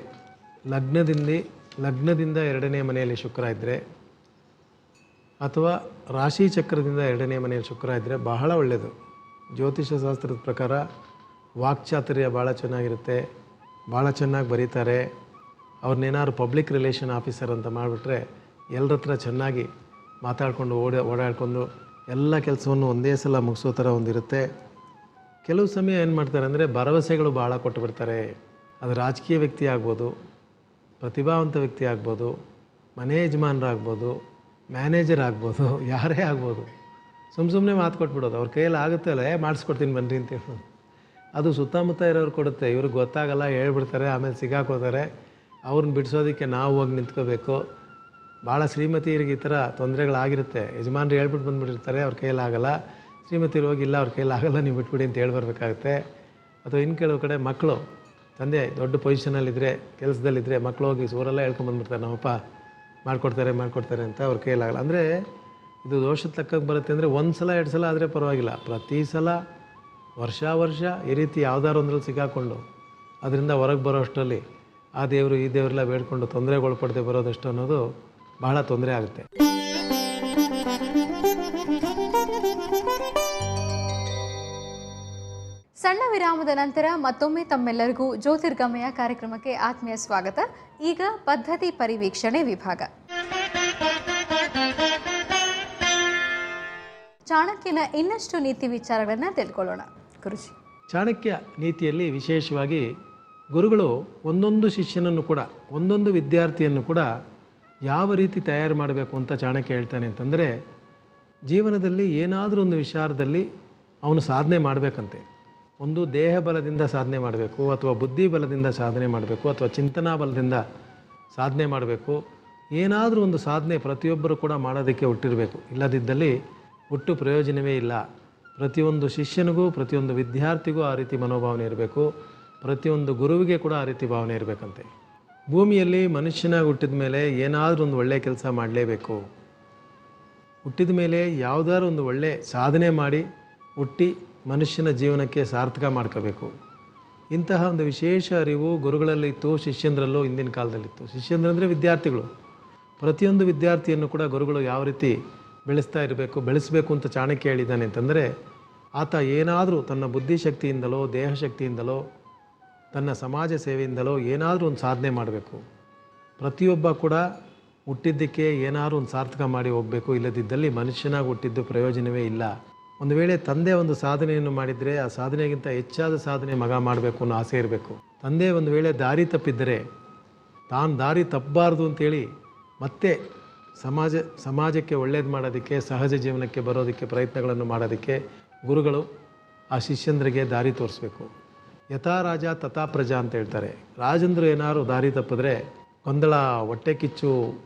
ಲಗ್ನದಿಂದ 2ನೇ ಮನೆಯಲ್ಲಿ ಶುಕ್ರ ಇದ್ದರೆ, ಅಥವಾ ರಾಶಿ ಚಕ್ರದಿಂದ 2ನೇ ಮನೆಯಲ್ಲಿ ಶುಕ್ರ ಇದ್ದರೆ ಬಹಳ ಒಳ್ಳೆಯದು. ಜ್ಯೋತಿಷ್ಯ ಶಾಸ್ತ್ರದ ಪ್ರಕಾರ ವಾಕ್ಚಾತುರ್ಯ ಭಾಳ ಚೆನ್ನಾಗಿರುತ್ತೆ, ಭಾಳ ಚೆನ್ನಾಗಿ ಬರೀತಾರೆ. ಅವ್ರನ್ನೇನಾದ್ರು ಪಬ್ಲಿಕ್ ರಿಲೇಷನ್ ಆಫೀಸರ್ ಅಂತ ಮಾಡಿಬಿಟ್ರೆ ಎಲ್ಲರ ಹತ್ರ ಚೆನ್ನಾಗಿ ಮಾತಾಡಿಕೊಂಡು ಓಡಾಡ್ಕೊಂಡು ಎಲ್ಲ ಕೆಲಸವನ್ನು ಒಂದೇ ಸಲ ಮುಗಿಸೋ ಥರ ಒಂದಿರುತ್ತೆ. ಕೆಲವು ಸಮಯ ಏನು ಮಾಡ್ತಾರೆ ಅಂದರೆ, ಭರವಸೆಗಳು ಭಾಳ ಕೊಟ್ಟು ಬಿಡ್ತಾರೆ. ಅದು ರಾಜಕೀಯ ವ್ಯಕ್ತಿ ಆಗ್ಬೋದು, ಪ್ರತಿಭಾವಂತ ವ್ಯಕ್ತಿ ಆಗ್ಬೋದು, ಮನೆ ಯಜಮಾನರಾಗ್ಬೋದು, ಮ್ಯಾನೇಜರ್ ಆಗ್ಬೋದು, ಯಾರೇ ಆಗ್ಬೋದು. ಸುಮ್ಮನೆ ಮಾತು ಕೊಟ್ಬಿಡೋದು. ಅವ್ರ ಕೈಯಲ್ಲಿ ಆಗುತ್ತೆ ಅಲ್ಲ, ಮಾಡಿಸ್ಕೊಡ್ತೀನಿ ಬನ್ನಿರಿ ಅಂತ ಹೇಳೋದು. ಅದು ಸುತ್ತಮುತ್ತ ಇರೋರು ಕೊಡುತ್ತೆ, ಇವ್ರಿಗೆ ಗೊತ್ತಾಗಲ್ಲ, ಹೇಳ್ಬಿಡ್ತಾರೆ, ಆಮೇಲೆ ಸಿಗಾಕೋತಾರೆ. ಅವ್ರನ್ನ ಬಿಡಿಸೋದಕ್ಕೆ ನಾವು ಹೋಗಿ ನಿಂತ್ಕೋಬೇಕು. ಭಾಳ ಶ್ರೀಮತಿಯರಿಗೆ ಈ ಥರ ತೊಂದರೆಗಳಾಗಿರುತ್ತೆ. ಯಜಮಾನ್ರು ಹೇಳ್ಬಿಟ್ಟು ಬಂದುಬಿಟ್ಟಿರ್ತಾರೆ, ಅವ್ರ ಕೈಯಲ್ಲಿ ಆಗಲ್ಲ. ಶ್ರೀಮತಿಯರು ಹೋಗಿ, ಇಲ್ಲ ಅವ್ರ ಕೈಯಲ್ಲಿ ಆಗಲ್ಲ, ನೀವು ಬಿಟ್ಬಿಡಿ ಅಂತ ಹೇಳ್ಬರ್ಬೇಕಾಗುತ್ತೆ. ಅಥವಾ ಇನ್ನು ಕೆಲವು ಕಡೆ ಮಕ್ಕಳು, ತಂದೆ ದೊಡ್ಡ ಪೊಸಿಷನಲ್ಲಿದ್ದರೆ, ಕೆಲಸದಲ್ಲಿದ್ದರೆ ಮಕ್ಕಳು ಹೋಗಿ ಊರೆಲ್ಲ ಹೇಳ್ಕೊಂಬಂದ್ಬಿಡ್ತಾರೆ, ನಮ್ಮಪ್ಪ ಮಾಡಿಕೊಡ್ತಾರೆ ಅಂತ. ಅವ್ರ ಕೈಯಲ್ಲಾಗಲ್ಲ. ಅಂದರೆ ಇದು ದೋಷದ ತಕ್ಕಕ್ಕೆ ಬರುತ್ತೆ. ಅಂದರೆ 1 ಸಲ 2 ಸಲ ಆದರೆ ಪರವಾಗಿಲ್ಲ, ಪ್ರತಿ ಸಲ ವರ್ಷ ಈ ರೀತಿ ಯಾವುದಾದ್ರು ಒಂದ್ರಲ್ಲಿ ಸಿಗಾಕೊಂಡು ಅದರಿಂದ ಹೊರಗೆ ಬರೋ ಅಷ್ಟರಲ್ಲಿ ಆ ದೇವರು ಈ ದೇವರೆಲ್ಲ ಬೇಡ್ಕೊಂಡು ತೊಂದರೆಗೊಳಪಡದೆ ಬರೋದಷ್ಟು ಅನ್ನೋದು ಬಹಳ ತೊಂದರೆ ಆಗುತ್ತೆ. ಸಣ್ಣ ವಿರಾಮದ ನಂತರ ಮತ್ತೊಮ್ಮೆ ತಮ್ಮೆಲ್ಲರಿಗೂ ಜ್ಯೋತಿರ್ಗಮಯ ಕಾರ್ಯಕ್ರಮಕ್ಕೆ ಆತ್ಮೀಯ ಸ್ವಾಗತ. ಈಗ ಪದ್ಧತಿ ಪರಿವೀಕ್ಷಣೆ ವಿಭಾಗ. ಚಾಣಕ್ಯನ ಇನ್ನಷ್ಟು ನೀತಿ ವಿಚಾರಗಳನ್ನು ತಿಳ್ಕೊಳ್ಳೋಣ. ಗುರುಜಿ, ಚಾಣಕ್ಯ ನೀತಿಯಲ್ಲಿ ವಿಶೇಷವಾಗಿ ಗುರುಗಳು ಒಂದೊಂದು ಶಿಷ್ಯನನ್ನು ಕೂಡ, ಒಂದೊಂದು ವಿದ್ಯಾರ್ಥಿಯನ್ನು ಕೂಡ ಯಾವ ರೀತಿ ತಯಾರು ಮಾಡಬೇಕು ಅಂತ ಚಾಣಕ್ಯ ಹೇಳ್ತಾನೆ ಅಂತಂದರೆ, ಜೀವನದಲ್ಲಿ ಏನಾದರೂ ಒಂದು ವಿಚಾರದಲ್ಲಿ ಅವನು ಸಾಧನೆ ಮಾಡಬೇಕಂತೆ. ಒಂದು ದೇಹ ಬಲದಿಂದ ಸಾಧನೆ ಮಾಡಬೇಕು, ಅಥವಾ ಬುದ್ಧಿ ಬಲದಿಂದ ಸಾಧನೆ ಮಾಡಬೇಕು, ಅಥವಾ ಚಿಂತನಾ ಬಲದಿಂದ ಸಾಧನೆ ಮಾಡಬೇಕು. ಏನಾದರೂ ಒಂದು ಸಾಧನೆ ಪ್ರತಿಯೊಬ್ಬರು ಕೂಡ ಮಾಡೋದಕ್ಕೆ ಹುಟ್ಟಿರಬೇಕು. ಇಲ್ಲದಿದ್ದಲ್ಲಿ ಹುಟ್ಟು ಪ್ರಯೋಜನವೇ ಇಲ್ಲ. ಪ್ರತಿಯೊಂದು ಶಿಷ್ಯನಿಗೂ, ಪ್ರತಿಯೊಂದು ವಿದ್ಯಾರ್ಥಿಗೂ ಆ ರೀತಿ ಮನೋಭಾವನೆ ಇರಬೇಕು. ಪ್ರತಿಯೊಂದು ಗುರುವಿಗೆ ಕೂಡ ಆ ರೀತಿ ಭಾವನೆ ಇರಬೇಕಂತೆ. ಭೂಮಿಯಲ್ಲಿ ಮನುಷ್ಯನಾಗಿ ಹುಟ್ಟಿದ ಮೇಲೆ ಏನಾದರೂ ಒಂದು ಒಳ್ಳೆಯ ಕೆಲಸ ಮಾಡಲೇಬೇಕು. ಹುಟ್ಟಿದ ಮೇಲೆ ಯಾವುದಾದ್ರು ಒಂದು ಒಳ್ಳೆಯ ಸಾಧನೆ ಮಾಡಿ ಹುಟ್ಟಿ ಮನುಷ್ಯನ ಜೀವನಕ್ಕೆ ಸಾರ್ಥಕ ಮಾಡ್ಕೋಬೇಕು. ಇಂತಹ ಒಂದು ವಿಶೇಷ ಅರಿವು ಗುರುಗಳಲ್ಲಿತ್ತು, ಶಿಷ್ಯಂದ್ರಲ್ಲೂ ಹಿಂದಿನ ಕಾಲದಲ್ಲಿತ್ತು. ಶಿಷ್ಯಂದ್ರಂದರೆ ವಿದ್ಯಾರ್ಥಿಗಳು. ಪ್ರತಿಯೊಂದು ವಿದ್ಯಾರ್ಥಿಯನ್ನು ಕೂಡ ಗುರುಗಳು ಯಾವ ರೀತಿ ಬೆಳೆಸಬೇಕು ಅಂತ ಚಾಣಕ್ಯ ಹೇಳಿದ್ದಾನೆ ಅಂತಂದರೆ, ಆತ ಏನಾದರೂ ತನ್ನ ಬುದ್ಧಿಶಕ್ತಿಯಿಂದಲೋ, ದೇಹಶಕ್ತಿಯಿಂದಲೋ, ತನ್ನ ಸಮಾಜ ಸೇವೆಯಿಂದಲೋ ಏನಾದರೂ ಒಂದು ಸಾಧನೆ ಮಾಡಬೇಕು. ಪ್ರತಿಯೊಬ್ಬ ಕೂಡ ಹುಟ್ಟಿದ್ದಕ್ಕೆ ಏನಾದರೂ ಒಂದು ಸಾರ್ಥಕ ಮಾಡಿ ಹೋಗಬೇಕು. ಇಲ್ಲದಿದ್ದಲ್ಲಿ ಮನುಷ್ಯನಾಗಿ ಹುಟ್ಟಿದ್ದು ಪ್ರಯೋಜನವೇ ಇಲ್ಲ. ಒಂದು ವೇಳೆ ತಂದೆ ಒಂದು ಸಾಧನೆಯನ್ನು ಮಾಡಿದರೆ ಆ ಸಾಧನೆಗಿಂತ ಹೆಚ್ಚಾದ ಸಾಧನೆ ಮಗ ಮಾಡಬೇಕು ಅನ್ನೋ ಆಸೆ ಇರಬೇಕು. ತಂದೆ ಒಂದು ವೇಳೆ ದಾರಿ ತಪ್ಪಿದ್ದರೆ ತಾನು ದಾರಿ ತಪ್ಪಬಾರ್ದು ಅಂತೇಳಿ ಮತ್ತೆ ಸಮಾಜಕ್ಕೆ ಒಳ್ಳೇದು ಮಾಡೋದಕ್ಕೆ, ಸಹಜ ಜೀವನಕ್ಕೆ ಬರೋದಕ್ಕೆ ಪ್ರಯತ್ನಗಳನ್ನು ಮಾಡೋದಕ್ಕೆ ಗುರುಗಳು ಆ ಶಿಷ್ಯಂದ್ರಿಗೆ ದಾರಿ ತೋರಿಸ್ಬೇಕು. ಯಥಾ ರಾಜ ತಥಾ ಪ್ರಜಾ ಅಂತ ಹೇಳ್ತಾರೆ. ರಾಜಂದ್ರು ಏನಾದ್ರು ದಾರಿ ತಪ್ಪಿದ್ರೆ ಗೊಂದಲ, ಹೊಟ್ಟೆ ಕಿಚ್ಚು,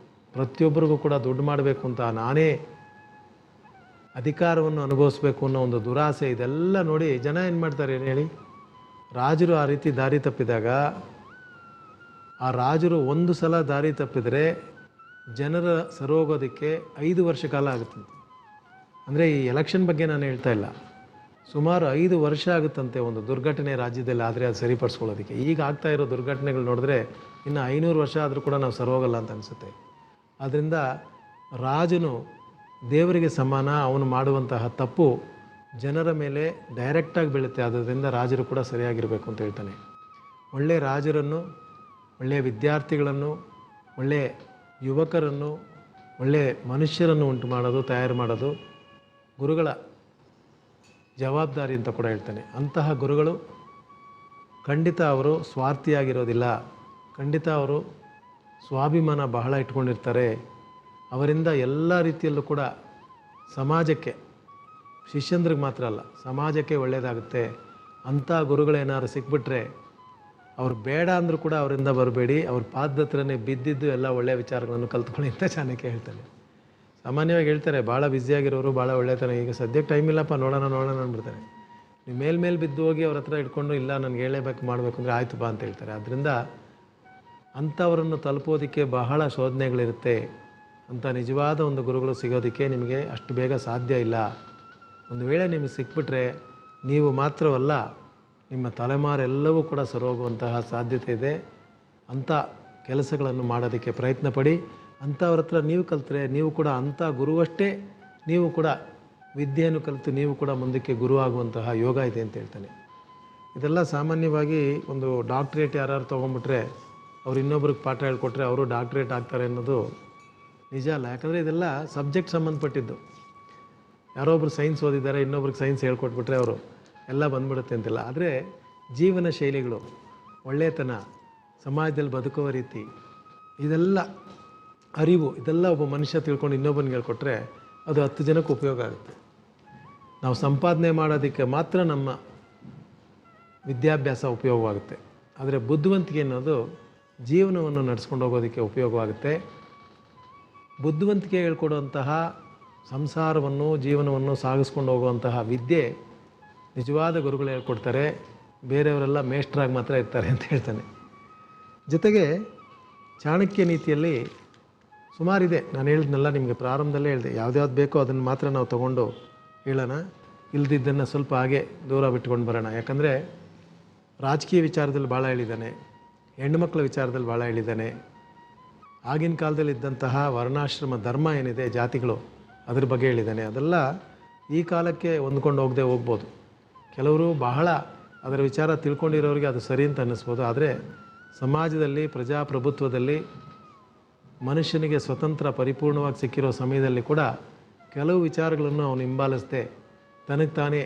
ಪ್ರತಿಯೊಬ್ಬರಿಗೂ ಕೂಡ ದುಡ್ಡು ಮಾಡಬೇಕು ಅಂತ, ನಾನೇ ಅಧಿಕಾರವನ್ನು ಅನುಭವಿಸ್ಬೇಕು ಅನ್ನೋ ಒಂದು ದುರಾಸೆ, ಇದೆಲ್ಲ ನೋಡಿ ಜನ ಏನು ಮಾಡ್ತಾರೆ ಹೇಳಿ. ರಾಜರು ಆ ರೀತಿ ದಾರಿ ತಪ್ಪಿದಾಗ, ಆ ರಾಜರು ಒಂದು ಸಲ ದಾರಿ ತಪ್ಪಿದರೆ ಜನರ ಸರೋಗೋದಕ್ಕೆ 5 ವರ್ಷ ಕಾಲ ಆಗುತ್ತಂತೆ. ಅಂದರೆ ಈ ಎಲೆಕ್ಷನ್ ಬಗ್ಗೆ ನಾನು ಹೇಳ್ತಾ ಇಲ್ಲ. ಸುಮಾರು 5 ವರ್ಷ ಆಗುತ್ತಂತೆ ಒಂದು ದುರ್ಘಟನೆ ರಾಜ್ಯದಲ್ಲಿ ಆದರೆ ಅದು ಸರಿಪಡಿಸ್ಕೊಳ್ಳೋದಕ್ಕೆ. ಈಗ ಆಗ್ತಾ ಇರೋ ದುರ್ಘಟನೆಗಳು ನೋಡಿದ್ರೆ ಇನ್ನು 500 ವರ್ಷ ಆದರೂ ಕೂಡ ನಾವು ಸರೋಗಲ್ಲ ಅಂತ ಅನಿಸುತ್ತೆ. ಆದ್ದರಿಂದ ರಾಜನು ದೇವರಿಗೆ ಸಮಾನ. ಅವನು ಮಾಡುವಂತಹ ತಪ್ಪು ಜನರ ಮೇಲೆ ಡೈರೆಕ್ಟಾಗಿ ಬೀಳುತ್ತೆ. ಆದ್ದರಿಂದ ರಾಜರು ಕೂಡ ಸರಿಯಾಗಿರಬೇಕು ಅಂತ ಹೇಳ್ತಾನೆ. ಒಳ್ಳೆಯ ರಾಜರನ್ನು, ಒಳ್ಳೆಯ ವಿದ್ಯಾರ್ಥಿಗಳನ್ನು, ಒಳ್ಳೆಯ ಯುವಕರನ್ನು, ಒಳ್ಳೆಯ ಮನುಷ್ಯರನ್ನು ಉಂಟು ಮಾಡೋದು, ತಯಾರು ಮಾಡೋದು ಗುರುಗಳ ಜವಾಬ್ದಾರಿ ಅಂತ ಕೂಡ ಹೇಳ್ತಾನೆ. ಅಂತಹ ಗುರುಗಳು ಖಂಡಿತ ಅವರು ಸ್ವಾರ್ಥಿಯಾಗಿರೋದಿಲ್ಲ. ಖಂಡಿತ ಅವರು ಸ್ವಾಭಿಮಾನ ಬಹಳ ಇಟ್ಕೊಂಡಿರ್ತಾರೆ. ಅವರಿಂದ ಎಲ್ಲ ರೀತಿಯಲ್ಲೂ ಕೂಡ ಸಮಾಜಕ್ಕೆ, ಶಿಷ್ಯಂದ್ರಿಗೆ ಮಾತ್ರ ಅಲ್ಲ, ಸಮಾಜಕ್ಕೆ ಒಳ್ಳೆಯದಾಗುತ್ತೆ. ಅಂಥ ಗುರುಗಳೇನಾದ್ರು ಸಿಕ್ಬಿಟ್ರೆ ಅವ್ರು ಬೇಡ ಅಂದರೂ ಕೂಡ ಅವರಿಂದ ಬರಬೇಡಿ, ಅವ್ರ ಪಾದದ ಹತ್ರನೇ ಬಿದ್ದಿದ್ದು ಎಲ್ಲ ಒಳ್ಳೆಯ ವಿಚಾರಗಳನ್ನು ಕಲ್ತ್ಕೊಳ್ಳಿ ಅಂತ ಚಾಣಕ್ಯ ಹೇಳ್ತಾನೆ. ಸಾಮಾನ್ಯವಾಗಿ ಹೇಳ್ತಾರೆ ಭಾಳ ಬ್ಯುಸಿಯಾಗಿರೋರು ಭಾಳ ಒಳ್ಳೆತನ, ಈಗ ಸದ್ಯಕ್ಕೆ ಟೈಮ್ ಇಲ್ಲಪ್ಪ ನೋಡೋಣ ಅಂದ್ಬಿಡ್ತಾರೆ. ನೀವು ಮೇಲ್ಮೇಲೆ ಬಿದ್ದು ಹೋಗಿ ಅವ್ರ ಹತ್ರ ಇಟ್ಕೊಂಡು ಇಲ್ಲ ನನಗೆ ಹೇಳಬೇಕು ಮಾಡಬೇಕು ಅಂದರೆ ಆಯ್ತು ಬಾ ಅಂತ ಹೇಳ್ತಾರೆ. ಆದ್ದರಿಂದ ಅಂಥವರನ್ನು ತಲುಪೋದಕ್ಕೆ ಬಹಳ ಶೋಧನೆಗಳಿರುತ್ತೆ. ಅಂಥ ನಿಜವಾದ ಒಂದು ಗುರುಗಳು ಸಿಗೋದಕ್ಕೆ ನಿಮಗೆ ಅಷ್ಟು ಬೇಗ ಸಾಧ್ಯ ಇಲ್ಲ. ಒಂದು ವೇಳೆ ನಿಮಗೆ ಸಿಕ್ಬಿಟ್ರೆ ನೀವು ಮಾತ್ರವಲ್ಲ, ನಿಮ್ಮ ತಲೆಮಾರೆಲ್ಲವೂ ಕೂಡ ಸರೋಗುವಂತಹ ಸಾಧ್ಯತೆ ಇದೆ. ಅಂಥ ಕೆಲಸಗಳನ್ನು ಮಾಡೋದಕ್ಕೆ ಪ್ರಯತ್ನ ಪಡಿ. ಅಂಥವ್ರ ಹತ್ರ ನೀವು ಕಲಿತ್ರೆ ನೀವು ಕೂಡ ಅಂಥ ಗುರುವಷ್ಟೇ ನೀವು ಕೂಡ ವಿದ್ಯೆಯನ್ನು ಕಲಿತು ನೀವು ಕೂಡ ಮುಂದಕ್ಕೆ ಗುರು ಆಗುವಂತಹ ಯೋಗ ಇದೆ ಅಂತ ಹೇಳ್ತಾನೆ. ಇದೆಲ್ಲ ಸಾಮಾನ್ಯವಾಗಿ ಒಂದು ಡಾಕ್ಟ್ರೇಟ್ ಯಾರು ತೊಗೊಂಡ್ಬಿಟ್ರೆ ಅವ್ರು ಇನ್ನೊಬ್ರಿಗೆ ಪಾಠ ಹೇಳ್ಕೊಟ್ರೆ ಅವರು ಡಾಕ್ಟ್ರೇಟ್ ಆಗ್ತಾರೆ ಅನ್ನೋದು ನಿಜ ಅಲ್ಲ. ಯಾಕಂದರೆ ಇದೆಲ್ಲ ಸಬ್ಜೆಕ್ಟ್ ಸಂಬಂಧಪಟ್ಟಿದ್ದು. ಯಾರೋ ಒಬ್ರು ಸೈನ್ಸ್ ಓದಿದ್ದಾರೆ, ಇನ್ನೊಬ್ರಿಗೆ ಸೈನ್ಸ್ ಹೇಳ್ಕೊಟ್ಬಿಟ್ರೆ ಅವರು ಎಲ್ಲ ಬಂದ್ಬಿಡುತ್ತೆ ಅಂತಿಲ್ಲ. ಆದರೆ ಜೀವನ ಶೈಲಿಗಳು, ಒಳ್ಳೆಯತನ, ಸಮಾಜದಲ್ಲಿ ಬದುಕುವ ರೀತಿ, ಇದೆಲ್ಲ ಅರಿವು, ಇದೆಲ್ಲ ಒಬ್ಬ ಮನುಷ್ಯ ತಿಳ್ಕೊಂಡು ಇನ್ನೊಬ್ಬನಿಗೆ ಹೇಳ್ಕೊಟ್ರೆ ಅದು 10 ಜನಕ್ಕೆ ಉಪಯೋಗ ಆಗುತ್ತೆ. ನಾವು ಸಂಪಾದನೆ ಮಾಡೋದಕ್ಕೆ ಮಾತ್ರ ನಮ್ಮ ವಿದ್ಯಾಭ್ಯಾಸ ಉಪಯೋಗವಾಗುತ್ತೆ. ಆದರೆ ಬುದ್ಧಿವಂತಿಕೆ ಅನ್ನೋದು ಜೀವನವನ್ನು ನಡೆಸ್ಕೊಂಡು ಹೋಗೋದಕ್ಕೆ ಉಪಯೋಗವಾಗುತ್ತೆ. ಬುದ್ಧಿವಂತಿಕೆ ಹೇಳ್ಕೊಡುವಂತಹ ಸಂಸಾರವನ್ನು, ಜೀವನವನ್ನು ಸಾಗಿಸ್ಕೊಂಡು ಹೋಗುವಂತಹ ವಿದ್ಯೆ ನಿಜವಾದ ಗುರುಗಳು ಹೇಳ್ಕೊಡ್ತಾರೆ. ಬೇರೆಯವರೆಲ್ಲ ಮೇಷ್ಟ್ರಾಗಿ ಮಾತ್ರ ಇರ್ತಾರೆ ಅಂತ ಹೇಳ್ತಾನೆ. ಜೊತೆಗೆ ಚಾಣಕ್ಯ ನೀತಿಯಲ್ಲಿ ಸುಮಾರಿದೆ. ನಾನು ಹೇಳಿದ್ನೆಲ್ಲ ನಿಮಗೆ ಪ್ರಾರಂಭದಲ್ಲೇ ಹೇಳಿದೆ. ಯಾವ್ದ್ಯಾವ್ದು ಬೇಕೋ ಅದನ್ನು ಮಾತ್ರ ನಾವು ತೊಗೊಂಡು ಹೇಳೋಣ, ಇಲ್ದಿದ್ದನ್ನು ಸ್ವಲ್ಪ ಹಾಗೆ ದೂರ ಬಿಟ್ಕೊಂಡು ಬರೋಣ. ಯಾಕಂದರೆ ರಾಜಕೀಯ ವಿಚಾರದಲ್ಲಿ ಭಾಳ ಹೇಳಿದ್ದಾನೆ, ಹೆಣ್ಣುಮಕ್ಕಳ ವಿಚಾರದಲ್ಲಿ ಭಾಳ ಹೇಳಿದ್ದಾನೆ. ಆಗಿನ ಕಾಲದಲ್ಲಿ ಇದ್ದಂತಹ ವರ್ಣಾಶ್ರಮ ಧರ್ಮ ಏನಿದೆ, ಜಾತಿಗಳು, ಅದ್ರ ಬಗ್ಗೆ ಹೇಳಿದ್ದಾನೆ. ಅದೆಲ್ಲ ಈ ಕಾಲಕ್ಕೆ ಹೊಂದ್ಕೊಂಡು ಹೋಗದೆ ಹೋಗ್ಬೋದು. ಕೆಲವರು ಬಹಳ ಅದರ ವಿಚಾರ ತಿಳ್ಕೊಂಡಿರೋರಿಗೆ ಅದು ಸರಿ ಅಂತ ಅನ್ನಿಸ್ಬೋದು. ಆದರೆ ಸಮಾಜದಲ್ಲಿ, ಪ್ರಜಾಪ್ರಭುತ್ವದಲ್ಲಿ ಮನುಷ್ಯನಿಗೆ ಸ್ವತಂತ್ರ ಪರಿಪೂರ್ಣವಾಗಿ ಸಿಕ್ಕಿರೋ ಸಮಯದಲ್ಲಿ ಕೂಡ ಕೆಲವು ವಿಚಾರಗಳನ್ನು ಅವನು ಹಿಂಬಾಲಿಸದೆ ತನಗೆ ತಾನೇ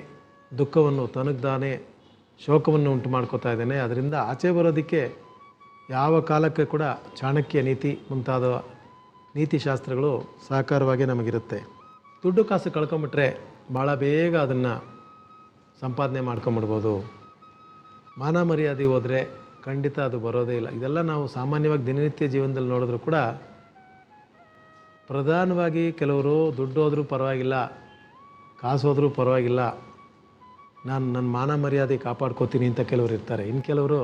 ದುಃಖವನ್ನು, ತನಗೆ ತಾನೇ ಶೋಕವನ್ನು ಉಂಟು ಮಾಡ್ಕೋತಾ ಇದ್ದಾನೆ. ಅದರಿಂದ ಆಚೆ ಬರೋದಕ್ಕೆ ಯಾವ ಕಾಲಕ್ಕೆ ಕೂಡ ಚಾಣಕ್ಯ ನೀತಿ ಮುಂತಾದ ನೀತಿಶಾಸ್ತ್ರಗಳು ಸಹಕಾರವಾಗಿ ನಮಗಿರುತ್ತೆ. ದುಡ್ಡು ಕಾಸು ಕಳ್ಕೊಂಬಿಟ್ರೆ ಭಾಳ ಬೇಗ ಅದನ್ನು ಸಂಪಾದನೆ ಮಾಡ್ಕೊಂಬಿಡ್ಬೋದು. ಮಾನ ಮರ್ಯಾದೆ ಹೋದರೆ ಖಂಡಿತ ಅದು ಬರೋದೇ ಇಲ್ಲ. ಇದೆಲ್ಲ ನಾವು ಸಾಮಾನ್ಯವಾಗಿ ದಿನನಿತ್ಯ ಜೀವನದಲ್ಲಿ ನೋಡಿದ್ರೂ ಕೂಡ ಪ್ರಧಾನವಾಗಿ ಕೆಲವರು ದುಡ್ಡು ಹೋದರೂ ಪರವಾಗಿಲ್ಲ, ಕಾಸು ಹೋದರೂ ಪರವಾಗಿಲ್ಲ, ನನ್ನ ಮಾನ ಮರ್ಯಾದೆ ಕಾಪಾಡ್ಕೋತೀನಿ ಅಂತ ಕೆಲವರು ಇರ್ತಾರೆ. ಇನ್ನು ಕೆಲವರು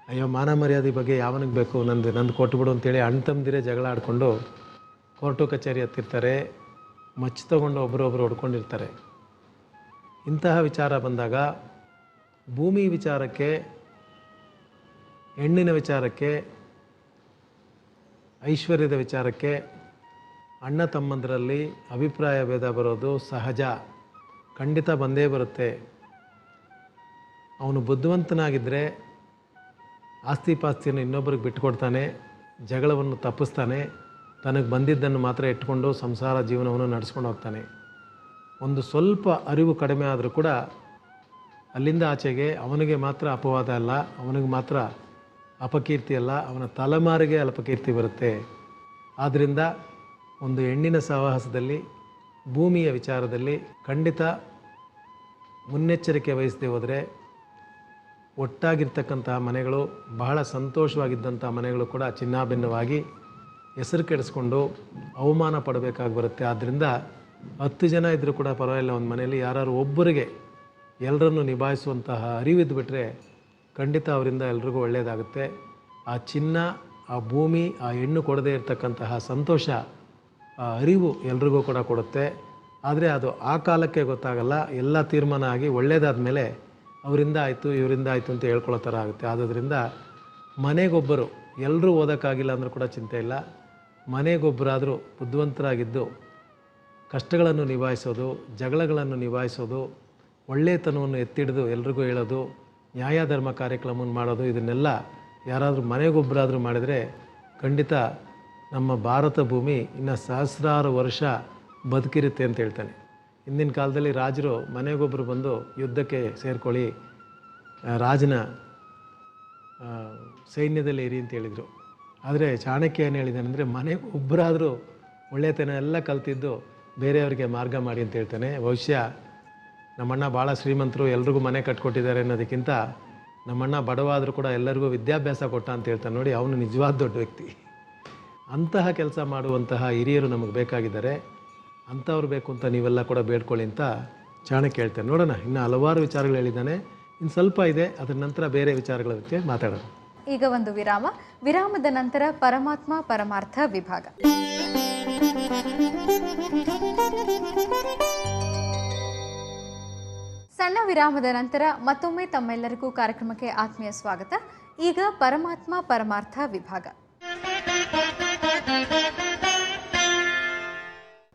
ಅಯ್ಯೋ ಮಾನ ಮರ್ಯಾದೆ ಬಗ್ಗೆ ಯಾವನಿಗೆ ಬೇಕು, ನಂದು ಕೊಟ್ಬಿಡು ಅಂತೇಳಿ ಅಣ್ಣ ತಮ್ಮದಿರೇ ಜಗಳ ಆಡಿಕೊಂಡು ಕೋರ್ಟು ಕಚೇರಿ ಹತ್ತಿರ್ತಾರೆ, ಮಚ್ಚು ತೊಗೊಂಡು ಒಬ್ಬರೊಬ್ಬರು ಹೊಡ್ಕೊಂಡಿರ್ತಾರೆ. ಇಂತಹ ವಿಚಾರ ಬಂದಾಗ ಭೂಮಿ ವಿಚಾರಕ್ಕೆ, ಹೆಣ್ಣಿನ ವಿಚಾರಕ್ಕೆ, ಐಶ್ವರ್ಯದ ವಿಚಾರಕ್ಕೆ ಅಣ್ಣ ತಮ್ಮಂದರಲ್ಲಿ ಅಭಿಪ್ರಾಯ ಭೇದ ಬರೋದು ಸಹಜ, ಖಂಡಿತ ಬಂದೇ ಬರುತ್ತೆ. ಅವನು ಬುದ್ಧಿವಂತನಾಗಿದ್ದರೆ ಆಸ್ತಿ ಪಾಸ್ತಿಯನ್ನು ಇನ್ನೊಬ್ಬರಿಗೆ ಬಿಟ್ಟುಕೊಡ್ತಾನೆ, ಜಗಳವನ್ನು ತಪ್ಪಿಸ್ತಾನೆ, ತನಗೆ ಬಂದಿದ್ದನ್ನು ಮಾತ್ರ ಇಟ್ಕೊಂಡು ಸಂಸಾರ ಜೀವನವನ್ನು ನಡೆಸ್ಕೊಂಡು ಹೋಗ್ತಾನೆ. ಒಂದು ಸ್ವಲ್ಪ ಅರಿವು ಕಡಿಮೆ ಆದರೂ ಕೂಡ ಅಲ್ಲಿಂದ ಆಚೆಗೆ ಅವನಿಗೆ ಮಾತ್ರ ಅಪವಾದ ಅಲ್ಲ, ಅವನಿಗೆ ಮಾತ್ರ ಅಪಕೀರ್ತಿ ಅಲ್ಲ, ಅವನ ತಲೆಮಾರಿಗೆ ಅಲ್ಪಕೀರ್ತಿ ಬರುತ್ತೆ. ಆದ್ದರಿಂದ ಒಂದು ಹೆಣ್ಣಿನ ಸಹವಾಸದಲ್ಲಿ, ಭೂಮಿಯ ವಿಚಾರದಲ್ಲಿ ಖಂಡಿತ ಮುನ್ನೆಚ್ಚರಿಕೆ ವಹಿಸದೆ ಹೋದರೆ ಒಟ್ಟಾಗಿರ್ತಕ್ಕಂತಹ ಮನೆಗಳು, ಬಹಳ ಸಂತೋಷವಾಗಿದ್ದಂಥ ಮನೆಗಳು ಕೂಡ ಚಿನ್ನಾಭಿನ್ನವಾಗಿ ಹೆಸರು ಕೆಡಿಸ್ಕೊಂಡು ಅವಮಾನ ಪಡಬೇಕಾಗಿ ಬರುತ್ತೆ. ಆದ್ದರಿಂದ 10 ಜನ ಇದ್ದರೂ ಕೂಡ ಪರವಾಗಿಲ್ಲ, ಒಂದು ಮನೆಯಲ್ಲಿ ಯಾರು ಒಬ್ಬರಿಗೆ ಎಲ್ಲರನ್ನು ನಿಭಾಯಿಸುವಂತಹ ಅರಿವಿದ್ದು ಬಿಟ್ಟರೆ ಖಂಡಿತ ಅವರಿಂದ ಎಲ್ರಿಗೂ ಒಳ್ಳೆಯದಾಗುತ್ತೆ. ಆ ಚಿನ್ನ, ಆ ಭೂಮಿ, ಆ ಹೆಣ್ಣು ಕೊಡದೇ ಇರತಕ್ಕಂತಹ ಸಂತೋಷ, ಆ ಅರಿವು ಎಲ್ರಿಗೂ ಕೂಡ ಕೊಡುತ್ತೆ. ಆದರೆ ಅದು ಆ ಕಾಲಕ್ಕೆ ಗೊತ್ತಾಗಲ್ಲ. ಎಲ್ಲ ತೀರ್ಮಾನ ಆಗಿ ಒಳ್ಳೇದಾದ ಮೇಲೆ ಅವರಿಂದ ಆಯಿತು ಇವರಿಂದ ಆಯಿತು ಅಂತ ಹೇಳ್ಕೊಳ್ಳೋ ಥರ ಆಗುತ್ತೆ. ಆದ್ದರಿಂದ ಮನೆಗೊಬ್ಬರು, ಎಲ್ಲರೂ ಓದೋಕ್ಕಾಗಿಲ್ಲ ಅಂದರೂ ಕೂಡ ಚಿಂತೆ ಇಲ್ಲ, ಮನೆಗೊಬ್ಬರಾದರೂ ಬುದ್ಧಿವಂತರಾಗಿದ್ದು ಕಷ್ಟಗಳನ್ನು ನಿಭಾಯಿಸೋದು, ಜಗಳಗಳನ್ನು ನಿಭಾಯಿಸೋದು, ಒಳ್ಳೆಯತನವನ್ನು ಎತ್ತಿಡಿದು ಎಲ್ರಿಗೂ ಹೇಳೋದು, ನ್ಯಾಯ ಧರ್ಮ ಕಾರ್ಯಕ್ರಮವನ್ನು ಮಾಡೋದು, ಇದನ್ನೆಲ್ಲ ಯಾರಾದರೂ ಮನೆಗೊಬ್ಬರಾದರೂ ಮಾಡಿದರೆ ಖಂಡಿತ ನಮ್ಮ ಭಾರತ ಭೂಮಿ ಇನ್ನು ಸಹಸ್ರಾರು ವರ್ಷ ಬದುಕಿರುತ್ತೆ ಅಂತ ಹೇಳ್ತಾನೆ. ಹಿಂದಿನ ಕಾಲದಲ್ಲಿ ರಾಜರು ಮನೆಗೊಬ್ಬರು ಬಂದು ಯುದ್ಧಕ್ಕೆ ಸೇರ್ಕೊಳ್ಳಿ, ರಾಜನ ಸೈನ್ಯದಲ್ಲಿ ಇರಿ ಅಂತ ಹೇಳಿದರು. ಆದರೆ ಚಾಣಕ್ಯ ಏನು ಹೇಳಿದ್ದಾನೆ ಅಂದರೆ, ಮನೆಗೆ ಒಬ್ಬರಾದರೂ ಒಳ್ಳೆತನ ಎಲ್ಲ ಕಲ್ತಿದ್ದು ಬೇರೆಯವರಿಗೆ ಮಾರ್ಗ ಮಾಡಿ ಅಂತ ಹೇಳ್ತಾನೆ. ಬಹುಶಃ ನಮ್ಮಣ್ಣ ಭಾಳ ಶ್ರೀಮಂತರು, ಎಲ್ರಿಗೂ ಮನೆ ಕಟ್ಕೊಟ್ಟಿದ್ದಾರೆ ಅನ್ನೋದಕ್ಕಿಂತ ನಮ್ಮಣ್ಣ ಬಡವಾದರೂ ಕೂಡ ಎಲ್ಲರಿಗೂ ವಿದ್ಯಾಭ್ಯಾಸ ಕೊಟ್ಟ ಅಂತ ಹೇಳ್ತಾನೆ. ನೋಡಿ, ಅವನು ನಿಜವಾದ ದೊಡ್ಡ ವ್ಯಕ್ತಿ. ಅಂತಹ ಕೆಲಸ ಮಾಡುವಂತಹ ಹಿರಿಯರು ನಮಗೆ ಬೇಕಾಗಿದ್ದಾರೆ. ಅಂಥವ್ರು ಬೇಕು ಅಂತ ನೀವೆಲ್ಲ ಕೂಡ ಬೇಡ್ಕೊಳ್ಳಿ ಅಂತ ಚಾಣಕ್ಯ ಹೇಳ್ತಾನೆ. ನೋಡೋಣ, ಇನ್ನು ಹಲವಾರು ವಿಚಾರಗಳು ಹೇಳಿದ್ದಾನೆ, ಇನ್ನು ಸ್ವಲ್ಪ ಇದೆ, ಅದರ ನಂತರ ಬೇರೆ ವಿಚಾರಗಳ ಬಗ್ಗೆ ಮಾತಾಡೋಣ. ಈಗ ಒಂದು ವಿರಾಮ. ವಿರಾಮದ ನಂತರ ಪರಮಾತ್ಮ ಪರಮಾರ್ಥ ವಿಭಾಗ. ಸಣ್ಣ ವಿರಾಮದ ನಂತರ ಮತ್ತೊಮ್ಮೆ ತಮ್ಮೆಲ್ಲರಿಗೂ ಕಾರ್ಯಕ್ರಮಕ್ಕೆ ಆತ್ಮೀಯ ಸ್ವಾಗತ. ಈಗ ಪರಮಾತ್ಮ ಪರಮಾರ್ಥ ವಿಭಾಗ.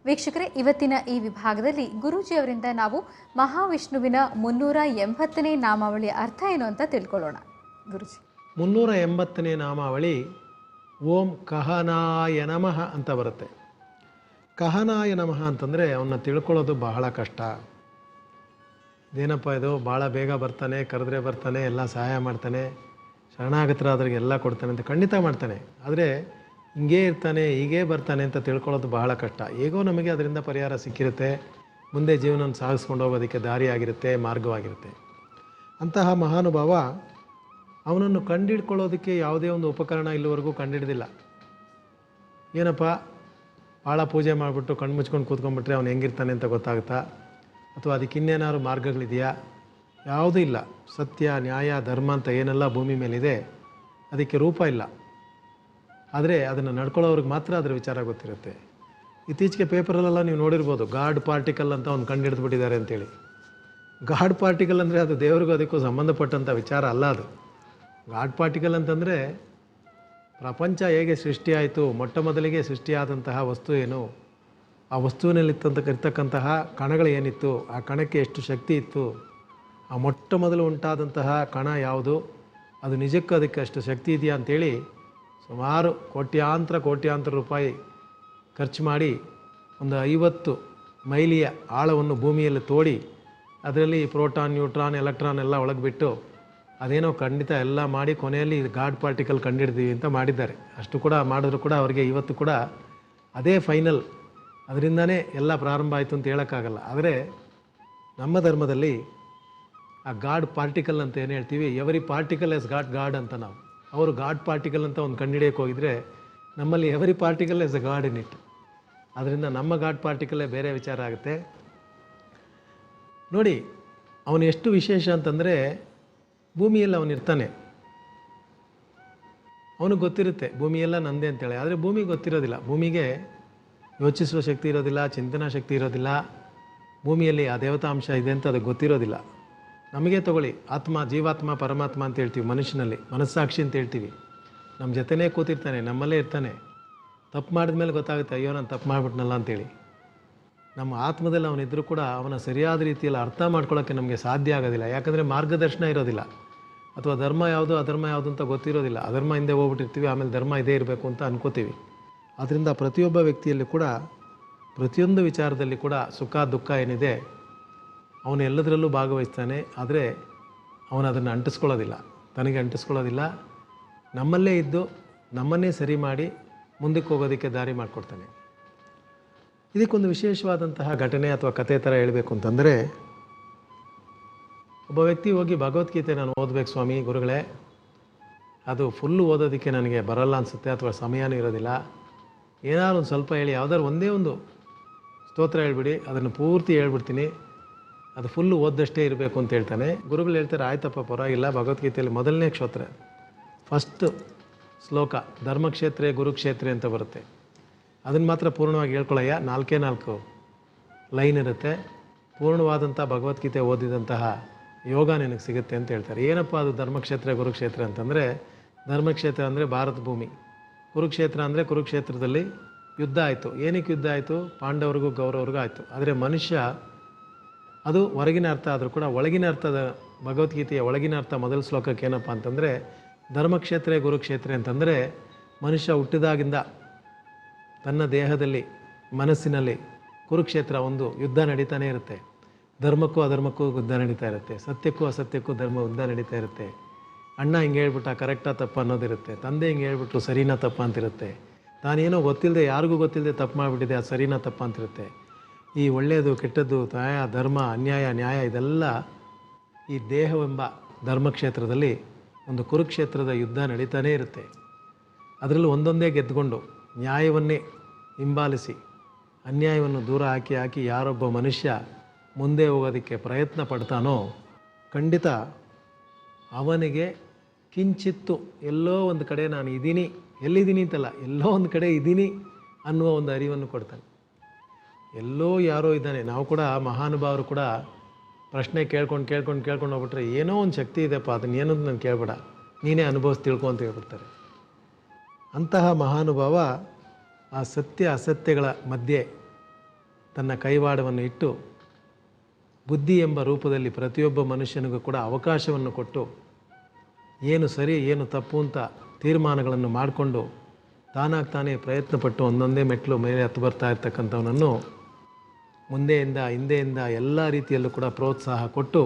ವೀಕ್ಷಕರೇ, ಇವತ್ತಿನ ಈ ವಿಭಾಗದಲ್ಲಿ ಗುರೂಜಿಯವರಿಂದ ನಾವು ಮಹಾವಿಷ್ಣುವಿನ 380ನೇ ನಾಮಾವಳಿಯ ಅರ್ಥ ಏನು ಅಂತ ತಿಳ್ಕೊಳ್ಳೋಣ. ಗುರುಜಿ, 380ನೇ ನಾಮಾವಳಿ ಓಂ ಕಹನಾಯ ನಮಃ ಅಂತ ಬರುತ್ತೆ. ಕಹನಾಯ ನಮಃ ಅಂತಂದರೆ ಅವನ್ನ ತಿಳ್ಕೊಳ್ಳೋದು ಬಹಳ ಕಷ್ಟ. ಇದೇನಪ್ಪ ಇದು, ಭಾಳ ಬೇಗ ಬರ್ತಾನೆ, ಕರೆದ್ರೆ ಬರ್ತಾನೆ, ಎಲ್ಲ ಸಹಾಯ ಮಾಡ್ತಾನೆ, ಶರಣಾಗತರಾದ್ರಿಗೆ ಎಲ್ಲ ಕೊಡ್ತಾನೆ ಅಂತ ಖಂಡಿತ ಮಾಡ್ತಾನೆ. ಆದರೆ ಹಿಂಗೇ ಇರ್ತಾನೆ, ಹೀಗೇ ಬರ್ತಾನೆ ಅಂತ ತಿಳ್ಕೊಳ್ಳೋದು ಬಹಳ ಕಷ್ಟ. ಹೇಗೋ ನಮಗೆ ಅದರಿಂದ ಪರಿಹಾರ ಸಿಕ್ಕಿರುತ್ತೆ, ಮುಂದೆ ಜೀವನ ಸಾಗಿಸ್ಕೊಂಡು ಹೋಗೋದಕ್ಕೆ ದಾರಿಯಾಗಿರುತ್ತೆ, ಮಾರ್ಗವಾಗಿರುತ್ತೆ. ಅಂತಹ ಮಹಾನುಭಾವ ಅವನನ್ನು ಕಂಡುಹಿಡ್ಕೊಳ್ಳೋದಕ್ಕೆ ಯಾವುದೇ ಒಂದು ಉಪಕರಣ ಇಲ್ಲಿವರೆಗೂ ಕಂಡುಹಿಡ್ದಿಲ್ಲ. ಏನಪ್ಪ, ಭಾಳ ಪೂಜೆ ಮಾಡಿಬಿಟ್ಟು ಕಣ್ಣು ಮುಚ್ಕೊಂಡು ಕೂತ್ಕೊಂಡ್ಬಿಟ್ರೆ ಅವನು ಹೆಂಗಿರ್ತಾನೆ ಅಂತ ಗೊತ್ತಾಗುತ್ತಾ, ಅಥವಾ ಅದಕ್ಕೆ ಇನ್ನೇನಾದ್ರು ಮಾರ್ಗಗಳಿದೆಯಾ? ಯಾವುದೂ ಇಲ್ಲ. ಸತ್ಯ, ನ್ಯಾಯ, ಧರ್ಮ ಅಂತ ಏನೆಲ್ಲ ಭೂಮಿ ಮೇಲಿದೆ ಅದಕ್ಕೆ ರೂಪ ಇಲ್ಲ. ಆದರೆ ಅದನ್ನು ನಡ್ಕೊಳ್ಳೋವ್ರಿಗೆ ಮಾತ್ರ ಅದರ ವಿಚಾರ ಗೊತ್ತಿರುತ್ತೆ. ಇತ್ತೀಚೆಗೆ ಪೇಪರಲ್ಲೆಲ್ಲ ನೀವು ನೋಡಿರ್ಬೋದು, ಗಾಡ್ ಪಾರ್ಟಿಕಲ್ ಅಂತ ಅವ್ನು ಕಂಡು ಹಿಡಿದ್ಬಿಟ್ಟಿದ್ದಾರೆ ಅಂತೇಳಿ. ಗಾಡ್ ಪಾರ್ಟಿಕಲ್ ಅಂದರೆ ಅದು ದೇವ್ರಿಗೂ ಅದಕ್ಕೂ ಸಂಬಂಧಪಟ್ಟಂಥ ವಿಚಾರ ಅಲ್ಲ. ಅದು ಗಾಡ್ ಪಾರ್ಟಿಕಲ್ ಅಂತಂದರೆ ಪ್ರಪಂಚ ಹೇಗೆ ಸೃಷ್ಟಿಯಾಯಿತು, ಮೊಟ್ಟ ಮೊದಲಿಗೆ ಸೃಷ್ಟಿಯಾದಂತಹ ವಸ್ತು ಏನು, ಆ ವಸ್ತುವಿನಲ್ಲಿರ್ತಕ್ಕಂತಹ ಕಣಗಳು ಏನಿತ್ತು, ಆ ಕಣಕ್ಕೆ ಎಷ್ಟು ಶಕ್ತಿ ಇತ್ತು, ಆ ಮೊಟ್ಟ ಮೊದಲು ಉಂಟಾದಂತಹ ಕಣ ಯಾವುದು, ಅದು ನಿಜಕ್ಕೂ ಅದಕ್ಕೆ ಅಷ್ಟು ಶಕ್ತಿ ಇದೆಯಾ ಅಂಥೇಳಿ ಸುಮಾರು ಕೋಟ್ಯಾಂತರ ರೂಪಾಯಿ ಖರ್ಚು ಮಾಡಿ ಒಂದು 50 ಮೈಲಿಯ ಆಳವನ್ನು ಭೂಮಿಯಲ್ಲಿ ತೋಡಿ ಅದರಲ್ಲಿ ಪ್ರೋಟಾನ್, ನ್ಯೂಟ್ರಾನ್, ಎಲೆಕ್ಟ್ರಾನ್ ಎಲ್ಲ ಒಳಗೆ ಬಿಟ್ಟು ಅದೇನೋ ಖಂಡಿತ ಎಲ್ಲ ಮಾಡಿ ಕೊನೆಯಲ್ಲಿ ಗಾಡ್ ಪಾರ್ಟಿಕಲ್ ಕಂಡಿಡ್ತೀವಿ ಅಂತ ಮಾಡಿದ್ದಾರೆ. ಅಷ್ಟು ಕೂಡ ಮಾಡಿದ್ರು ಕೂಡ ಅವರಿಗೆ ಇವತ್ತು ಕೂಡ ಅದೇ ಫೈನಲ್, ಅದರಿಂದನೇ ಎಲ್ಲ ಪ್ರಾರಂಭ ಆಯಿತು ಅಂತ ಹೇಳೋಕ್ಕಾಗಲ್ಲ. ಆದರೆ ನಮ್ಮ ಧರ್ಮದಲ್ಲಿ ಆ ಗಾಡ್ ಪಾರ್ಟಿಕಲ್ ಅಂತ ಏನು ಹೇಳ್ತೀವಿ, ಎವರಿ ಪಾರ್ಟಿಕಲ್ ಎಸ್ ಗಾಡ್ ಅಂತ ನಾವು. ಅವರು ಗಾಡ್ ಪಾರ್ಟಿಕಲ್ ಅಂತ ಒಂದು ಕಂಡುಹಿಡಿಯೋಕೆ ಹೋಗಿದ್ರೆ ನಮ್ಮಲ್ಲಿ every particle is a god in it. ಅದರಿಂದ ನಮ್ಮ ಗಾಡ್ ಪಾರ್ಟಿಕಲ್ಲೇ ಬೇರೆ ವಿಚಾರ ಆಗುತ್ತೆ. ನೋಡಿ, ಅವನು ಎಷ್ಟು ವಿಶೇಷ ಅಂತಂದರೆ, ಭೂಮಿಯಲ್ಲಿ ಅವನಿರ್ತಾನೆ, ಅವನಿಗೆ ಗೊತ್ತಿರುತ್ತೆ ಭೂಮಿಯೆಲ್ಲ ನಂದೇ ಅಂತೇಳಿ. ಆದರೆ ಭೂಮಿಗೆ ಗೊತ್ತಿರೋದಿಲ್ಲ, ಭೂಮಿಗೆ ಯೋಚಿಸುವ ಶಕ್ತಿ ಇರೋದಿಲ್ಲ, ಚಿಂತನಾ ಶಕ್ತಿ ಇರೋದಿಲ್ಲ, ಭೂಮಿಯಲ್ಲಿ ಆ ದೇವತಾಂಶ ಇದೆ ಅಂತ ಅದಕ್ಕೆ ಗೊತ್ತಿರೋದಿಲ್ಲ. ನಮಗೆ ತಗೊಳ್ಳಿ, ಆತ್ಮ, ಜೀವಾತ್ಮ, ಪರಮಾತ್ಮ ಅಂತ ಹೇಳ್ತೀವಿ, ಮನುಷ್ಯನಲ್ಲಿ ಮನಸ್ಸಾಕ್ಷಿ ಅಂತ ಹೇಳ್ತೀವಿ. ನಮ್ಮ ಜೊತೆನೇ ಕೂತಿರ್ತಾನೆ, ನಮ್ಮಲ್ಲೇ ಇರ್ತಾನೆ. ತಪ್ಪು ಮಾಡಿದ ಮೇಲೆ ಗೊತ್ತಾಗುತ್ತೆ, ಅಯ್ಯೋ ನಾನು ತಪ್ಪು ಮಾಡಿಬಿಟ್ನಲ್ಲ ಅಂತೇಳಿ. ನಮ್ಮ ಆತ್ಮದಲ್ಲಿ ಅವನಿದ್ರೂ ಕೂಡ ಅವನ ಸರಿಯಾದ ರೀತಿಯಲ್ಲಿ ಅರ್ಥ ಮಾಡ್ಕೊಳ್ಳೋಕ್ಕೆ ನಮಗೆ ಸಾಧ್ಯ ಆಗೋದಿಲ್ಲ. ಯಾಕಂದರೆ ಮಾರ್ಗದರ್ಶನ ಇರೋದಿಲ್ಲ, ಅಥವಾ ಧರ್ಮ ಯಾವುದು ಅಧರ್ಮ ಯಾವುದು ಅಂತ ಗೊತ್ತಿರೋದಿಲ್ಲ. ಅಧರ್ಮ ಹಿಂದೆ ಹೋಗ್ಬಿಟ್ಟಿರ್ತೀವಿ, ಆಮೇಲೆ ಧರ್ಮ ಇದೇ ಇರಬೇಕು ಅಂತ ಅನ್ಕೋತೀವಿ. ಆದ್ದರಿಂದ ಪ್ರತಿಯೊಬ್ಬ ವ್ಯಕ್ತಿಯಲ್ಲಿ ಕೂಡ ಪ್ರತಿಯೊಂದು ವಿಚಾರದಲ್ಲಿ ಕೂಡ ಸುಖ ದುಃಖ ಏನಿದೆ ಅವನು ಎಲ್ಲದರಲ್ಲೂ ಭಾಗವಹಿಸ್ತಾನೆ. ಆದರೆ ಅವನು ಅದನ್ನು ಅಂಟಿಸ್ಕೊಳ್ಳೋದಿಲ್ಲ, ತನಗೆ ಅಂಟಿಸ್ಕೊಳ್ಳೋದಿಲ್ಲ. ನಮ್ಮಲ್ಲೇ ಇದ್ದು ನಮ್ಮನ್ನೇ ಸರಿ ಮಾಡಿ ಮುಂದಕ್ಕೆ ಹೋಗೋದಕ್ಕೆ ದಾರಿ ಮಾಡಿಕೊಡ್ತಾನೆ. ಇದಕ್ಕೊಂದು ವಿಶೇಷವಾದಂತಹ ಘಟನೆ ಅಥವಾ ಕಥೆ ಥರ ಹೇಳಬೇಕು ಅಂತಂದರೆ, ಒಬ್ಬ ವ್ಯಕ್ತಿ ಹೋಗಿ ಭಗವದ್ಗೀತೆ ನಾನು ಓದಬೇಕು ಸ್ವಾಮಿ ಗುರುಗಳೇ, ಅದು ಫುಲ್ಲು ಓದೋದಕ್ಕೆ ನನಗೆ ಬರಲ್ಲ ಅನಿಸುತ್ತೆ, ಅಥವಾ ಸಮಯನೂ ಇರೋದಿಲ್ಲ, ಏನಾದ್ರು ಒಂದು ಸ್ವಲ್ಪ ಹೇಳಿ, ಯಾವುದಾದ್ರು ಒಂದೇ ಒಂದು ಸ್ತೋತ್ರ ಹೇಳ್ಬಿಡಿ, ಅದನ್ನು ಪೂರ್ತಿ ಹೇಳ್ಬಿಡ್ತೀನಿ, ಅದು ಫುಲ್ಲು ಓದ್ದಷ್ಟೇ ಇರಬೇಕು ಅಂತ ಹೇಳ್ತಾನೆ. ಗುರುಗಳು ಹೇಳ್ತಾರೆ, ಆಯ್ತಪ್ಪ ಪರವಾಗಿಲ್ಲ, ಭಗವದ್ಗೀತೆಯಲ್ಲಿ ಮೊದಲನೇ ಕ್ಷೇತ್ರ ಫಸ್ಟ್ ಶ್ಲೋಕ ಧರ್ಮಕ್ಷೇತ್ರ ಗುರುಕ್ಷೇತ್ರ ಅಂತ ಬರುತ್ತೆ, ಅದನ್ನು ಮಾತ್ರ ಪೂರ್ಣವಾಗಿ ಹೇಳ್ಕೊಳ್ಳಯ್ಯ, 4 ಲೈನ್ ಇರುತ್ತೆ. ಪೂರ್ಣವಾದಂಥ ಭಗವದ್ಗೀತೆ ಓದಿದಂತಹ ಯೋಗ ನಿನಗೆ ಸಿಗುತ್ತೆ ಅಂತ ಹೇಳ್ತಾರೆ. ಏನಪ್ಪ ಅದು ಧರ್ಮಕ್ಷೇತ್ರ ಕುರುಕ್ಷೇತ್ರ ಅಂತಂದರೆ, ಧರ್ಮಕ್ಷೇತ್ರ ಅಂದರೆ ಭಾರತ ಭೂಮಿ, ಕುರುಕ್ಷೇತ್ರ ಅಂದರೆ ಕುರುಕ್ಷೇತ್ರದಲ್ಲಿ ಯುದ್ಧ ಆಯಿತು. ಏನಕ್ಕೆ ಯುದ್ಧ ಆಯಿತು? ಪಾಂಡವರಿಗೂ ಕೌರವರಿಗೂ ಆಯಿತು. ಆದರೆ ಮನುಷ್ಯ, ಅದು ಹೊರಗಿನ ಅರ್ಥ ಆದರೂ ಕೂಡ ಒಳಗಿನ ಅರ್ಥದ, ಭಗವದ್ಗೀತೆಯ ಒಳಗಿನ ಅರ್ಥ ಮೊದಲ ಶ್ಲೋಕಕ್ಕೆ ಏನಪ್ಪ ಅಂತಂದರೆ, ಧರ್ಮಕ್ಷೇತ್ರ ಕುರುಕ್ಷೇತ್ರ ಅಂತಂದರೆ ಮನುಷ್ಯ ಹುಟ್ಟಿದಾಗಿಂದ ತನ್ನ ದೇಹದಲ್ಲಿ ಮನಸ್ಸಿನಲ್ಲಿ ಕುರುಕ್ಷೇತ್ರ ಒಂದು ಯುದ್ಧ ನಡೀತಾನೆ ಇರುತ್ತೆ. ಧರ್ಮಕ್ಕೂ ಅಧರ್ಮಕ್ಕೂ ಯುದ್ಧ ನಡೀತಾ ಇರುತ್ತೆ, ಸತ್ಯಕ್ಕೂ ಅಸತ್ಯಕ್ಕೂ ಯುದ್ಧ ನಡೀತಾ ಇರುತ್ತೆ. ಅಣ್ಣ ಹಿಂಗೆ ಹೇಳ್ಬಿಟ್ಟ ಕರೆಕ್ಟಾ ತಪ್ಪ ಅನ್ನೋದಿರುತ್ತೆ, ತಂದೆ ಹಿಂಗೆ ಹೇಳ್ಬಿಟ್ರು ಸರಿನಾ ತಪ್ಪ ಅಂತಿರುತ್ತೆ, ತಾನೇನೋ ಗೊತ್ತಿಲ್ಲದೆ ಯಾರಿಗೂ ಗೊತ್ತಿಲ್ಲದೆ ತಪ್ಪು ಮಾಡಿಬಿಟ್ಟಿದೆ ಅದು ಸರಿನಾ ತಪ್ಪ ಅಂತಿರುತ್ತೆ. ಈ ಒಳ್ಳೆಯದು ಕೆಟ್ಟದ್ದು, ನ್ಯಾಯ ಧರ್ಮ ಅನ್ಯಾಯ ನ್ಯಾಯ ಇದೆಲ್ಲ ಈ ದೇಹವೆಂಬ ಧರ್ಮಕ್ಷೇತ್ರದಲ್ಲಿ ಒಂದು ಕುರುಕ್ಷೇತ್ರದ ಯುದ್ಧ ನಡೀತಾನೇ ಇರುತ್ತೆ. ಅದರಲ್ಲಿ ಒಂದೊಂದೇ ಗೆದ್ದುಕೊಂಡು ನ್ಯಾಯವನ್ನೇ ಹಿಂಬಾಲಿಸಿ ಅನ್ಯಾಯವನ್ನು ದೂರ ಹಾಕಿ ಯಾರೊಬ್ಬ ಮನುಷ್ಯ ಮುಂದೆ ಹೋಗೋದಕ್ಕೆ ಪ್ರಯತ್ನ ಪಡ್ತಾನೋ ಖಂಡಿತ ಅವನಿಗೆ ಕಿಂಚಿತ್ತು ಎಲ್ಲೋ ಒಂದು ಕಡೆ ನಾನು ಇದ್ದೀನಿ, ಎಲ್ಲಿದ್ದೀನಿ ಅಂತಲ್ಲ, ಎಲ್ಲೋ ಒಂದು ಕಡೆ ಇದ್ದೀನಿ ಅನ್ನುವ ಒಂದು ಅರಿವನ್ನು ಕೊಡ್ತಾನೆ. ಎಲ್ಲೋ ಯಾರೋ ಇದ್ದಾನೆ. ನಾವು ಕೂಡ ಮಹಾನುಭಾವರು ಕೂಡ ಪ್ರಶ್ನೆ ಕೇಳ್ಕೊಂಡು ಹೋಗ್ಬಿಟ್ರೆ ಏನೋ ಒಂದು ಶಕ್ತಿ ಇದೆಪ್ಪ, ಅದನ್ನ ಏನು ಅಂತ ನಾನು ಕೇಳಬೇಡ, ನೀನೇ ಅನುಭವಿಸಿ ತಿಳ್ಕೊ ಅಂತ ಹೇಳ್ಬಿಡ್ತಾರೆ. ಅಂತಹ ಮಹಾನುಭಾವ ಆ ಸತ್ಯ ಅಸತ್ಯಗಳ ಮಧ್ಯೆ ತನ್ನ ಕೈವಾಡವನ್ನು ಇಟ್ಟು ಬುದ್ಧಿ ಎಂಬ ರೂಪದಲ್ಲಿ ಪ್ರತಿಯೊಬ್ಬ ಮನುಷ್ಯನಿಗೂ ಕೂಡ ಅವಕಾಶವನ್ನು ಕೊಟ್ಟು ಏನು ಸರಿ ಏನು ತಪ್ಪು ಅಂತ ತೀರ್ಮಾನಗಳನ್ನು ಮಾಡಿಕೊಂಡು ತಾನಾಗ್ತಾನೇ ಪ್ರಯತ್ನಪಟ್ಟು ಒಂದೊಂದೇ ಮೆಟ್ಟಲು ಮೇಲೆ ಹತ್ತು ಬರ್ತಾ ಇರ್ತಕ್ಕಂಥವನನ್ನು ಮುಂದೆಯಿಂದ ಹಿಂದೆಯಿಂದ ಎಲ್ಲ ರೀತಿಯಲ್ಲೂ ಕೂಡ ಪ್ರೋತ್ಸಾಹ ಕೊಟ್ಟು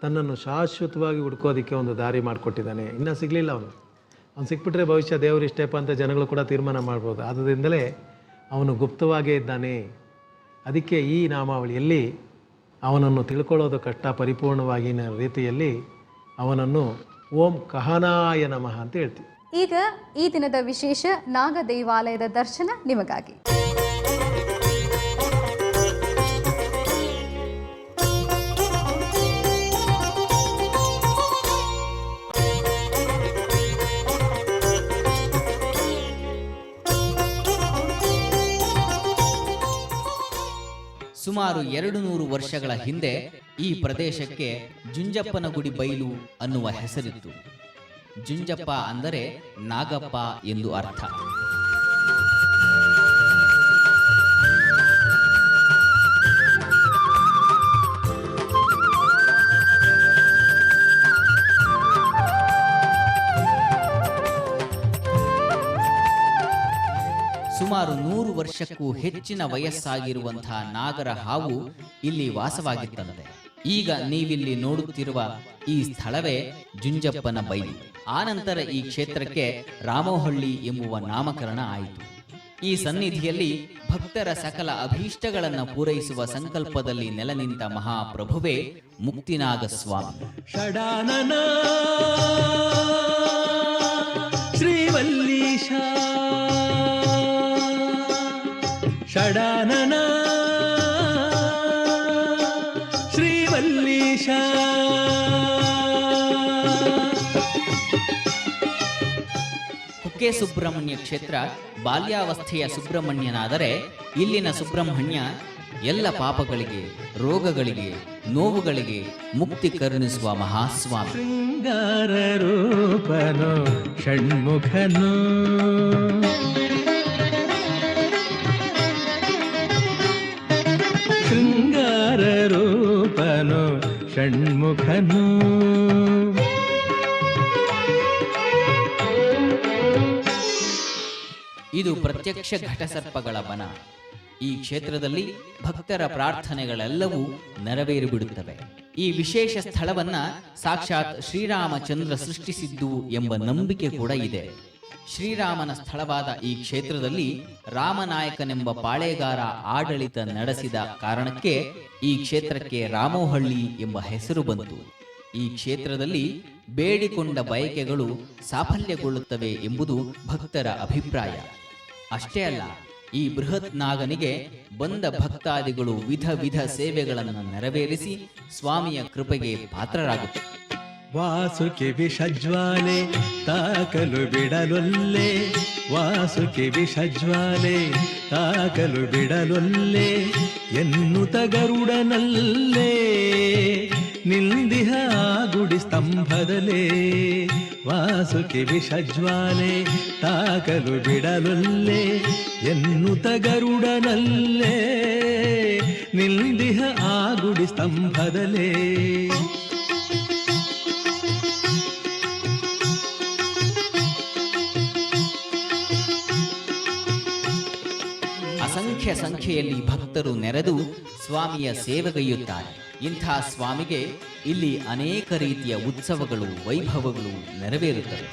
ತನ್ನನ್ನು ಶಾಶ್ವತವಾಗಿ ಹುಡ್ಕೋದಕ್ಕೆ ಒಂದು ದಾರಿ ಮಾಡಿಕೊಟ್ಟಿದ್ದಾನೆ. ಇನ್ನೂ ಸಿಗಲಿಲ್ಲ ಅವನು ಸಿಕ್ಬಿಟ್ರೆ ಭವಿಷ್ಯ ದೇವರು ಇಷ್ಟೇಪ ಅಂತ ಜನಗಳು ಕೂಡ ತೀರ್ಮಾನ ಮಾಡ್ಬೋದು. ಆದ್ದರಿಂದಲೇ ಅವನು ಗುಪ್ತವಾಗೇ ಇದ್ದಾನೆ. ಅದಕ್ಕೆ ಈ ನಾಮಾವಳಿಯಲ್ಲಿ ಅವನನ್ನು ತಿಳ್ಕೊಳ್ಳೋದು ಕಷ್ಟ, ಪರಿಪೂರ್ಣವಾಗಿನ ರೀತಿಯಲ್ಲಿ ಅವನನ್ನು ಓಂ ಕಹನಾಯ ನಮಃ ಅಂತ ಹೇಳ್ತೀವಿ. ಈಗ ಈ ದಿನದ ವಿಶೇಷ ನಾಗ ದೇವಾಲಯದ ದರ್ಶನ ನಿಮಗಾಗಿ. ಸುಮಾರು 200 ವರ್ಷಗಳ ಹಿಂದೆ ಈ ಪ್ರದೇಶಕ್ಕೆ ಜುಂಜಪ್ಪನಗುಡಿ ಬೈಲು ಅನ್ನುವ ಹೆಸರಿತ್ತು. ಜುಂಜಪ್ಪ ಅಂದರೆ ನಾಗಪ್ಪ ಎಂದು ಅರ್ಥ. ಸುಮಾರು 100 ವರ್ಷಕ್ಕೂ ಹೆಚ್ಚಿನ ವಯಸ್ಸಾಗಿರುವಂತಹ ನಾಗರ ಹಾವು ಇಲ್ಲಿ ವಾಸವಾಗಿತ್ತಂತೆ. ಈಗ ನೀವಿಲ್ಲಿ ನೋಡುತ್ತಿರುವ ಈ ಸ್ಥಳವೇ ಜುಂಜಪ್ಪನ ಬೈಲು. ಆನಂತರ ಈ ಕ್ಷೇತ್ರಕ್ಕೆ ರಾಮೋಹಳ್ಳಿ ಎಂಬುವ ನಾಮಕರಣ ಆಯಿತು. ಈ ಸನ್ನಿಧಿಯಲ್ಲಿ ಭಕ್ತರ ಸಕಲ ಅಭೀಷ್ಟಗಳನ್ನು ಪೂರೈಸುವ ಸಂಕಲ್ಪದಲ್ಲಿ ನೆಲ ನಿಂತ ಮಹಾಪ್ರಭುವೇ ಮುಕ್ತಿನಾಗ ಸ್ವಾಮಿ. ಷಡಾನನ ಶ್ರೀವಲ್ಲೀಶ, ಷಡಾನನ ಶ್ರೀವಲ್ಲೀಶ. ಕುಕ್ಕೆ ಸುಬ್ರಹ್ಮಣ್ಯ ಕ್ಷೇತ್ರ ಬಾಲ್ಯಾವಸ್ಥೆಯ ಸುಬ್ರಹ್ಮಣ್ಯನಾದರೆ ಇಲ್ಲಿನ ಸುಬ್ರಹ್ಮಣ್ಯ ಎಲ್ಲ ಪಾಪಗಳಿಗೆ, ರೋಗಗಳಿಗೆ, ನೋವುಗಳಿಗೆ ಮುಕ್ತಿ ಕರುಣಿಸುವ ಮಹಾಸ್ವಾಮಿ. ಶೃಂಗಾರ ರೂಪನು ಷಣ್ಮುಖನು, ಶೃಂಗಾರ ರೂಪನು ಷಣ್ಮುಖನು. ಇದು ಪ್ರತ್ಯಕ್ಷ ಘಟಸರ್ಪಗಳ ವನ. ಈ ಕ್ಷೇತ್ರದಲ್ಲಿ ಭಕ್ತರ ಪ್ರಾರ್ಥನೆಗಳೆಲ್ಲವೂ ನೆರವೇರಿಬಿಡುತ್ತವೆ. ಈ ವಿಶೇಷ ಸ್ಥಳವನ್ನ ಸಾಕ್ಷಾತ್ ಶ್ರೀರಾಮಚಂದ್ರ ಸೃಷ್ಟಿಸಿದ್ದು ಎಂಬ ನಂಬಿಕೆ ಕೂಡ ಇದೆ. ಶ್ರೀರಾಮನ ಸ್ಥಳವಾದ ಈ ಕ್ಷೇತ್ರದಲ್ಲಿ ರಾಮನಾಯಕನೆಂಬ ಪಾಳೆಗಾರ ಆಡಳಿತ ನಡೆಸಿದ ಕಾರಣಕ್ಕೆ ಈ ಕ್ಷೇತ್ರಕ್ಕೆ ರಾಮೋಹಳ್ಳಿ ಎಂಬ ಹೆಸರು ಬಂತು. ಈ ಕ್ಷೇತ್ರದಲ್ಲಿ ಬೇಡಿಕೊಂಡ ಬಯಕೆಗಳು ಸಾಫಲ್ಯಗೊಳ್ಳುತ್ತವೆ ಎಂಬುದು ಭಕ್ತರ ಅಭಿಪ್ರಾಯ. ಅಷ್ಟೇ ಅಲ್ಲ, ಈ ಬೃಹತ್ ನಾಗನಿಗೆ ಬಂದ ಭಕ್ತಾದಿಗಳು ವಿಧ ವಿಧ ಸೇವೆಗಳನ್ನು ನೆರವೇರಿಸಿ ಸ್ವಾಮಿಯ ಕೃಪೆಗೆ ಪಾತ್ರರಾಗುತ್ತಾರೆ. ವಾಸುಕಿ ವಿಷಜ್ವಾಲೆ ತಾಕಲು ಬಿಡಲೊಲ್ಲೆ, ವಾಸುಕಿ ವಿಷಜ್ವಾಲೆ ತಾಕಲು ಬಿಡಲೊಲ್ಲೆ, ಎನ್ನುತ್ತ ಗರುಡನಲ್ಲೇ ನಿಲ್ದಿಹ ಗುಡಿ ಸ್ತಂಭದಲೇ. ವಾಸುಕಿ ವಿಷಜ್ವಾಲೆ ತಾಕಲು ಬಿಡಲೊಲ್ಲೆ, ಎನ್ನುತ್ತ ಗರುಡನಲ್ಲೇ ನಿಲ್ದಿಹ ಆ ಗುಡಿ ಸ್ತಂಭದಲೇ. ಅಸಂಖ್ಯ ಸಂಖ್ಯೆಯಲ್ಲಿ ಭಕ್ತರು ನೆರೆದು ಸ್ವಾಮಿಯ ಸೇವೆಗೈಯುತ್ತಾರೆ. ಇಂಥ ಸ್ವಾಮಿಗೆ ಇಲ್ಲಿ ಅನೇಕ ರೀತಿಯ ಉತ್ಸವಗಳು, ವೈಭವಗಳು ನೆರವೇರುತ್ತವೆ.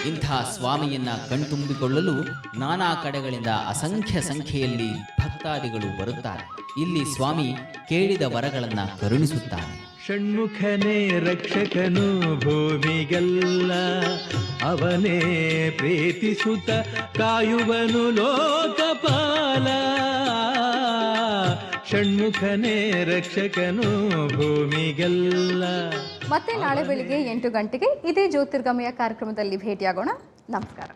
ಇಂಥ ಸ್ವಾಮಿಯನ್ನ ಕಣ್ತುಂಬಿಕೊಳ್ಳಲು ನಾನಾ ಕಡೆಗಳಿಂದ ಅಸಂಖ್ಯ ಸಂಖ್ಯೆಯಲ್ಲಿ ಭಕ್ತಾದಿಗಳು ಬರುತ್ತಾರೆ. ಇಲ್ಲಿ ಸ್ವಾಮಿ ಕೇಳಿದ ವರಗಳನ್ನ ಕರುಣಿಸುತ್ತಾನೆ. ಷಣ್ಮುಖನೇ ರಕ್ಷಕನು ಭೂಮಿಗೆಲ್ಲ, ಅವನೇ ಪ್ರೀತಿಸುತ್ತ ಕಾಯುವನು ಲೋಕಪಾಲ. ಷಣ್ಮುಖನೇ ರಕ್ಷಕನು ಭೂಮಿಗೆಲ್ಲ. ಮತ್ತೆ ನಾಳೆ ಬೆಳಿಗ್ಗೆ 8 ಗಂಟೆಗೆ ಇದೇ ಜ್ಯೋತಿರ್ಗಮಯ ಕಾರ್ಯಕ್ರಮದಲ್ಲಿ ಭೇಟಿಯಾಗೋಣ. ನಮಸ್ಕಾರ.